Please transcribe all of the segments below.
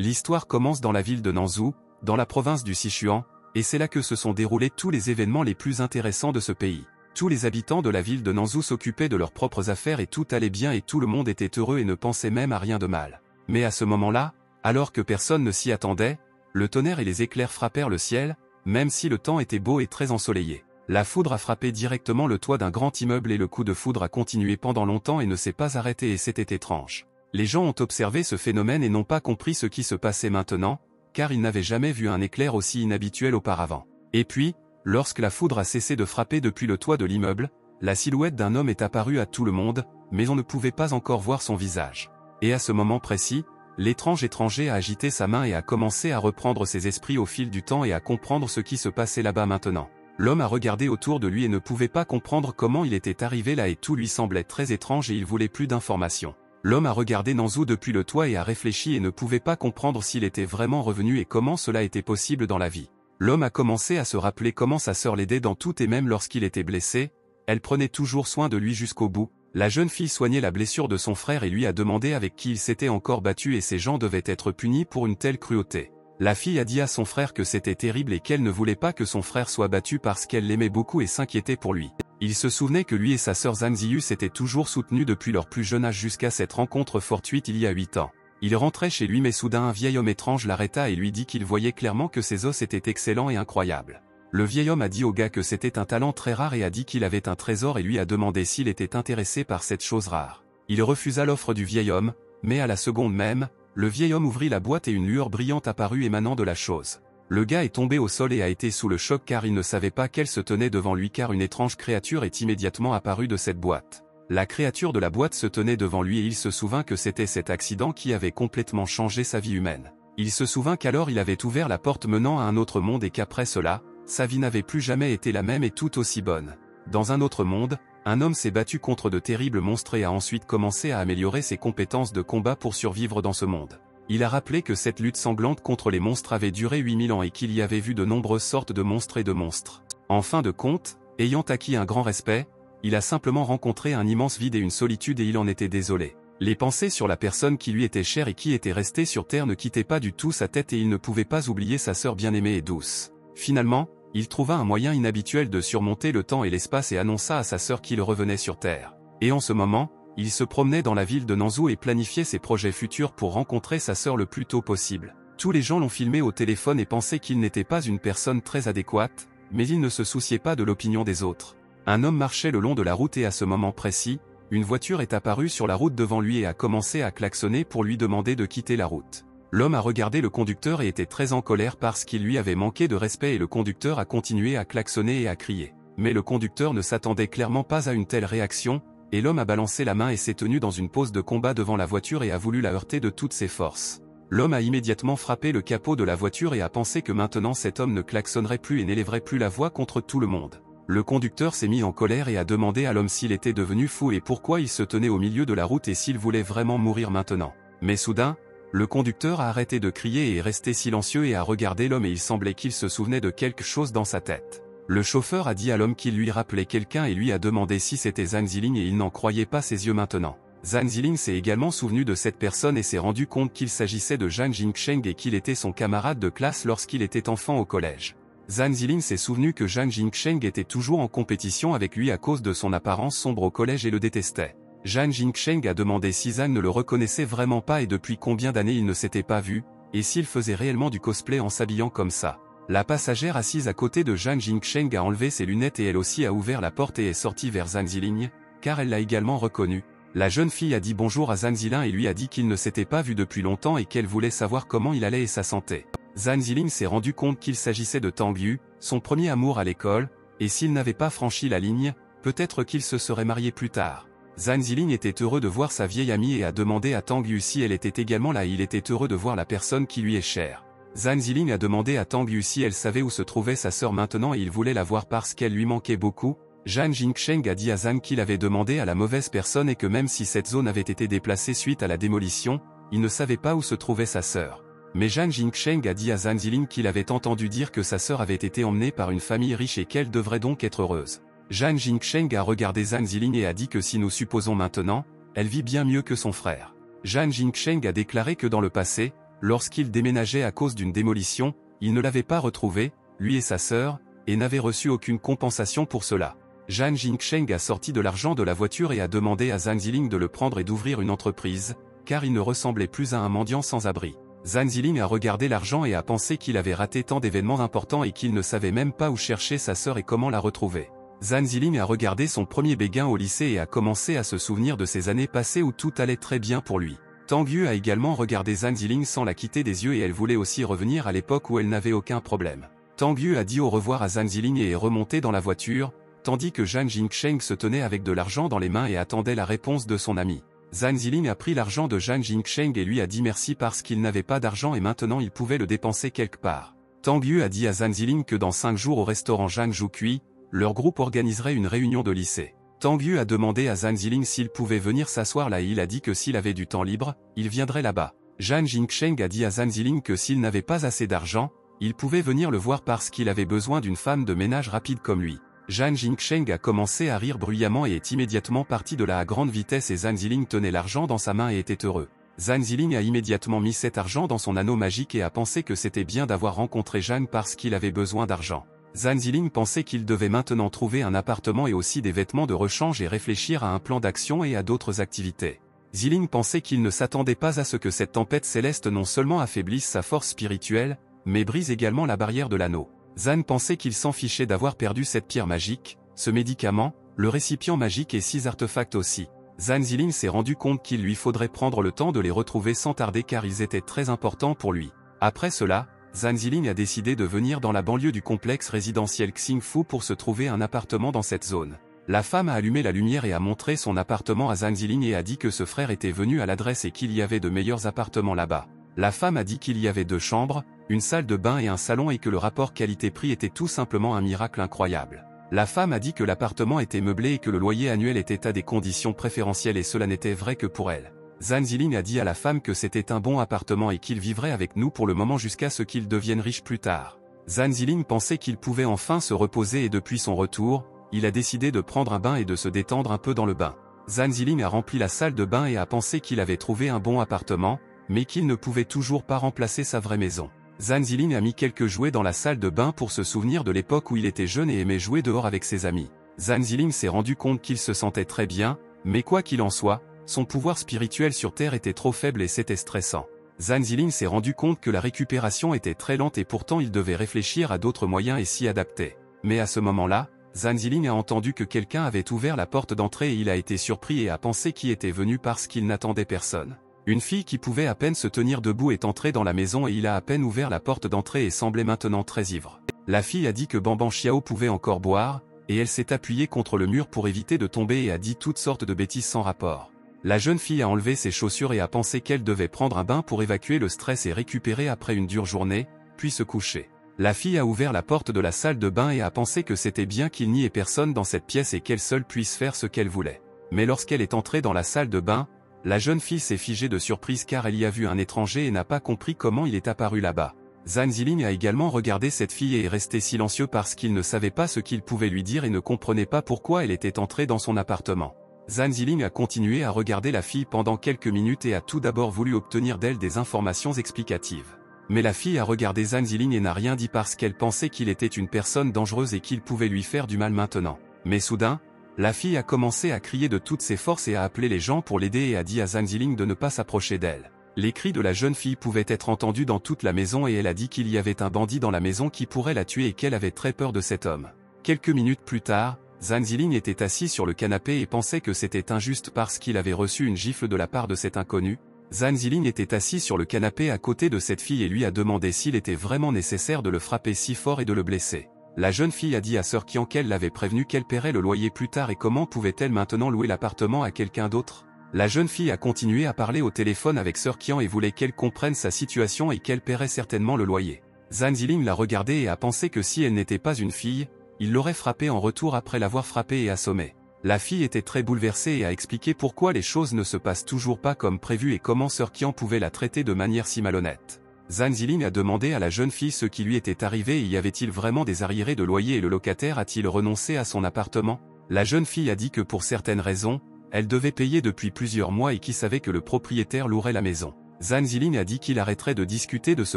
L'histoire commence dans la ville de Nanzhou, dans la province du Sichuan, et c'est là que se sont déroulés tous les événements les plus intéressants de ce pays. Tous les habitants de la ville de Nanzhou s'occupaient de leurs propres affaires et tout allait bien et tout le monde était heureux et ne pensait même à rien de mal. Mais à ce moment-là, alors que personne ne s'y attendait, le tonnerre et les éclairs frappèrent le ciel, même si le temps était beau et très ensoleillé. La foudre a frappé directement le toit d'un grand immeuble et le coup de foudre a continué pendant longtemps et ne s'est pas arrêté et c'était étrange. Les gens ont observé ce phénomène et n'ont pas compris ce qui se passait maintenant, car ils n'avaient jamais vu un éclair aussi inhabituel auparavant. Et puis, lorsque la foudre a cessé de frapper depuis le toit de l'immeuble, la silhouette d'un homme est apparue à tout le monde, mais on ne pouvait pas encore voir son visage. Et à ce moment précis, l'étrange étranger a agité sa main et a commencé à reprendre ses esprits au fil du temps et à comprendre ce qui se passait là-bas maintenant. L'homme a regardé autour de lui et ne pouvait pas comprendre comment il était arrivé là et tout lui semblait très étrange et il voulait plus d'informations. L'homme a regardé Nanzhou depuis le toit et a réfléchi et ne pouvait pas comprendre s'il était vraiment revenu et comment cela était possible dans la vie. L'homme a commencé à se rappeler comment sa sœur l'aidait dans tout et même lorsqu'il était blessé, elle prenait toujours soin de lui jusqu'au bout. La jeune fille soignait la blessure de son frère et lui a demandé avec qui il s'était encore battu et ces gens devaient être punis pour une telle cruauté. La fille a dit à son frère que c'était terrible et qu'elle ne voulait pas que son frère soit battu parce qu'elle l'aimait beaucoup et s'inquiétait pour lui. Il se souvenait que lui et sa sœur Zhang Ziyu s'étaient toujours soutenus depuis leur plus jeune âge jusqu'à cette rencontre fortuite il y a 8 ans. Il rentrait chez lui mais soudain un vieil homme étrange l'arrêta et lui dit qu'il voyait clairement que ses os étaient excellents et incroyables. Le vieil homme a dit au gars que c'était un talent très rare et a dit qu'il avait un trésor et lui a demandé s'il était intéressé par cette chose rare. Il refusa l'offre du vieil homme, mais à la seconde même, le vieil homme ouvrit la boîte et une lueur brillante apparut émanant de la chose. Le gars est tombé au sol et a été sous le choc car il ne savait pas qu'elle se tenait devant lui car une étrange créature est immédiatement apparue de cette boîte. La créature de la boîte se tenait devant lui et il se souvint que c'était cet accident qui avait complètement changé sa vie humaine. Il se souvint qu'alors il avait ouvert la porte menant à un autre monde et qu'après cela, sa vie n'avait plus jamais été la même et tout aussi bonne. Dans un autre monde, un homme s'est battu contre de terribles monstres et a ensuite commencé à améliorer ses compétences de combat pour survivre dans ce monde. Il a rappelé que cette lutte sanglante contre les monstres avait duré 8000 ans et qu'il y avait vu de nombreuses sortes de monstres et de monstres. En fin de compte, ayant acquis un grand respect, il a simplement rencontré un immense vide et une solitude et il en était désolé. Les pensées sur la personne qui lui était chère et qui était restée sur terre ne quittaient pas du tout sa tête et il ne pouvait pas oublier sa sœur bien-aimée et douce. Finalement, il trouva un moyen inhabituel de surmonter le temps et l'espace et annonça à sa sœur qu'il revenait sur terre. Et en ce moment, il se promenait dans la ville de Nanzhou et planifiait ses projets futurs pour rencontrer sa sœur le plus tôt possible. Tous les gens l'ont filmé au téléphone et pensaient qu'il n'était pas une personne très adéquate, mais il ne se souciait pas de l'opinion des autres. Un homme marchait le long de la route et à ce moment précis, une voiture est apparue sur la route devant lui et a commencé à klaxonner pour lui demander de quitter la route. L'homme a regardé le conducteur et était très en colère parce qu'il lui avait manqué de respect et le conducteur a continué à klaxonner et à crier. Mais le conducteur ne s'attendait clairement pas à une telle réaction, et l'homme a balancé la main et s'est tenu dans une pose de combat devant la voiture et a voulu la heurter de toutes ses forces. L'homme a immédiatement frappé le capot de la voiture et a pensé que maintenant cet homme ne klaxonnerait plus et n'élèverait plus la voix contre tout le monde. Le conducteur s'est mis en colère et a demandé à l'homme s'il était devenu fou et pourquoi il se tenait au milieu de la route et s'il voulait vraiment mourir maintenant. Mais soudain, le conducteur a arrêté de crier et est resté silencieux et a regardé l'homme et il semblait qu'il se souvenait de quelque chose dans sa tête. Le chauffeur a dit à l'homme qu'il lui rappelait quelqu'un et lui a demandé si c'était Zhang Ziling et il n'en croyait pas ses yeux maintenant. Zhang Ziling s'est également souvenu de cette personne et s'est rendu compte qu'il s'agissait de Zhang Jingsheng et qu'il était son camarade de classe lorsqu'il était enfant au collège. Zhang Ziling s'est souvenu que Zhang Jingsheng était toujours en compétition avec lui à cause de son apparence sombre au collège et le détestait. Zhang Jingsheng a demandé si Zhang ne le reconnaissait vraiment pas et depuis combien d'années il ne s'était pas vu, et s'il faisait réellement du cosplay en s'habillant comme ça. La passagère assise à côté de Zhang Jingsheng a enlevé ses lunettes et elle aussi a ouvert la porte et est sortie vers Zhang Ziling, car elle l'a également reconnu. La jeune fille a dit bonjour à Zhang Ziling et lui a dit qu'il ne s'était pas vu depuis longtemps et qu'elle voulait savoir comment il allait et sa santé. Zhang Ziling s'est rendu compte qu'il s'agissait de Tang Yu, son premier amour à l'école, et s'il n'avait pas franchi la ligne, peut-être qu'il se serait marié plus tard. Zhang Ziling était heureux de voir sa vieille amie et a demandé à Tang Yu si elle était également là et il était heureux de voir la personne qui lui est chère. Zhang Ziling a demandé à Tang Yu si elle savait où se trouvait sa sœur maintenant et il voulait la voir parce qu'elle lui manquait beaucoup. Zhang Jingsheng a dit à Zhang qu'il avait demandé à la mauvaise personne et que même si cette zone avait été déplacée suite à la démolition, il ne savait pas où se trouvait sa sœur. Mais Zhang Jingsheng a dit à Zhang Ziling qu'il avait entendu dire que sa sœur avait été emmenée par une famille riche et qu'elle devrait donc être heureuse. Zhang Jingsheng a regardé Zhang Ziling et a dit que si nous supposons maintenant, elle vit bien mieux que son frère. Zhang Jingsheng a déclaré que dans le passé, lorsqu'il déménageait à cause d'une démolition, il ne l'avait pas retrouvé, lui et sa sœur, et n'avait reçu aucune compensation pour cela. Zhang Jingsheng a sorti de l'argent de la voiture et a demandé à Zhang Ziling de le prendre et d'ouvrir une entreprise, car il ne ressemblait plus à un mendiant sans abri. Zhang Ziling a regardé l'argent et a pensé qu'il avait raté tant d'événements importants et qu'il ne savait même pas où chercher sa sœur et comment la retrouver. Zhang Ziling a regardé son premier béguin au lycée et a commencé à se souvenir de ces années passées où tout allait très bien pour lui. Tang Yu a également regardé Zhang Ziling sans la quitter des yeux et elle voulait aussi revenir à l'époque où elle n'avait aucun problème. Tang Yu a dit au revoir à Zhang Ziling et est remonté dans la voiture, tandis que Zhang Jingsheng se tenait avec de l'argent dans les mains et attendait la réponse de son ami. Zhang Ziling a pris l'argent de Zhang Jingsheng et lui a dit merci parce qu'il n'avait pas d'argent et maintenant il pouvait le dépenser quelque part. Tang Yu a dit à Zhang Ziling que dans 5 jours au restaurant Zhang Zhukui, leur groupe organiserait une réunion de lycée. Tang Yu a demandé à Zhang Ziling s'il pouvait venir s'asseoir là et il a dit que s'il avait du temps libre, il viendrait là-bas. Zhang Jingsheng a dit à Zhang Ziling que s'il n'avait pas assez d'argent, il pouvait venir le voir parce qu'il avait besoin d'une femme de ménage rapide comme lui. Zhang Jingsheng a commencé à rire bruyamment et est immédiatement parti de là à grande vitesse et Zhang Ziling tenait l'argent dans sa main et était heureux. Zhang Ziling a immédiatement mis cet argent dans son anneau magique et a pensé que c'était bien d'avoir rencontré Zhang parce qu'il avait besoin d'argent. Zhang Ziling pensait qu'il devait maintenant trouver un appartement et aussi des vêtements de rechange et réfléchir à un plan d'action et à d'autres activités. Ziling pensait qu'il ne s'attendait pas à ce que cette tempête céleste non seulement affaiblisse sa force spirituelle, mais brise également la barrière de l'anneau. Zhang pensait qu'il s'en fichait d'avoir perdu cette pierre magique, ce médicament, le récipient magique et 6 artefacts aussi. Zhang Ziling s'est rendu compte qu'il lui faudrait prendre le temps de les retrouver sans tarder car ils étaient très importants pour lui. Après cela, Zhang Ziling a décidé de venir dans la banlieue du complexe résidentiel Xingfu pour se trouver un appartement dans cette zone. La femme a allumé la lumière et a montré son appartement à Zhang Ziling et a dit que ce frère était venu à l'adresse et qu'il y avait de meilleurs appartements là-bas. La femme a dit qu'il y avait 2 chambres, une salle de bain et un salon et que le rapport qualité-prix était tout simplement un miracle incroyable. La femme a dit que l'appartement était meublé et que le loyer annuel était à des conditions préférentielles et cela n'était vrai que pour elle. Zhang Ziling a dit à la femme que c'était un bon appartement et qu'il vivrait avec nous pour le moment jusqu'à ce qu'il devienne riche plus tard. Zhang Ziling pensait qu'il pouvait enfin se reposer et depuis son retour, il a décidé de prendre un bain et de se détendre un peu dans le bain. Zhang Ziling a rempli la salle de bain et a pensé qu'il avait trouvé un bon appartement, mais qu'il ne pouvait toujours pas remplacer sa vraie maison. Zhang Ziling a mis quelques jouets dans la salle de bain pour se souvenir de l'époque où il était jeune et aimait jouer dehors avec ses amis. Zhang Ziling s'est rendu compte qu'il se sentait très bien, mais quoi qu'il en soit, son pouvoir spirituel sur Terre était trop faible et c'était stressant. Zhang Ziling s'est rendu compte que la récupération était très lente et pourtant il devait réfléchir à d'autres moyens et s'y adapter. Mais à ce moment-là, Zhang Ziling a entendu que quelqu'un avait ouvert la porte d'entrée et il a été surpris et a pensé qui était venu parce qu'il n'attendait personne. Une fille qui pouvait à peine se tenir debout est entrée dans la maison et il a à peine ouvert la porte d'entrée et semblait maintenant très ivre. La fille a dit que Banban Xiao pouvait encore boire, et elle s'est appuyée contre le mur pour éviter de tomber et a dit toutes sortes de bêtises sans rapport. La jeune fille a enlevé ses chaussures et a pensé qu'elle devait prendre un bain pour évacuer le stress et récupérer après une dure journée, puis se coucher. La fille a ouvert la porte de la salle de bain et a pensé que c'était bien qu'il n'y ait personne dans cette pièce et qu'elle seule puisse faire ce qu'elle voulait. Mais lorsqu'elle est entrée dans la salle de bain, la jeune fille s'est figée de surprise car elle y a vu un étranger et n'a pas compris comment il est apparu là-bas. Zhang Ziling a également regardé cette fille et est resté silencieux parce qu'il ne savait pas ce qu'il pouvait lui dire et ne comprenait pas pourquoi elle était entrée dans son appartement. Zhang Ziling a continué à regarder la fille pendant quelques minutes et a tout d'abord voulu obtenir d'elle des informations explicatives. Mais la fille a regardé Zhang Ziling et n'a rien dit parce qu'elle pensait qu'il était une personne dangereuse et qu'il pouvait lui faire du mal maintenant. Mais soudain, la fille a commencé à crier de toutes ses forces et a appelé les gens pour l'aider et a dit à Zhang Ziling de ne pas s'approcher d'elle. Les cris de la jeune fille pouvaient être entendus dans toute la maison et elle a dit qu'il y avait un bandit dans la maison qui pourrait la tuer et qu'elle avait très peur de cet homme. Quelques minutes plus tard, Zhang Ziling était assis sur le canapé et pensait que c'était injuste parce qu'il avait reçu une gifle de la part de cet inconnu. Zhang Ziling était assis sur le canapé à côté de cette fille et lui a demandé s'il était vraiment nécessaire de le frapper si fort et de le blesser. La jeune fille a dit à Sœur Qian qu'elle l'avait prévenu qu'elle paierait le loyer plus tard et comment pouvait-elle maintenant louer l'appartement à quelqu'un d'autre? La jeune fille a continué à parler au téléphone avec Sœur Qian et voulait qu'elle comprenne sa situation et qu'elle paierait certainement le loyer. Zhang Ziling l'a regardée et a pensé que si elle n'était pas une fille, il l'aurait frappée en retour après l'avoir frappée et assommée. La fille était très bouleversée et a expliqué pourquoi les choses ne se passent toujours pas comme prévu et comment Sœur Qian pouvait la traiter de manière si malhonnête. Zhang Ziling a demandé à la jeune fille ce qui lui était arrivé et y avait-il vraiment des arriérés de loyer et le locataire a-t-il renoncé à son appartement? La jeune fille a dit que pour certaines raisons, elle devait payer depuis plusieurs mois et qui savait que le propriétaire louerait la maison. Zhan Ziling a dit qu'il arrêterait de discuter de ce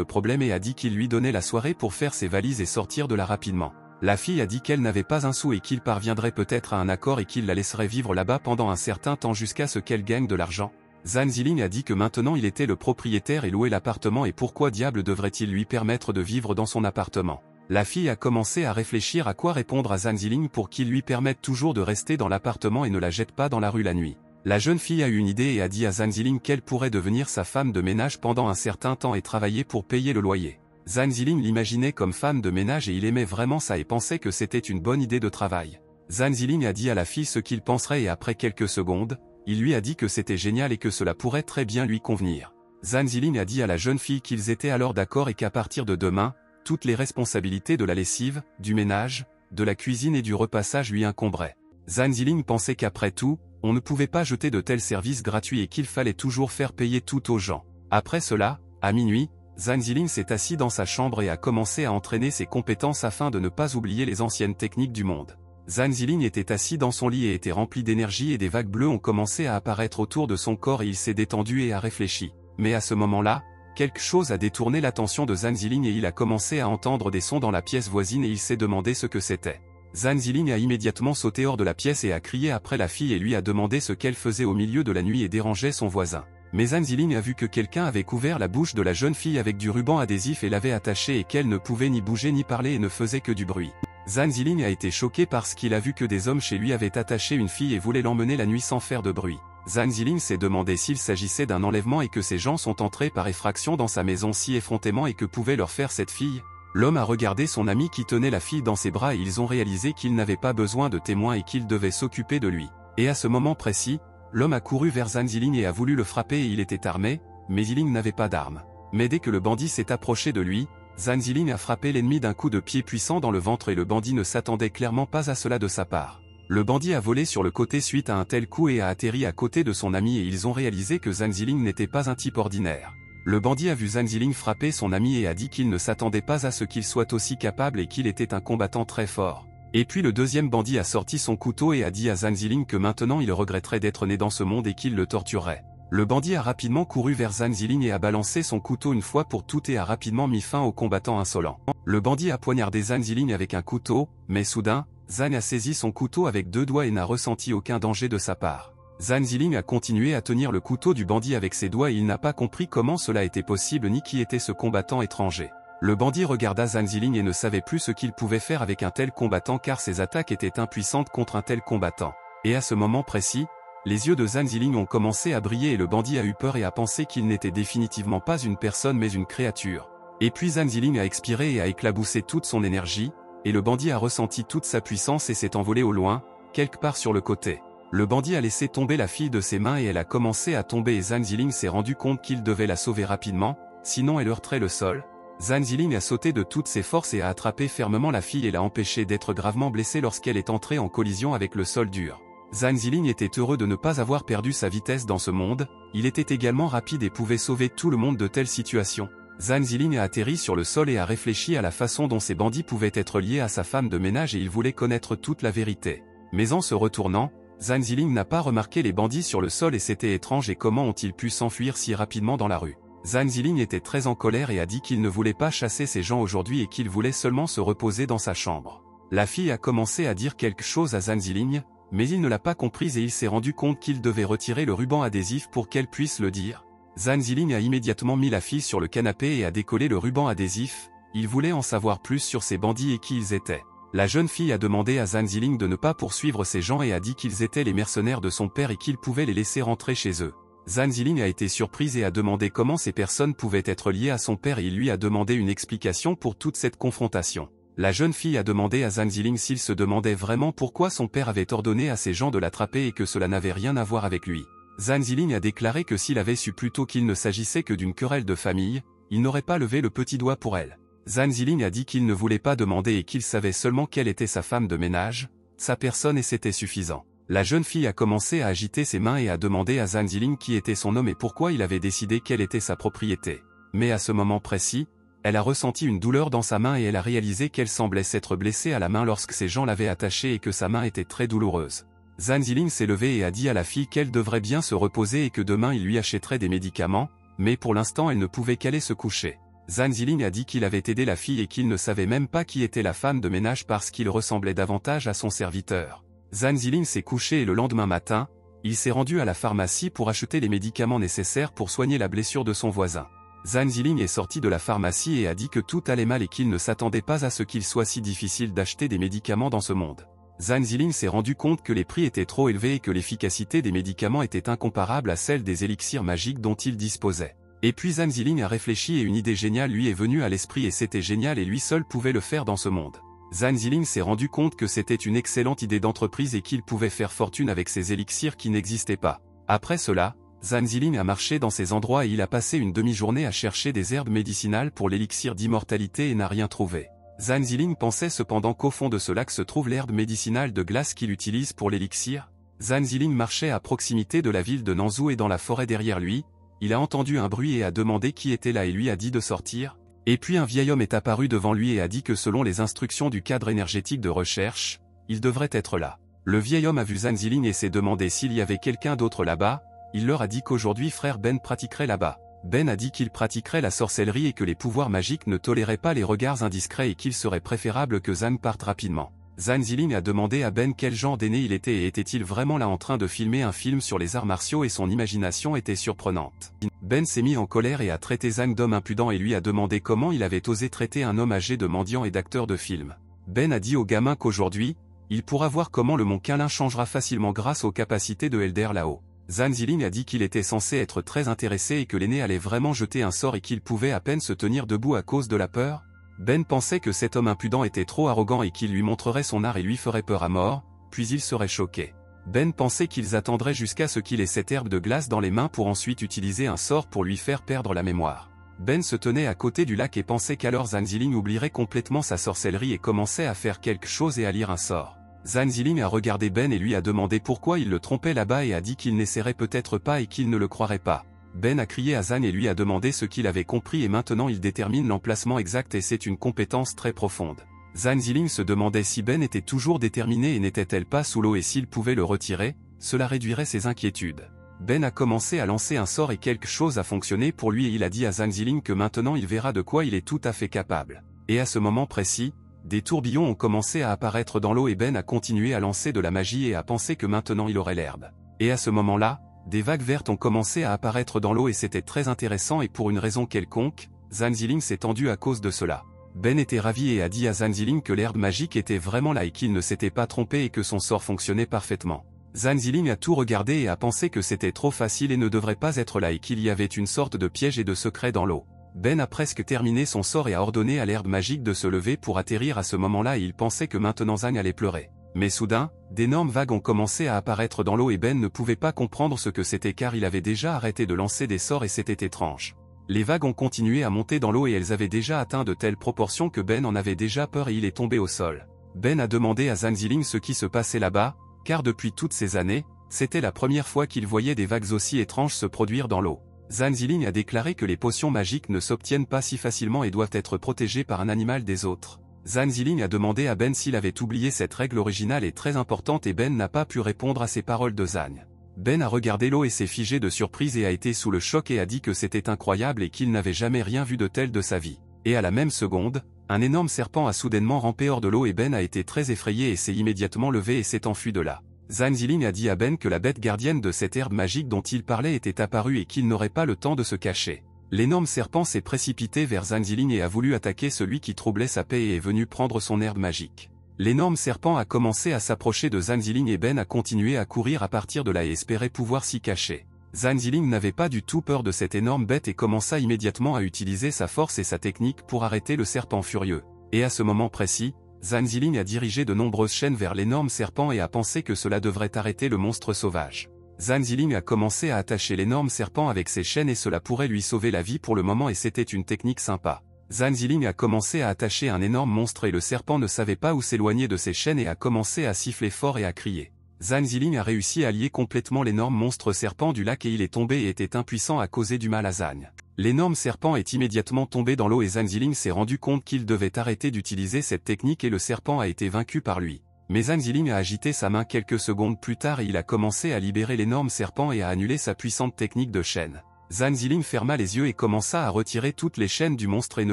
problème et a dit qu'il lui donnait la soirée pour faire ses valises et sortir de là rapidement. La fille a dit qu'elle n'avait pas un sou et qu'il parviendrait peut-être à un accord et qu'il la laisserait vivre là-bas pendant un certain temps jusqu'à ce qu'elle gagne de l'argent. Zhan Ziling a dit que maintenant il était le propriétaire et louait l'appartement et pourquoi diable devrait-il lui permettre de vivre dans son appartement. La fille a commencé à réfléchir à quoi répondre à Zhan Ziling pour qu'il lui permette toujours de rester dans l'appartement et ne la jette pas dans la rue la nuit. La jeune fille a eu une idée et a dit à Zhan Ziling qu'elle pourrait devenir sa femme de ménage pendant un certain temps et travailler pour payer le loyer. Zhan Ziling l'imaginait comme femme de ménage et il aimait vraiment ça et pensait que c'était une bonne idée de travail. Zhan Ziling a dit à la fille ce qu'il penserait et après quelques secondes, il lui a dit que c'était génial et que cela pourrait très bien lui convenir. Zhan Ziling a dit à la jeune fille qu'ils étaient alors d'accord et qu'à partir de demain, toutes les responsabilités de la lessive, du ménage, de la cuisine et du repassage lui incomberaient. Zhan Ziling pensait qu'après tout, on ne pouvait pas jeter de tels services gratuits et qu'il fallait toujours faire payer tout aux gens. Après cela, à minuit, Zhan Ziling s'est assis dans sa chambre et a commencé à entraîner ses compétences afin de ne pas oublier les anciennes techniques du monde. Zhan Ziling était assis dans son lit et était rempli d'énergie et des vagues bleues ont commencé à apparaître autour de son corps et il s'est détendu et a réfléchi. Mais à ce moment-là, quelque chose a détourné l'attention de Zhan Ziling et il a commencé à entendre des sons dans la pièce voisine et il s'est demandé ce que c'était. Zhan Ziling a immédiatement sauté hors de la pièce et a crié après la fille et lui a demandé ce qu'elle faisait au milieu de la nuit et dérangeait son voisin. Mais Zhan Ziling a vu que quelqu'un avait couvert la bouche de la jeune fille avec du ruban adhésif et l'avait attachée et qu'elle ne pouvait ni bouger ni parler et ne faisait que du bruit. Zhan Ziling a été choqué parce qu'il a vu que des hommes chez lui avaient attaché une fille et voulaient l'emmener la nuit sans faire de bruit. Zhan Ziling s'est demandé s'il s'agissait d'un enlèvement et que ces gens sont entrés par effraction dans sa maison si effrontément et que pouvait leur faire cette fille. L'homme a regardé son ami qui tenait la fille dans ses bras et ils ont réalisé qu'il n'avait pas besoin de témoins et qu'il devait s'occuper de lui. Et à ce moment précis, l'homme a couru vers Zhan Ziling et a voulu le frapper et il était armé, mais Ziling n'avait pas d'arme. Mais dès que le bandit s'est approché de lui, Zhan Ziling a frappé l'ennemi d'un coup de pied puissant dans le ventre et le bandit ne s'attendait clairement pas à cela de sa part. Le bandit a volé sur le côté suite à un tel coup et a atterri à côté de son ami et ils ont réalisé que Zhan Ziling n'était pas un type ordinaire. Le bandit a vu Zhan Ziling frapper son ami et a dit qu'il ne s'attendait pas à ce qu'il soit aussi capable et qu'il était un combattant très fort. Et puis le deuxième bandit a sorti son couteau et a dit à Zhan Ziling que maintenant il regretterait d'être né dans ce monde et qu'il le torturerait. Le bandit a rapidement couru vers Zhan Ziling et a balancé son couteau une fois pour toutes et a rapidement mis fin au combattant insolent. Le bandit a poignardé Zhan Ziling avec un couteau, mais soudain, Zhan a saisi son couteau avec deux doigts et n'a ressenti aucun danger de sa part. Zhan Ziling a continué à tenir le couteau du bandit avec ses doigts et il n'a pas compris comment cela était possible ni qui était ce combattant étranger. Le bandit regarda Zhan Ziling et ne savait plus ce qu'il pouvait faire avec un tel combattant car ses attaques étaient impuissantes contre un tel combattant. Et à ce moment précis, les yeux de Zhan Ziling ont commencé à briller et le bandit a eu peur et a pensé qu'il n'était définitivement pas une personne mais une créature. Et puis Zhan Ziling a expiré et a éclaboussé toute son énergie, et le bandit a ressenti toute sa puissance et s'est envolé au loin, quelque part sur le côté. Le bandit a laissé tomber la fille de ses mains et elle a commencé à tomber et Zhan Ziling s'est rendu compte qu'il devait la sauver rapidement, sinon elle heurterait le sol. Zhan Ziling a sauté de toutes ses forces et a attrapé fermement la fille et l'a empêchée d'être gravement blessée lorsqu'elle est entrée en collision avec le sol dur. Zhan Ziling était heureux de ne pas avoir perdu sa vitesse dans ce monde, il était également rapide et pouvait sauver tout le monde de telles situations. Zhan Ziling a atterri sur le sol et a réfléchi à la façon dont ces bandits pouvaient être liés à sa femme de ménage et il voulait connaître toute la vérité. Mais en se retournant, Zhan Ziling n'a pas remarqué les bandits sur le sol et c'était étrange et comment ont-ils pu s'enfuir si rapidement dans la rue. Zhan Ziling était très en colère et a dit qu'il ne voulait pas chasser ces gens aujourd'hui et qu'il voulait seulement se reposer dans sa chambre. La fille a commencé à dire quelque chose à Zhan Ziling, mais il ne l'a pas comprise et il s'est rendu compte qu'il devait retirer le ruban adhésif pour qu'elle puisse le dire. Zhan Ziling a immédiatement mis la fille sur le canapé et a décollé le ruban adhésif, il voulait en savoir plus sur ces bandits et qui ils étaient. La jeune fille a demandé à Zhan Ziling de ne pas poursuivre ces gens et a dit qu'ils étaient les mercenaires de son père et qu'il pouvait les laisser rentrer chez eux. Zhan Ziling a été surprise et a demandé comment ces personnes pouvaient être liées à son père et il lui a demandé une explication pour toute cette confrontation. La jeune fille a demandé à Zhan Ziling s'il se demandait vraiment pourquoi son père avait ordonné à ces gens de l'attraper et que cela n'avait rien à voir avec lui. Zhan Ziling a déclaré que s'il avait su plus tôt qu'il ne s'agissait que d'une querelle de famille, il n'aurait pas levé le petit doigt pour elle. Zhan Ziling a dit qu'il ne voulait pas demander et qu'il savait seulement quelle était sa femme de ménage, sa personne et c'était suffisant. La jeune fille a commencé à agiter ses mains et a demandé à Zhan Ziling qui était son homme et pourquoi il avait décidé quelle était sa propriété. Mais à ce moment précis, elle a ressenti une douleur dans sa main et elle a réalisé qu'elle semblait s'être blessée à la main lorsque ces gens l'avaient attachée et que sa main était très douloureuse. Zhan Ziling s'est levée et a dit à la fille qu'elle devrait bien se reposer et que demain il lui achèterait des médicaments, mais pour l'instant elle ne pouvait qu'aller se coucher. Zhang Ziling a dit qu'il avait aidé la fille et qu'il ne savait même pas qui était la femme de ménage parce qu'il ressemblait davantage à son serviteur. Zhang Ziling s'est couché et le lendemain matin, il s'est rendu à la pharmacie pour acheter les médicaments nécessaires pour soigner la blessure de son voisin. Zhang Ziling est sorti de la pharmacie et a dit que tout allait mal et qu'il ne s'attendait pas à ce qu'il soit si difficile d'acheter des médicaments dans ce monde. Zhang Ziling s'est rendu compte que les prix étaient trop élevés et que l'efficacité des médicaments était incomparable à celle des élixirs magiques dont il disposait. Et puis Zhang Ziling a réfléchi et une idée géniale lui est venue à l'esprit et c'était génial et lui seul pouvait le faire dans ce monde. Zhang Ziling s'est rendu compte que c'était une excellente idée d'entreprise et qu'il pouvait faire fortune avec ces élixirs qui n'existaient pas. Après cela, Zhang Ziling a marché dans ces endroits et il a passé une demi-journée à chercher des herbes médicinales pour l'élixir d'immortalité et n'a rien trouvé. Zhang Ziling pensait cependant qu'au fond de ce lac se trouve l'herbe médicinale de glace qu'il utilise pour l'élixir. Zhang Ziling marchait à proximité de la ville de Nanzhou et dans la forêt derrière lui. Il a entendu un bruit et a demandé qui était là et lui a dit de sortir. Et puis un vieil homme est apparu devant lui et a dit que selon les instructions du cadre énergétique de recherche, il devrait être là. Le vieil homme a vu Zhang Ziling et s'est demandé s'il y avait quelqu'un d'autre là-bas. Il leur a dit qu'aujourd'hui frère Ben pratiquerait là-bas. Ben a dit qu'il pratiquerait la sorcellerie et que les pouvoirs magiques ne toléraient pas les regards indiscrets et qu'il serait préférable que Zhang parte rapidement. Zhang Ziling a demandé à Ben quel genre d'aîné il était et était-il vraiment là en train de filmer un film sur les arts martiaux et son imagination était surprenante. Ben s'est mis en colère et a traité Zhang d'homme impudent et lui a demandé comment il avait osé traiter un homme âgé de mendiant et d'acteur de film. Ben a dit au gamin qu'aujourd'hui, il pourra voir comment le mont Qinlin changera facilement grâce aux capacités de Elder Lao. Zhang Ziling a dit qu'il était censé être très intéressé et que l'aîné allait vraiment jeter un sort et qu'il pouvait à peine se tenir debout à cause de la peur. Ben pensait que cet homme impudent était trop arrogant et qu'il lui montrerait son art et lui ferait peur à mort, puis il serait choqué. Ben pensait qu'ils attendraient jusqu'à ce qu'il ait cette herbe de glace dans les mains pour ensuite utiliser un sort pour lui faire perdre la mémoire. Ben se tenait à côté du lac et pensait qu'alors Zhang Ziling oublierait complètement sa sorcellerie et commençait à faire quelque chose et à lire un sort. Zhang Ziling a regardé Ben et lui a demandé pourquoi il le trompait là-bas et a dit qu'il n'essaierait peut-être pas et qu'il ne le croirait pas. Ben a crié à Zhang et lui a demandé ce qu'il avait compris et maintenant il détermine l'emplacement exact et c'est une compétence très profonde. Zhang Ziling se demandait si Ben était toujours déterminé et n'était-elle pas sous l'eau et s'il pouvait le retirer, cela réduirait ses inquiétudes. Ben a commencé à lancer un sort et quelque chose a fonctionné pour lui et il a dit à Zhang Ziling que maintenant il verra de quoi il est tout à fait capable. Et à ce moment précis, des tourbillons ont commencé à apparaître dans l'eau et Ben a continué à lancer de la magie et a pensé que maintenant il aurait l'herbe. Et à ce moment-là, des vagues vertes ont commencé à apparaître dans l'eau et c'était très intéressant et pour une raison quelconque, Zhang Ziling s'est tendu à cause de cela. Ben était ravi et a dit à Zhang Ziling que l'herbe magique était vraiment là et qu'il ne s'était pas trompé et que son sort fonctionnait parfaitement. Zhang Ziling a tout regardé et a pensé que c'était trop facile et ne devrait pas être là et qu'il y avait une sorte de piège et de secret dans l'eau. Ben a presque terminé son sort et a ordonné à l'herbe magique de se lever pour atterrir à ce moment-là et il pensait que maintenant Zhang allait pleurer. Mais soudain, d'énormes vagues ont commencé à apparaître dans l'eau et Ben ne pouvait pas comprendre ce que c'était car il avait déjà arrêté de lancer des sorts et c'était étrange. Les vagues ont continué à monter dans l'eau et elles avaient déjà atteint de telles proportions que Ben en avait déjà peur et il est tombé au sol. Ben a demandé à Zhang Ziling ce qui se passait là-bas, car depuis toutes ces années, c'était la première fois qu'il voyait des vagues aussi étranges se produire dans l'eau. Zhang Ziling a déclaré que les potions magiques ne s'obtiennent pas si facilement et doivent être protégées par un animal des autres. Zhang Ziling a demandé à Ben s'il avait oublié cette règle originale et très importante et Ben n'a pas pu répondre à ces paroles de Zhang. Ben a regardé l'eau et s'est figé de surprise et a été sous le choc et a dit que c'était incroyable et qu'il n'avait jamais rien vu de tel de sa vie. Et à la même seconde, un énorme serpent a soudainement rampé hors de l'eau et Ben a été très effrayé et s'est immédiatement levé et s'est enfui de là. Zhang Ziling a dit à Ben que la bête gardienne de cette herbe magique dont il parlait était apparue et qu'il n'aurait pas le temps de se cacher. L'énorme serpent s'est précipité vers Zhang Ziling et a voulu attaquer celui qui troublait sa paix et est venu prendre son herbe magique. L'énorme serpent a commencé à s'approcher de Zhang Ziling et Ben a continué à courir à partir de là et espérait pouvoir s'y cacher. Zhang Ziling n'avait pas du tout peur de cette énorme bête et commença immédiatement à utiliser sa force et sa technique pour arrêter le serpent furieux. Et à ce moment précis, Zhang Ziling a dirigé de nombreuses chaînes vers l'énorme serpent et a pensé que cela devrait arrêter le monstre sauvage. Zhang Ziling a commencé à attacher l'énorme serpent avec ses chaînes et cela pourrait lui sauver la vie pour le moment et c'était une technique sympa. Zhang Ziling a commencé à attacher un énorme monstre et le serpent ne savait pas où s'éloigner de ses chaînes et a commencé à siffler fort et à crier. Zhang Ziling a réussi à lier complètement l'énorme monstre serpent du lac et il est tombé et était impuissant à causer du mal à Zhang. L'énorme serpent est immédiatement tombé dans l'eau et Zhang Ziling s'est rendu compte qu'il devait arrêter d'utiliser cette technique et le serpent a été vaincu par lui. Mais Zhang Ziling a agité sa main quelques secondes plus tard et il a commencé à libérer l'énorme serpent et à annuler sa puissante technique de chaîne. Zhang Ziling ferma les yeux et commença à retirer toutes les chaînes du monstre et ne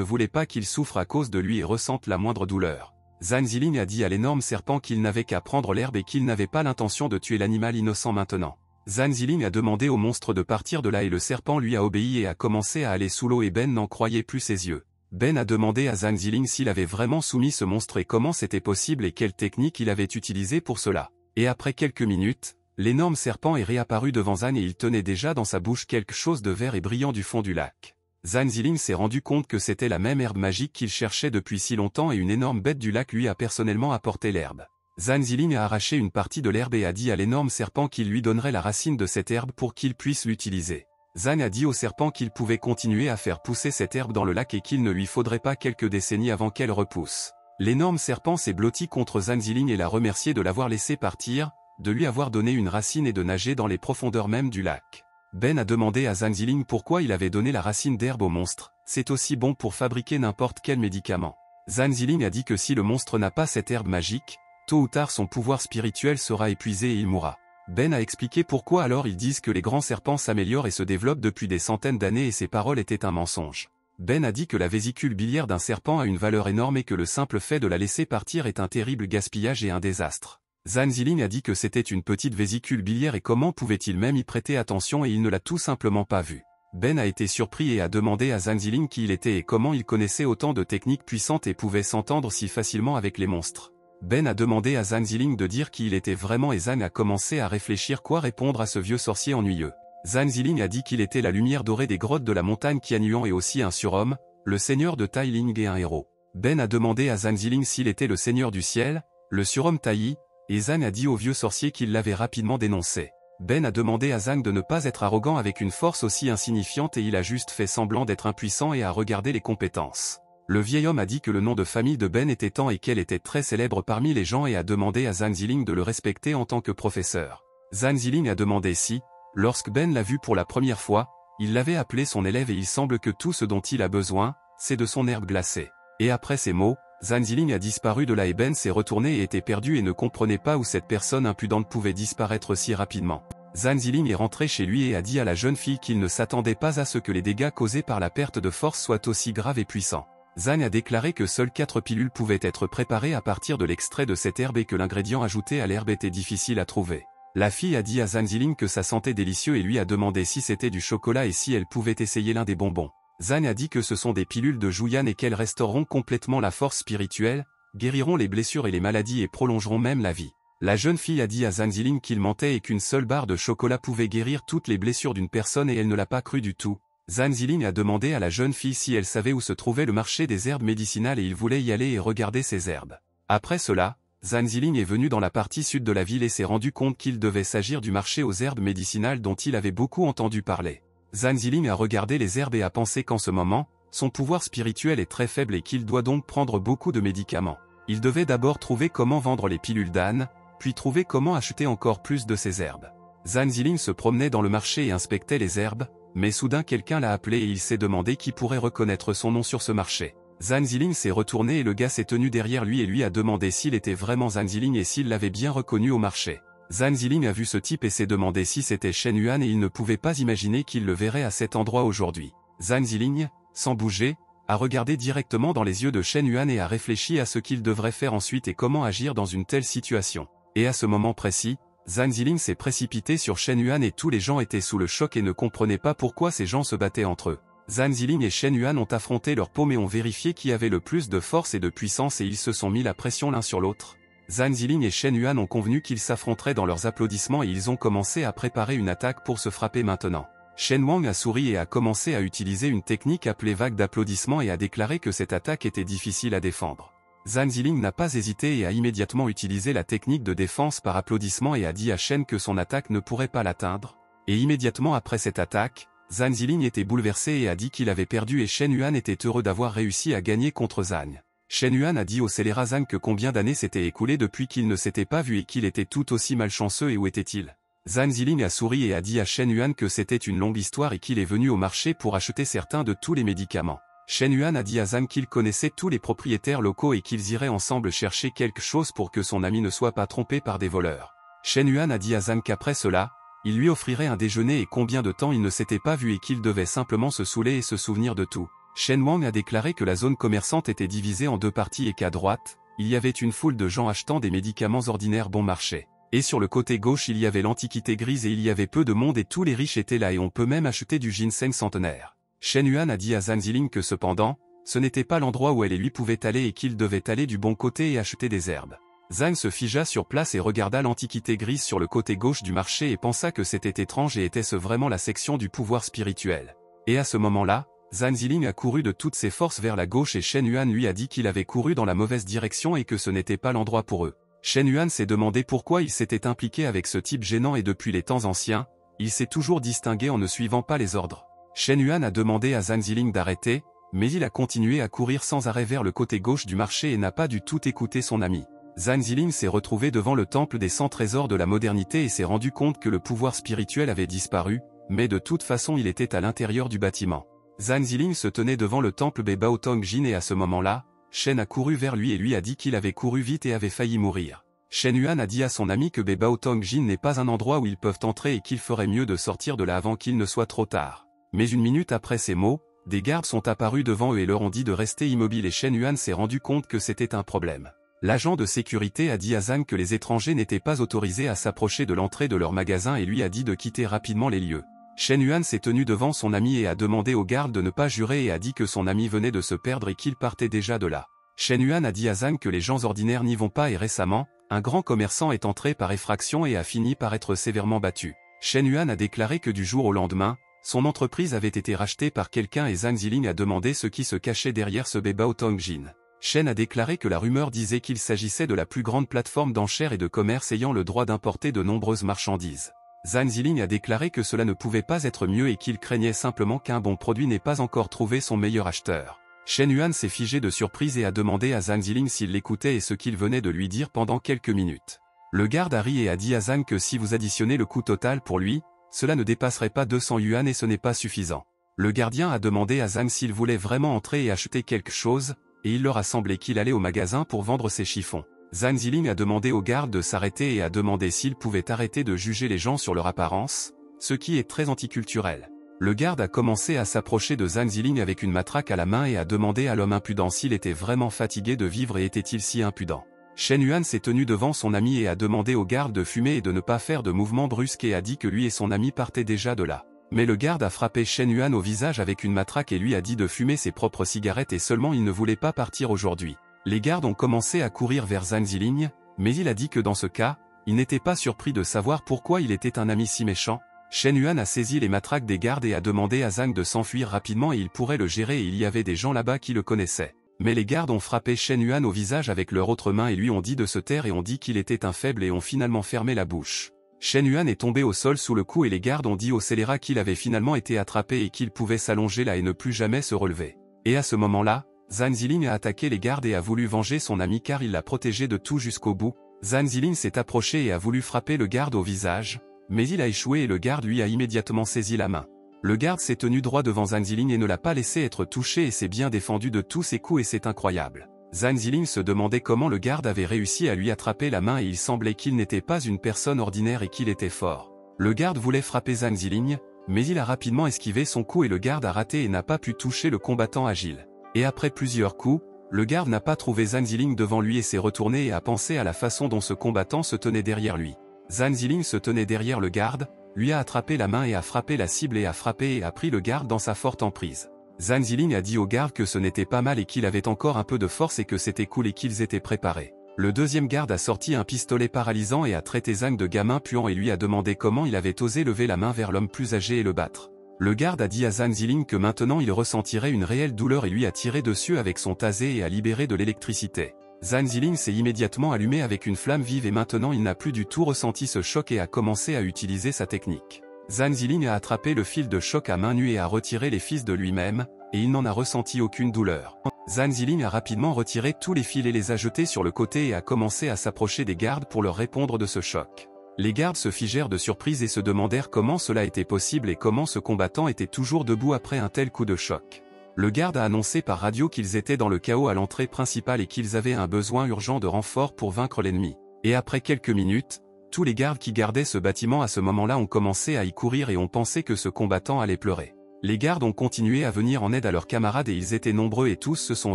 voulait pas qu'il souffre à cause de lui et ressente la moindre douleur. Zhang Ziling a dit à l'énorme serpent qu'il n'avait qu'à prendre l'herbe et qu'il n'avait pas l'intention de tuer l'animal innocent maintenant. Zhang Ziling a demandé au monstre de partir de là et le serpent lui a obéi et a commencé à aller sous l'eau et Ben n'en croyait plus ses yeux. Ben a demandé à Zhang Ziling s'il avait vraiment soumis ce monstre et comment c'était possible et quelle technique il avait utilisée pour cela. Et après quelques minutes, l'énorme serpent est réapparu devant Zhang et il tenait déjà dans sa bouche quelque chose de vert et brillant du fond du lac. Zhang Ziling s'est rendu compte que c'était la même herbe magique qu'il cherchait depuis si longtemps et une énorme bête du lac lui a personnellement apporté l'herbe. Zhang Ziling a arraché une partie de l'herbe et a dit à l'énorme serpent qu'il lui donnerait la racine de cette herbe pour qu'il puisse l'utiliser. Zhang a dit au serpent qu'il pouvait continuer à faire pousser cette herbe dans le lac et qu'il ne lui faudrait pas quelques décennies avant qu'elle repousse. L'énorme serpent s'est blotti contre Zhang Ziling et l'a remercié de l'avoir laissé partir, de lui avoir donné une racine et de nager dans les profondeurs même du lac. Ben a demandé à Zhang Ziling pourquoi il avait donné la racine d'herbe au monstre, c'est aussi bon pour fabriquer n'importe quel médicament. Zhang Ziling a dit que si le monstre n'a pas cette herbe magique, tôt ou tard son pouvoir spirituel sera épuisé et il mourra. Ben a expliqué pourquoi alors ils disent que les grands serpents s'améliorent et se développent depuis des centaines d'années et ses paroles étaient un mensonge. Ben a dit que la vésicule biliaire d'un serpent a une valeur énorme et que le simple fait de la laisser partir est un terrible gaspillage et un désastre. Zhang Ziling a dit que c'était une petite vésicule biliaire et comment pouvait-il même y prêter attention et il ne l'a tout simplement pas vue. Ben a été surpris et a demandé à Zhang Ziling qui il était et comment il connaissait autant de techniques puissantes et pouvait s'entendre si facilement avec les monstres. Ben a demandé à Zhang Ziling de dire qui il était vraiment et Zhang a commencé à réfléchir quoi répondre à ce vieux sorcier ennuyeux. Zhang Ziling a dit qu'il était la lumière dorée des grottes de la montagne Qianyuan et aussi un surhomme, le seigneur de Tai Ling et un héros. Ben a demandé à Zhang Ziling s'il était le seigneur du ciel, le surhomme Tai, et Zhang a dit au vieux sorcier qu'il l'avait rapidement dénoncé. Ben a demandé à Zhang de ne pas être arrogant avec une force aussi insignifiante et il a juste fait semblant d'être impuissant et a regardé les compétences. Le vieil homme a dit que le nom de famille de Ben était Tan et qu'elle était très célèbre parmi les gens et a demandé à Zhang Ziling de le respecter en tant que professeur. Zhang Ziling a demandé si, lorsque Ben l'a vu pour la première fois, il l'avait appelé son élève et il semble que tout ce dont il a besoin, c'est de son herbe glacée. Et après ces mots, Zhang Ziling a disparu de là et Ben s'est retourné et était perdu et ne comprenait pas où cette personne impudente pouvait disparaître si rapidement. Zhang Ziling est rentré chez lui et a dit à la jeune fille qu'il ne s'attendait pas à ce que les dégâts causés par la perte de force soient aussi graves et puissants. Zhang a déclaré que seules 4 pilules pouvaient être préparées à partir de l'extrait de cette herbe et que l'ingrédient ajouté à l'herbe était difficile à trouver. La fille a dit à Zhang Ziling que ça sentait délicieux et lui a demandé si c'était du chocolat et si elle pouvait essayer l'un des bonbons. Zhang a dit que ce sont des pilules de Juyan et qu'elles restaureront complètement la force spirituelle, guériront les blessures et les maladies et prolongeront même la vie. La jeune fille a dit à Zhang Ziling qu'il mentait et qu'une seule barre de chocolat pouvait guérir toutes les blessures d'une personne et elle ne l'a pas cru du tout. Zhang Ziling a demandé à la jeune fille si elle savait où se trouvait le marché des herbes médicinales et il voulait y aller et regarder ces herbes. Après cela, Zhang Ziling est venu dans la partie sud de la ville et s'est rendu compte qu'il devait s'agir du marché aux herbes médicinales dont il avait beaucoup entendu parler. Zhang Ziling a regardé les herbes et a pensé qu'en ce moment, son pouvoir spirituel est très faible et qu'il doit donc prendre beaucoup de médicaments. Il devait d'abord trouver comment vendre les pilules d'âne, puis trouver comment acheter encore plus de ces herbes. Zhang Ziling se promenait dans le marché et inspectait les herbes, mais soudain quelqu'un l'a appelé et il s'est demandé qui pourrait reconnaître son nom sur ce marché. Zhang Ziling s'est retourné et le gars s'est tenu derrière lui et lui a demandé s'il était vraiment Zhang Ziling et s'il l'avait bien reconnu au marché. Zhang Ziling a vu ce type et s'est demandé si c'était Shen Yuan et il ne pouvait pas imaginer qu'il le verrait à cet endroit aujourd'hui. Zhang Ziling, sans bouger, a regardé directement dans les yeux de Shen Yuan et a réfléchi à ce qu'il devrait faire ensuite et comment agir dans une telle situation. Et à ce moment précis, Zhang Ziling s'est précipité sur Shen Yuan et tous les gens étaient sous le choc et ne comprenaient pas pourquoi ces gens se battaient entre eux. Zhang Ziling et Shen Yuan ont affronté leurs paumes et ont vérifié qui avait le plus de force et de puissance et ils se sont mis la pression l'un sur l'autre. Zhang Ziling et Shen Yuan ont convenu qu'ils s'affronteraient dans leurs applaudissements et ils ont commencé à préparer une attaque pour se frapper maintenant. Shen Wang a souri et a commencé à utiliser une technique appelée vague d'applaudissements et a déclaré que cette attaque était difficile à défendre. Zhang Ziling n'a pas hésité et a immédiatement utilisé la technique de défense par applaudissement et a dit à Shen que son attaque ne pourrait pas l'atteindre. Et immédiatement après cette attaque, Zhang Ziling était bouleversé et a dit qu'il avait perdu et Shen Yuan était heureux d'avoir réussi à gagner contre Zhang. Shen Yuan a dit au scélérat Zhang que combien d'années s'étaient écoulées depuis qu'il ne s'était pas vu et qu'il était tout aussi malchanceux et où était-il. Zhang Ziling a souri et a dit à Shen Yuan que c'était une longue histoire et qu'il est venu au marché pour acheter certains de tous les médicaments. Shen Yuan a dit à Zhang qu'il connaissait tous les propriétaires locaux et qu'ils iraient ensemble chercher quelque chose pour que son ami ne soit pas trompé par des voleurs. Shen Yuan a dit à Zhang qu'après cela, il lui offrirait un déjeuner et combien de temps il ne s'était pas vu et qu'il devait simplement se saouler et se souvenir de tout. Shen Wang a déclaré que la zone commerçante était divisée en 2 parties et qu'à droite, il y avait une foule de gens achetant des médicaments ordinaires bon marché. Et sur le côté gauche il y avait l'antiquité grise et il y avait peu de monde et tous les riches étaient là et on peut même acheter du ginseng centenaire. Shen Yuan a dit à Zhang Ziling que cependant, ce n'était pas l'endroit où elle et lui pouvaient aller et qu'il devait aller du bon côté et acheter des herbes. Zhang se figea sur place et regarda l'antiquité grise sur le côté gauche du marché et pensa que c'était étrange et était-ce vraiment la section du pouvoir spirituel. Et à ce moment-là, Zhang Ziling a couru de toutes ses forces vers la gauche et Shen Yuan lui a dit qu'il avait couru dans la mauvaise direction et que ce n'était pas l'endroit pour eux. Shen Yuan s'est demandé pourquoi il s'était impliqué avec ce type gênant et depuis les temps anciens, il s'est toujours distingué en ne suivant pas les ordres. Shen Yuan a demandé à Zhang Ziling d'arrêter, mais il a continué à courir sans arrêt vers le côté gauche du marché et n'a pas du tout écouté son ami. Zhang Ziling s'est retrouvé devant le temple des 100 trésors de la modernité et s'est rendu compte que le pouvoir spirituel avait disparu, mais de toute façon il était à l'intérieur du bâtiment. Zhang Ziling se tenait devant le temple Bebao Tongjin et à ce moment-là, Shen a couru vers lui et lui a dit qu'il avait couru vite et avait failli mourir. Shen Yuan a dit à son ami que Bebao Tongjin n'est pas un endroit où ils peuvent entrer et qu'il ferait mieux de sortir de là avant qu'il ne soit trop tard. Mais une minute après ces mots, des gardes sont apparus devant eux et leur ont dit de rester immobiles et Shen Yuan s'est rendu compte que c'était un problème. L'agent de sécurité a dit à Zhang que les étrangers n'étaient pas autorisés à s'approcher de l'entrée de leur magasin et lui a dit de quitter rapidement les lieux. Shen Yuan s'est tenu devant son ami et a demandé aux gardes de ne pas jurer et a dit que son ami venait de se perdre et qu'il partait déjà de là. Shen Yuan a dit à Zhang que les gens ordinaires n'y vont pas et récemment, un grand commerçant est entré par effraction et a fini par être sévèrement battu. Shen Yuan a déclaré que du jour au lendemain, son entreprise avait été rachetée par quelqu'un et Zhang Ziling a demandé ce qui se cachait derrière ce Bebao Tongjin. Shen a déclaré que la rumeur disait qu'il s'agissait de la plus grande plateforme d'enchères et de commerce ayant le droit d'importer de nombreuses marchandises. Zhang Ziling a déclaré que cela ne pouvait pas être mieux et qu'il craignait simplement qu'un bon produit n'ait pas encore trouvé son meilleur acheteur. Shen Yuan s'est figé de surprise et a demandé à Zhang Ziling s'il l'écoutait et ce qu'il venait de lui dire pendant quelques minutes. Le garde a ri et a dit à Zhang que si vous additionnez le coût total pour lui, cela ne dépasserait pas 200 yuan et ce n'est pas suffisant. Le gardien a demandé à Zhang s'il voulait vraiment entrer et acheter quelque chose, et il leur a semblé qu'il allait au magasin pour vendre ses chiffons. Zhang Ziling a demandé au garde de s'arrêter et a demandé s'il pouvait arrêter de juger les gens sur leur apparence, ce qui est très anticulturel. Le garde a commencé à s'approcher de Zhang Ziling avec une matraque à la main et a demandé à l'homme impudent s'il était vraiment fatigué de vivre et était-il si impudent. Shen Yuan s'est tenu devant son ami et a demandé au garde de fumer et de ne pas faire de mouvements brusques et a dit que lui et son ami partaient déjà de là. Mais le garde a frappé Shen Yuan au visage avec une matraque et lui a dit de fumer ses propres cigarettes et seulement il ne voulait pas partir aujourd'hui. Les gardes ont commencé à courir vers Zhang Ziling, mais il a dit que dans ce cas, il n'était pas surpris de savoir pourquoi il était un ami si méchant. Shen Yuan a saisi les matraques des gardes et a demandé à Zhang de s'enfuir rapidement et il pourrait le gérer et il y avait des gens là-bas qui le connaissaient. Mais les gardes ont frappé Shen Yuan au visage avec leur autre main et lui ont dit de se taire et ont dit qu'il était un faible et ont finalement fermé la bouche. Shen Yuan est tombé au sol sous le coup et les gardes ont dit au scélérat qu'il avait finalement été attrapé et qu'il pouvait s'allonger là et ne plus jamais se relever. Et à ce moment-là, Zhang Ziling a attaqué les gardes et a voulu venger son ami car il l'a protégé de tout jusqu'au bout. Zhang Ziling s'est approché et a voulu frapper le garde au visage, mais il a échoué et le garde lui a immédiatement saisi la main. Le garde s'est tenu droit devant Zhang Ziling et ne l'a pas laissé être touché et s'est bien défendu de tous ses coups et c'est incroyable. Zhang Ziling se demandait comment le garde avait réussi à lui attraper la main et il semblait qu'il n'était pas une personne ordinaire et qu'il était fort. Le garde voulait frapper Zhang Ziling, mais il a rapidement esquivé son coup et le garde a raté et n'a pas pu toucher le combattant agile. Et après plusieurs coups, le garde n'a pas trouvé Zhang Ziling devant lui et s'est retourné et a pensé à la façon dont ce combattant se tenait derrière lui. Zhang Ziling se tenait derrière le garde, lui a attrapé la main et a frappé la cible et a frappé et a pris le garde dans sa forte emprise. Zhang Ziling a dit au garde que ce n'était pas mal et qu'il avait encore un peu de force et que c'était cool et qu'ils étaient préparés. Le deuxième garde a sorti un pistolet paralysant et a traité Zhang de gamin puant et lui a demandé comment il avait osé lever la main vers l'homme plus âgé et le battre. Le garde a dit à Zhang Ziling que maintenant il ressentirait une réelle douleur et lui a tiré dessus avec son tasé et a libéré de l'électricité. Zhang Ziling s'est immédiatement allumé avec une flamme vive et maintenant il n'a plus du tout ressenti ce choc et a commencé à utiliser sa technique. Zhang Ziling a attrapé le fil de choc à main nue et a retiré les fils de lui-même, et il n'en a ressenti aucune douleur. Zhang Ziling a rapidement retiré tous les fils et les a jetés sur le côté et a commencé à s'approcher des gardes pour leur répondre de ce choc. Les gardes se figèrent de surprise et se demandèrent comment cela était possible et comment ce combattant était toujours debout après un tel coup de choc. Le garde a annoncé par radio qu'ils étaient dans le chaos à l'entrée principale et qu'ils avaient un besoin urgent de renfort pour vaincre l'ennemi. Et après quelques minutes, Tous les gardes qui gardaient ce bâtiment à ce moment-là ont commencé à y courir et ont pensé que ce combattant allait pleurer. Les gardes ont continué à venir en aide à leurs camarades et ils étaient nombreux et tous se sont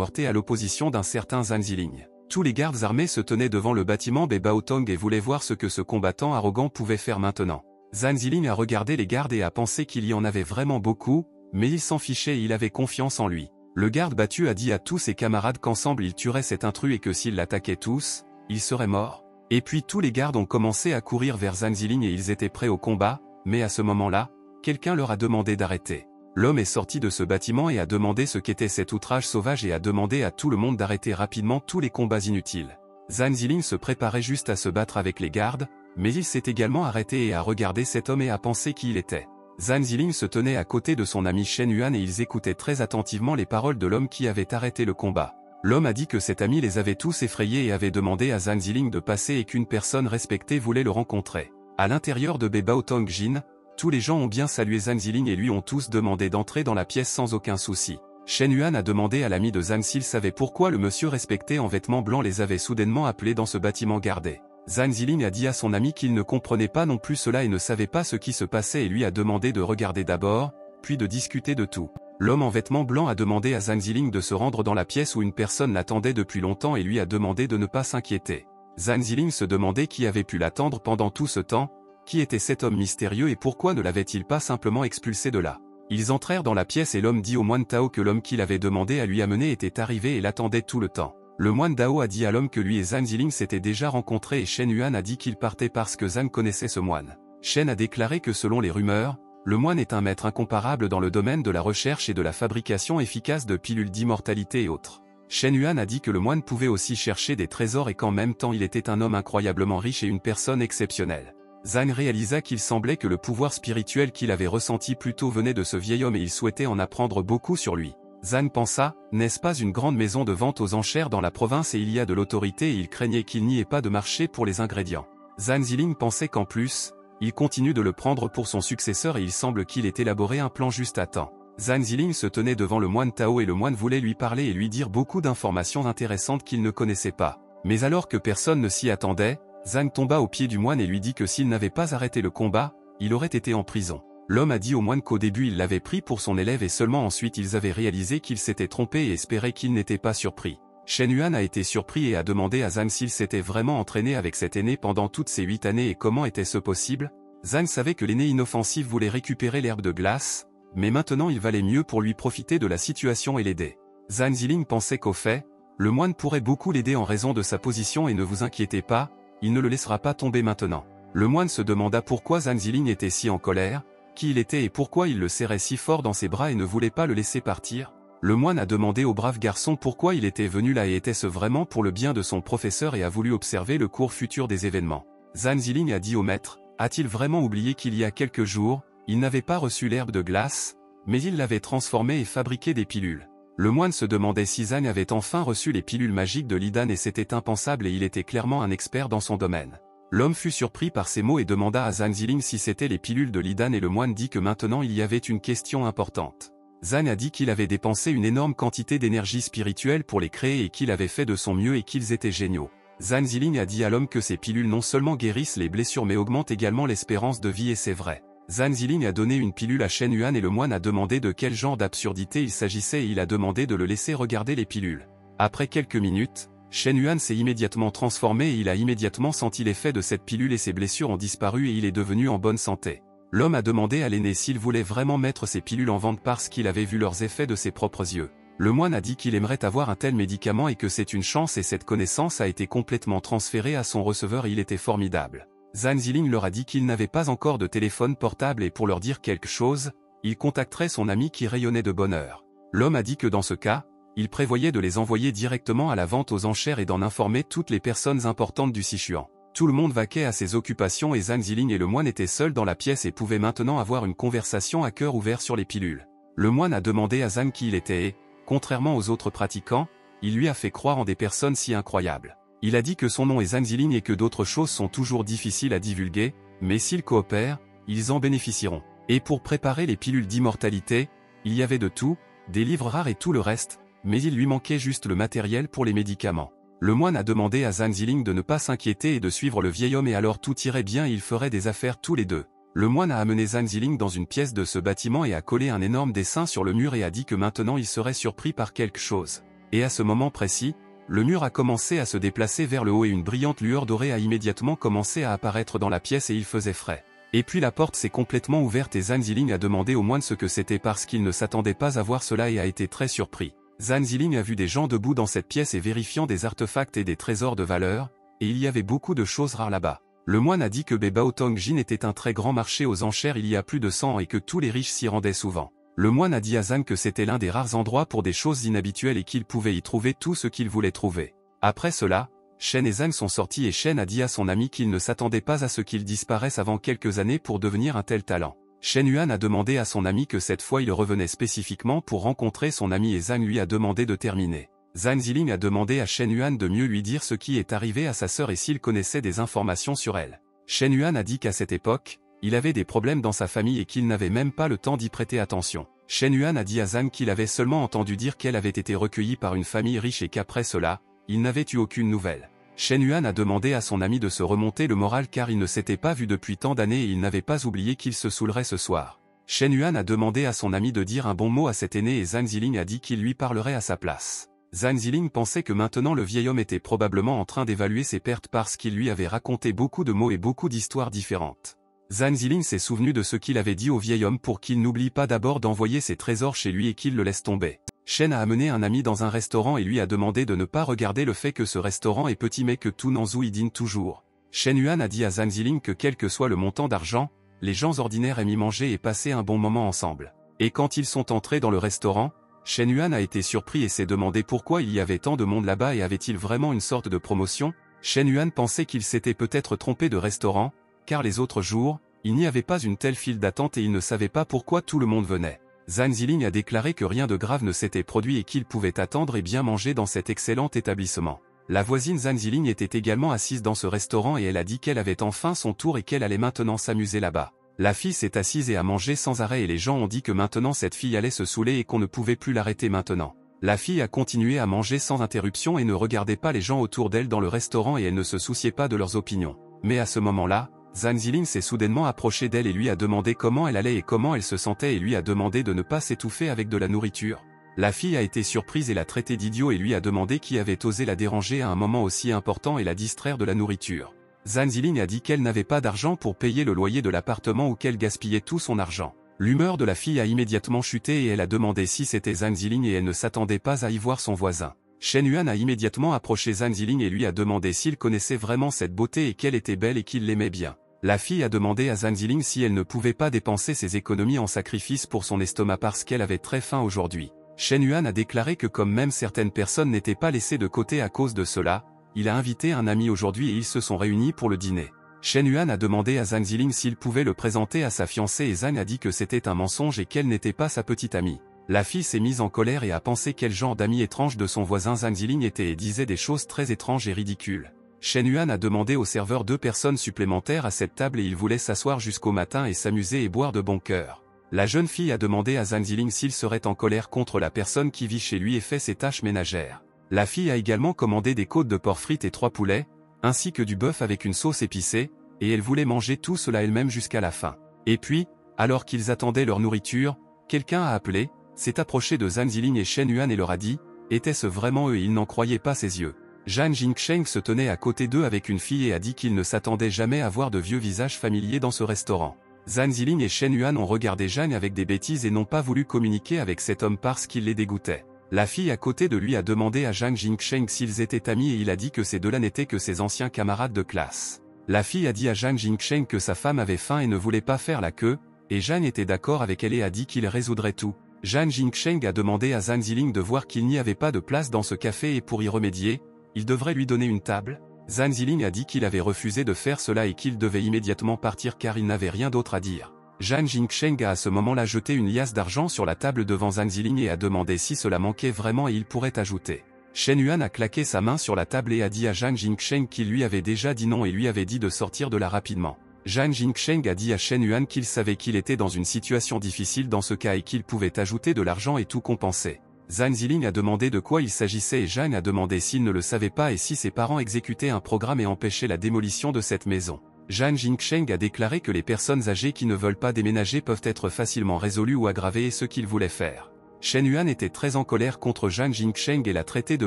heurtés à l'opposition d'un certain Zhang Ziling. Tous les gardes armés se tenaient devant le bâtiment des Baotong et voulaient voir ce que ce combattant arrogant pouvait faire maintenant. Zhang Ziling a regardé les gardes et a pensé qu'il y en avait vraiment beaucoup, mais il s'en fichait et il avait confiance en lui. Le garde battu a dit à tous ses camarades qu'ensemble ils tueraient cet intrus et que s'ils l'attaquaient tous, il serait mort. Et puis tous les gardes ont commencé à courir vers Zhang Ziling et ils étaient prêts au combat, mais à ce moment-là, quelqu'un leur a demandé d'arrêter. L'homme est sorti de ce bâtiment et a demandé ce qu'était cet outrage sauvage et a demandé à tout le monde d'arrêter rapidement tous les combats inutiles. Zhang Ziling se préparait juste à se battre avec les gardes, mais il s'est également arrêté et a regardé cet homme et a pensé qui il était. Zhang Ziling se tenait à côté de son ami Shen Yuan et ils écoutaient très attentivement les paroles de l'homme qui avait arrêté le combat. L'homme a dit que cet ami les avait tous effrayés et avait demandé à Zhang Ziling de passer et qu'une personne respectée voulait le rencontrer. À l'intérieur de Baotong Jin, tous les gens ont bien salué Zhang Ziling et lui ont tous demandé d'entrer dans la pièce sans aucun souci. Shen Yuan a demandé à l'ami de Zhang s'il savait pourquoi le monsieur respecté en vêtements blancs les avait soudainement appelés dans ce bâtiment gardé. Zhang Ziling a dit à son ami qu'il ne comprenait pas non plus cela et ne savait pas ce qui se passait et lui a demandé de regarder d'abord, puis de discuter de tout. L'homme en vêtements blancs a demandé à Zhang Ziling de se rendre dans la pièce où une personne l'attendait depuis longtemps et lui a demandé de ne pas s'inquiéter. Zhang Ziling se demandait qui avait pu l'attendre pendant tout ce temps, qui était cet homme mystérieux et pourquoi ne l'avait-il pas simplement expulsé de là. Ils entrèrent dans la pièce et l'homme dit au moine Tao que l'homme qu'il avait demandé à lui amener était arrivé et l'attendait tout le temps. Le moine Dao a dit à l'homme que lui et Zhang Ziling s'étaient déjà rencontrés et Shen Yuan a dit qu'il partait parce que Zhang connaissait ce moine. Shen a déclaré que selon les rumeurs, le moine est un maître incomparable dans le domaine de la recherche et de la fabrication efficace de pilules d'immortalité et autres. Shen Yuan a dit que le moine pouvait aussi chercher des trésors et qu'en même temps il était un homme incroyablement riche et une personne exceptionnelle. Zhang réalisa qu'il semblait que le pouvoir spirituel qu'il avait ressenti plus tôt venait de ce vieil homme et il souhaitait en apprendre beaucoup sur lui. Zhang pensa, n'est-ce pas une grande maison de vente aux enchères dans la province et il y a de l'autorité et il craignait qu'il n'y ait pas de marché pour les ingrédients. Zhang Ziling pensait qu'en plus, il continue de le prendre pour son successeur et il semble qu'il ait élaboré un plan juste à temps. Zhang Ziling se tenait devant le moine Tao et le moine voulait lui parler et lui dire beaucoup d'informations intéressantes qu'il ne connaissait pas. Mais alors que personne ne s'y attendait, Zhang tomba aux pieds du moine et lui dit que s'il n'avait pas arrêté le combat, il aurait été en prison. L'homme a dit au moine qu'au début il l'avait pris pour son élève et seulement ensuite ils avaient réalisé qu'il s'était trompé et espéraient qu'il n'était pas surpris. Shen Yuan a été surpris et a demandé à Zhang s'il s'était vraiment entraîné avec cet aîné pendant toutes ces 8 années et comment était-ce possible. Zhang savait que l'aîné inoffensif voulait récupérer l'herbe de glace, mais maintenant il valait mieux pour lui profiter de la situation et l'aider. Zhang Ziling pensait qu'au fait, le moine pourrait beaucoup l'aider en raison de sa position et ne vous inquiétez pas, il ne le laissera pas tomber maintenant. Le moine se demanda pourquoi Zhang Ziling était si en colère, qui il était et pourquoi il le serrait si fort dans ses bras et ne voulait pas le laisser partir. Le moine a demandé au brave garçon pourquoi il était venu là et était-ce vraiment pour le bien de son professeur et a voulu observer le cours futur des événements. Zhang Ziling a dit au maître, a-t-il vraiment oublié qu'il y a quelques jours, il n'avait pas reçu l'herbe de glace, mais il l'avait transformée et fabriqué des pilules. Le moine se demandait si Zhang avait enfin reçu les pilules magiques de Lidan et c'était impensable et il était clairement un expert dans son domaine. L'homme fut surpris par ces mots et demanda à Zhang Ziling si c'était les pilules de Lidan et le moine dit que maintenant il y avait une question importante. Zhang a dit qu'il avait dépensé une énorme quantité d'énergie spirituelle pour les créer et qu'il avait fait de son mieux et qu'ils étaient géniaux. Zhang Ziling a dit à l'homme que ces pilules non seulement guérissent les blessures mais augmentent également l'espérance de vie et c'est vrai. Zhang Ziling a donné une pilule à Shen Yuan et le moine a demandé de quel genre d'absurdité il s'agissait et il a demandé de le laisser regarder les pilules. Après quelques minutes, Shen Yuan s'est immédiatement transformé et il a immédiatement senti l'effet de cette pilule et ses blessures ont disparu et il est devenu en bonne santé. L'homme a demandé à l'aîné s'il voulait vraiment mettre ces pilules en vente parce qu'il avait vu leurs effets de ses propres yeux. Le moine a dit qu'il aimerait avoir un tel médicament et que c'est une chance et cette connaissance a été complètement transférée à son receveur et il était formidable. Zhang Ziling leur a dit qu'il n'avait pas encore de téléphone portable et pour leur dire quelque chose, il contacterait son ami qui rayonnait de bonheur. L'homme a dit que dans ce cas, il prévoyait de les envoyer directement à la vente aux enchères et d'en informer toutes les personnes importantes du Sichuan. Tout le monde vaquait à ses occupations et Zhang Ziling et le moine étaient seuls dans la pièce et pouvaient maintenant avoir une conversation à cœur ouvert sur les pilules. Le moine a demandé à Zhang qui il était et, contrairement aux autres pratiquants, il lui a fait croire en des personnes si incroyables. Il a dit que son nom est Zhang Ziling et que d'autres choses sont toujours difficiles à divulguer, mais s'ils coopèrent, ils en bénéficieront. Et pour préparer les pilules d'immortalité, il y avait de tout, des livres rares et tout le reste, mais il lui manquait juste le matériel pour les médicaments. Le moine a demandé à Zhang Ziling de ne pas s'inquiéter et de suivre le vieil homme et alors tout irait bien et ils feraient des affaires tous les deux. Le moine a amené Zhang Ziling dans une pièce de ce bâtiment et a collé un énorme dessin sur le mur et a dit que maintenant il serait surpris par quelque chose. Et à ce moment précis, le mur a commencé à se déplacer vers le haut et une brillante lueur dorée a immédiatement commencé à apparaître dans la pièce et il faisait frais. Et puis la porte s'est complètement ouverte et Zhang Ziling a demandé au moine ce que c'était parce qu'il ne s'attendait pas à voir cela et a été très surpris. Zhang Ziling a vu des gens debout dans cette pièce et vérifiant des artefacts et des trésors de valeur, et il y avait beaucoup de choses rares là-bas. Le moine a dit que Bebao Tongjin était un très grand marché aux enchères il y a plus de 100 ans et que tous les riches s'y rendaient souvent. Le moine a dit à Zhang que c'était l'un des rares endroits pour des choses inhabituelles et qu'il pouvait y trouver tout ce qu'il voulait trouver. Après cela, Shen et Zhang sont sortis et Shen a dit à son ami qu'il ne s'attendait pas à ce qu'il disparaisse avant quelques années pour devenir un tel talent. Shen Yuan a demandé à son ami que cette fois il revenait spécifiquement pour rencontrer son ami et Zhang lui a demandé de terminer. Zhang Ziling a demandé à Shen Yuan de mieux lui dire ce qui est arrivé à sa sœur et s'il connaissait des informations sur elle. Shen Yuan a dit qu'à cette époque, il avait des problèmes dans sa famille et qu'il n'avait même pas le temps d'y prêter attention. Shen Yuan a dit à Zhang qu'il avait seulement entendu dire qu'elle avait été recueillie par une famille riche et qu'après cela, il n'avait eu aucune nouvelle. Shen Yuan a demandé à son ami de se remonter le moral car il ne s'était pas vu depuis tant d'années et il n'avait pas oublié qu'il se saoulerait ce soir. Shen Yuan a demandé à son ami de dire un bon mot à cet aîné et Zhang Ziling a dit qu'il lui parlerait à sa place. Zhang Ziling pensait que maintenant le vieil homme était probablement en train d'évaluer ses pertes parce qu'il lui avait raconté beaucoup de mots et beaucoup d'histoires différentes. Zhang Ziling s'est souvenu de ce qu'il avait dit au vieil homme pour qu'il n'oublie pas d'abord d'envoyer ses trésors chez lui et qu'il le laisse tomber. Shen a amené un ami dans un restaurant et lui a demandé de ne pas regarder le fait que ce restaurant est petit mais que tout Nanzhou y dîne toujours. Shen Yuan a dit à Zhang Ziling que quel que soit le montant d'argent, les gens ordinaires aiment y manger et passer un bon moment ensemble. Et quand ils sont entrés dans le restaurant, Shen Yuan a été surpris et s'est demandé pourquoi il y avait tant de monde là-bas et avait-il vraiment une sorte de promotion. Shen Yuan pensait qu'il s'était peut-être trompé de restaurant, car les autres jours, il n'y avait pas une telle file d'attente et il ne savait pas pourquoi tout le monde venait. Zhang Ziling a déclaré que rien de grave ne s'était produit et qu'il pouvait attendre et bien manger dans cet excellent établissement. La voisine Zhang Ziling était également assise dans ce restaurant et elle a dit qu'elle avait enfin son tour et qu'elle allait maintenant s'amuser là-bas. La fille s'est assise et a mangé sans arrêt et les gens ont dit que maintenant cette fille allait se saouler et qu'on ne pouvait plus l'arrêter maintenant. La fille a continué à manger sans interruption et ne regardait pas les gens autour d'elle dans le restaurant et elle ne se souciait pas de leurs opinions. Mais à ce moment-là, Zhang Ziling s'est soudainement approché d'elle et lui a demandé comment elle allait et comment elle se sentait et lui a demandé de ne pas s'étouffer avec de la nourriture. La fille a été surprise et l'a traité d'idiot et lui a demandé qui avait osé la déranger à un moment aussi important et la distraire de la nourriture. Zhang Ziling a dit qu'elle n'avait pas d'argent pour payer le loyer de l'appartement ou qu'elle gaspillait tout son argent. L'humeur de la fille a immédiatement chuté et elle a demandé si c'était Zhang Ziling et elle ne s'attendait pas à y voir son voisin. Shen Yuan a immédiatement approché Zhang Ziling et lui a demandé s'il connaissait vraiment cette beauté et qu'elle était belle et qu'il l'aimait bien. La fille a demandé à Zhang Ziling si elle ne pouvait pas dépenser ses économies en sacrifice pour son estomac parce qu'elle avait très faim aujourd'hui. Shen Yuan a déclaré que comme même certaines personnes n'étaient pas laissées de côté à cause de cela, il a invité un ami aujourd'hui et ils se sont réunis pour le dîner. Shen Yuan a demandé à Zhang Ziling s'il pouvait le présenter à sa fiancée et Zhang a dit que c'était un mensonge et qu'elle n'était pas sa petite amie. La fille s'est mise en colère et a pensé quel genre d'ami étrange de son voisin Zhang Ziling était et disait des choses très étranges et ridicules. Shen Yuan a demandé au serveur 2 personnes supplémentaires à cette table et il voulait s'asseoir jusqu'au matin et s'amuser et boire de bon cœur. La jeune fille a demandé à Zhang Ziling s'il serait en colère contre la personne qui vit chez lui et fait ses tâches ménagères. La fille a également commandé des côtes de porc frites et 3 poulets, ainsi que du bœuf avec une sauce épicée, et elle voulait manger tout cela elle-même jusqu'à la fin. Et puis, alors qu'ils attendaient leur nourriture, quelqu'un a appelé, s'est approché de Zhang Ziling et Shen Yuan et leur a dit, était-ce vraiment eux et il n'en croyait pas ses yeux. Zhang Jingsheng se tenait à côté d'eux avec une fille et a dit qu'il ne s'attendait jamais à voir de vieux visages familiers dans ce restaurant. Zhang Ziling et Shen Yuan ont regardé Zhang avec des bêtises et n'ont pas voulu communiquer avec cet homme parce qu'il les dégoûtait. La fille à côté de lui a demandé à Zhang Jingsheng s'ils étaient amis et il a dit que ces deux-là n'étaient que ses anciens camarades de classe. La fille a dit à Zhang Jingsheng que sa femme avait faim et ne voulait pas faire la queue, et Zhang était d'accord avec elle et a dit qu'il résoudrait tout. Zhang Jingsheng a demandé à Zhang Ziling de voir qu'il n'y avait pas de place dans ce café et pour y remédier, il devrait lui donner une table. Zhang Ziling a dit qu'il avait refusé de faire cela et qu'il devait immédiatement partir car il n'avait rien d'autre à dire. Zhang Jingsheng a à ce moment-là jeté une liasse d'argent sur la table devant Zhang Ziling et a demandé si cela manquait vraiment et il pourrait ajouter. Shen Yuan a claqué sa main sur la table et a dit à Zhang Jingsheng qu'il lui avait déjà dit non et lui avait dit de sortir de là rapidement. Zhang Jingsheng a dit à Shen Yuan qu'il savait qu'il était dans une situation difficile dans ce cas et qu'il pouvait ajouter de l'argent et tout compenser. Zhang Ziling a demandé de quoi il s'agissait et Zhang a demandé s'il ne le savait pas et si ses parents exécutaient un programme et empêchaient la démolition de cette maison. Zhang Jingsheng a déclaré que les personnes âgées qui ne veulent pas déménager peuvent être facilement résolues ou aggravées et ce qu'il voulait faire. Shen Yuan était très en colère contre Zhang Jingsheng et l'a traité de